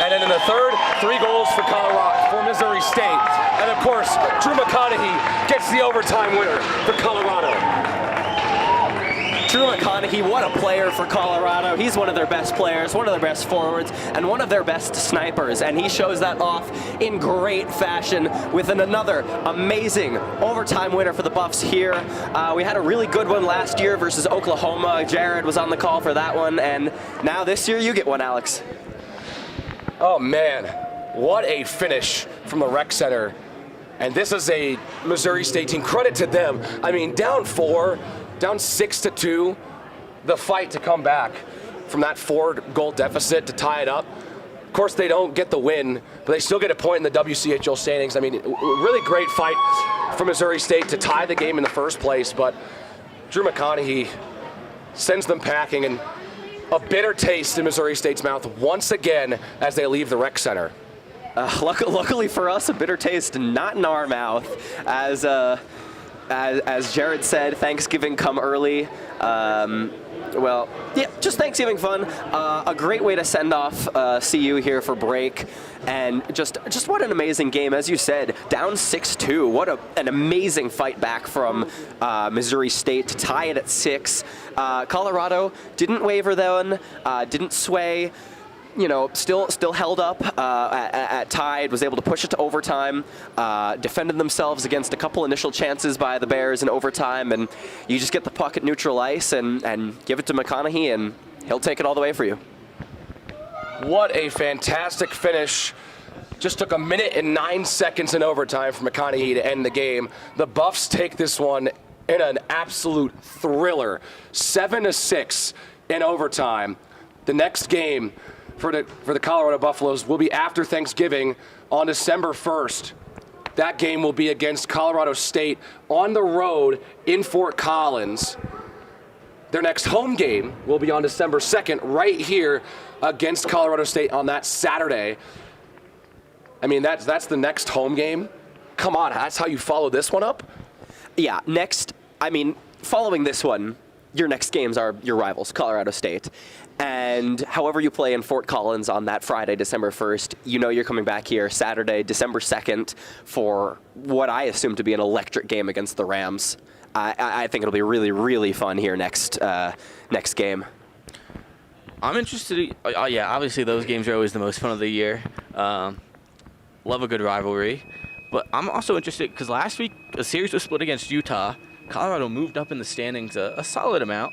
And then in the third, 3 goals for Missouri State. And of course, Drew McConaughey gets the overtime winner for Colorado. Drew McConaughey, what a player for Colorado. He's one of their best players, one of their best forwards, and one of their best snipers. And he shows that off in great fashion with another amazing overtime winner for the Buffs here. We had a really good one last year versus Oklahoma. Jared was on the call for that one, and now this year you get one, Alex. Oh man, what a finish from the rec center. And this is a Missouri State team. Credit to them. I mean, down 4, down 6-2, the fight to come back from that 4-goal deficit to tie it up. Of course, they don't get the win, but they still get a point in the WCHL standings. I mean, really great fight for Missouri State to tie the game in the first place, but Drew McConaughey sends them packing, and a bitter taste in Missouri State's mouth once again as they leave the rec center. Luckily for us, a bitter taste not in our mouth. As Jared said, Thanksgiving come early. Well, yeah, just Thanksgiving fun. A great way to send off CU here for break. And just what an amazing game. As you said, down 6-2. What an amazing fight back from Missouri State to tie it at 6. Colorado didn't waver then, didn't sway. You know, still held up at tied, was able to push it to overtime, defended themselves against a couple initial chances by the Bears in overtime, and you just get the puck at neutral ice and give it to McConaughey, and he'll take it all the way for you. What a fantastic finish. Just took 1 minute and 9 seconds in overtime for McConaughey to end the game. The Buffs take this one in an absolute thriller. 7-6 in overtime. The next game for the Colorado Buffaloes will be after Thanksgiving on December 1st. That game will be against Colorado State on the road in Fort Collins. Their next home game will be on December 2nd right here against Colorado State on that Saturday. I mean, that's the next home game. Come on, that's how you follow this one up? Yeah, following this one, your next games are your rivals, Colorado State. And however you play in Fort Collins on that Friday, December 1st, you know you're coming back here Saturday, December 2nd for what I assume to be an electric game against the Rams. I think it'll be really, really fun here next game. I'm interested. Yeah, obviously those games are always the most fun of the year. Love a good rivalry. But I'm also interested because last week a series was split against Utah. Colorado moved up in the standings a solid amount.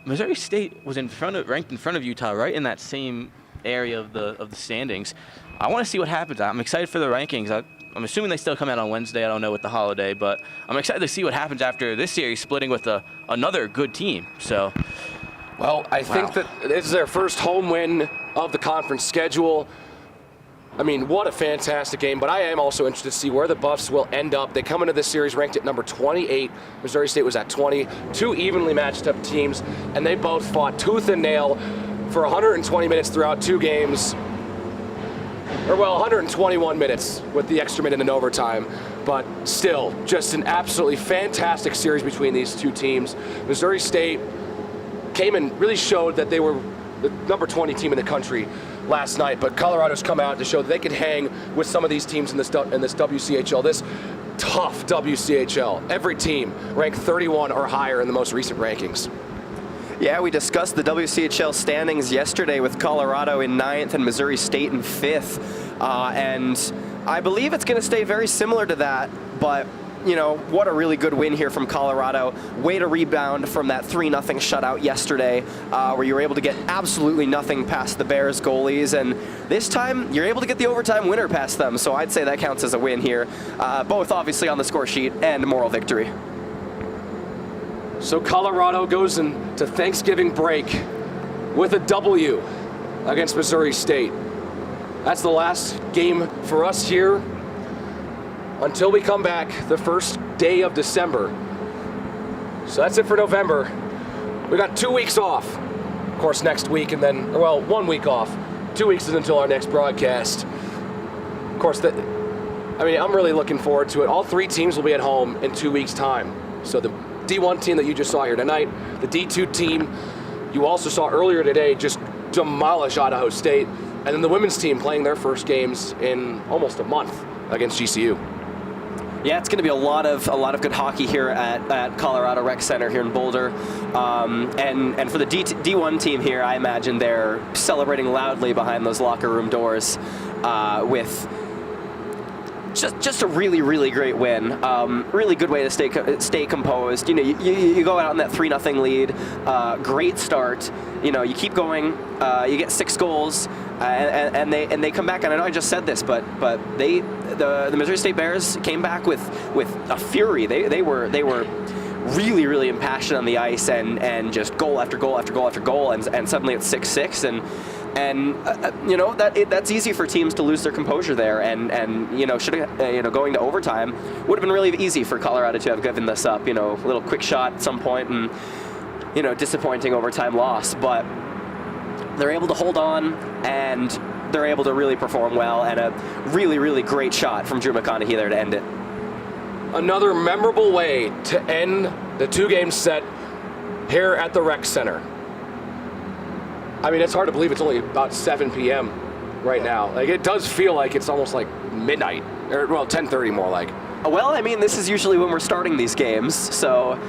Missouri State was ranked in front of Utah, right in that same area of the standings. I want to see what happens. I'm excited for the rankings. I'm assuming they still come out on Wednesday. I don't know with the holiday, but I'm excited to see what happens after this series splitting with another good team. So, well, I think that this is their first home win of the conference schedule. I mean, what a fantastic game, but I am also interested to see where the Buffs will end up. They come into this series ranked at number 28. Missouri State was at 20. Two evenly matched up teams, and they both fought tooth and nail for 120 minutes throughout two games. Or, well, 121 minutes with the extra minute in overtime. But still, just an absolutely fantastic series between these two teams. Missouri State came and really showed that they were the number 20 team in the country last night, but Colorado's come out to show that they can hang with some of these teams in this WCHL, this tough WCHL. Every team ranked 31 or higher in the most recent rankings. Yeah, we discussed the WCHL standings yesterday with Colorado in 9th and Missouri State in 5th, and I believe it's going to stay very similar to that, but you know, what a really good win here from Colorado. Way to rebound from that 3-0 shutout yesterday, where you were able to get absolutely nothing past the Bears goalies. And this time, you're able to get the overtime winner past them. So I'd say that counts as a win here, both obviously on the score sheet and moral victory. So Colorado goes into Thanksgiving break with a W against Missouri State. That's the last game for us here until we come back the first day of December. So that's it for November. We got 2 weeks off. Of course, next week, and then, well, 1 week off. 2 weeks is until our next broadcast. Of course, I'm really looking forward to it. All three teams will be at home in 2 weeks' time. So the D1 team that you just saw here tonight, the D2 team you also saw earlier today just demolish Idaho State, and then the women's team playing their first games in almost a month against GCU. Yeah, it's going to be a lot of good hockey here at Colorado Rec Center here in Boulder, and for the D1 team here, I imagine they're celebrating loudly behind those locker room doors with just a really great win. Really good way to stay composed. You know, you go out on that 3-0 lead. Great start. You know, you keep going. You get 6 goals, and they come back. And I know I just said this, but the Missouri State Bears came back with a fury. They were really impassioned on the ice, and just goal after goal after goal after goal, and suddenly it's 6-6, and you know, that's easy for teams to lose their composure there, and you know, going to overtime would have been really easy for Colorado to have given this up. You know, a little quick shot at some point, and you know, disappointing overtime loss, but they're able to hold on, and they're able to really perform well, and a really great shot from Drew McConaughey there to end it. Another memorable way to end the 2-game set here at the Rec Center. I mean, it's hard to believe it's only about 7 p.m. right now. Like, it does feel like it's almost like midnight, or well, 10:30 more like. Well, I mean, this is usually when we're starting these games, so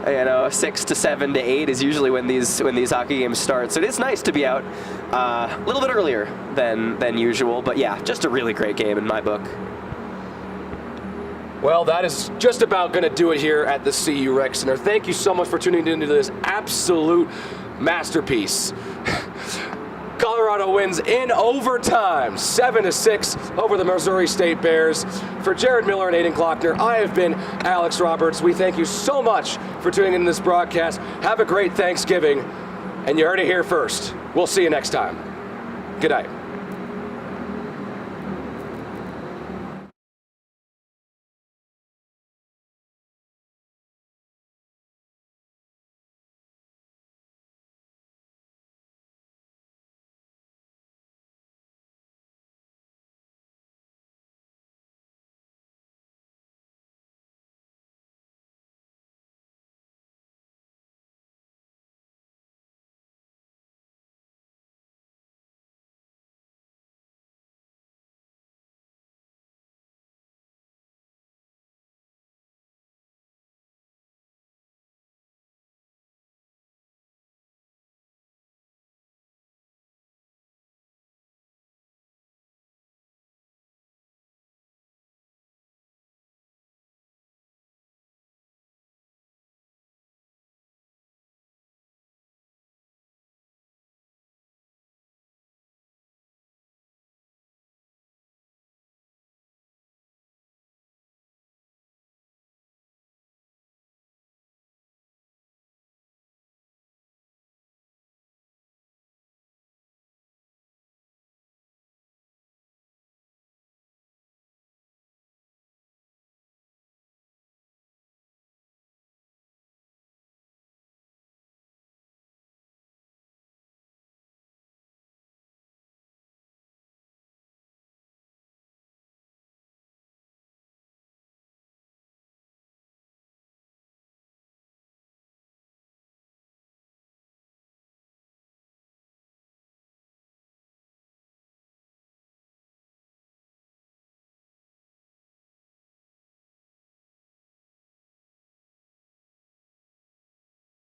you know, 6 to 7 to 8 is usually when these hockey games start. So it is nice to be out a little bit earlier than usual. But yeah, just a really great game in my book. Well, that is just about going to do it here at the CU Rec Center. Thank you so much for tuning into this absolute masterpiece. Colorado wins in overtime, 7-6 over the Missouri State Bears. For Jared Miller and Aiden Klockner, I have been Alex Roberts. We thank you so much for tuning in this broadcast. Have a great Thanksgiving, and you heard it here first. We'll see you next time. Good night.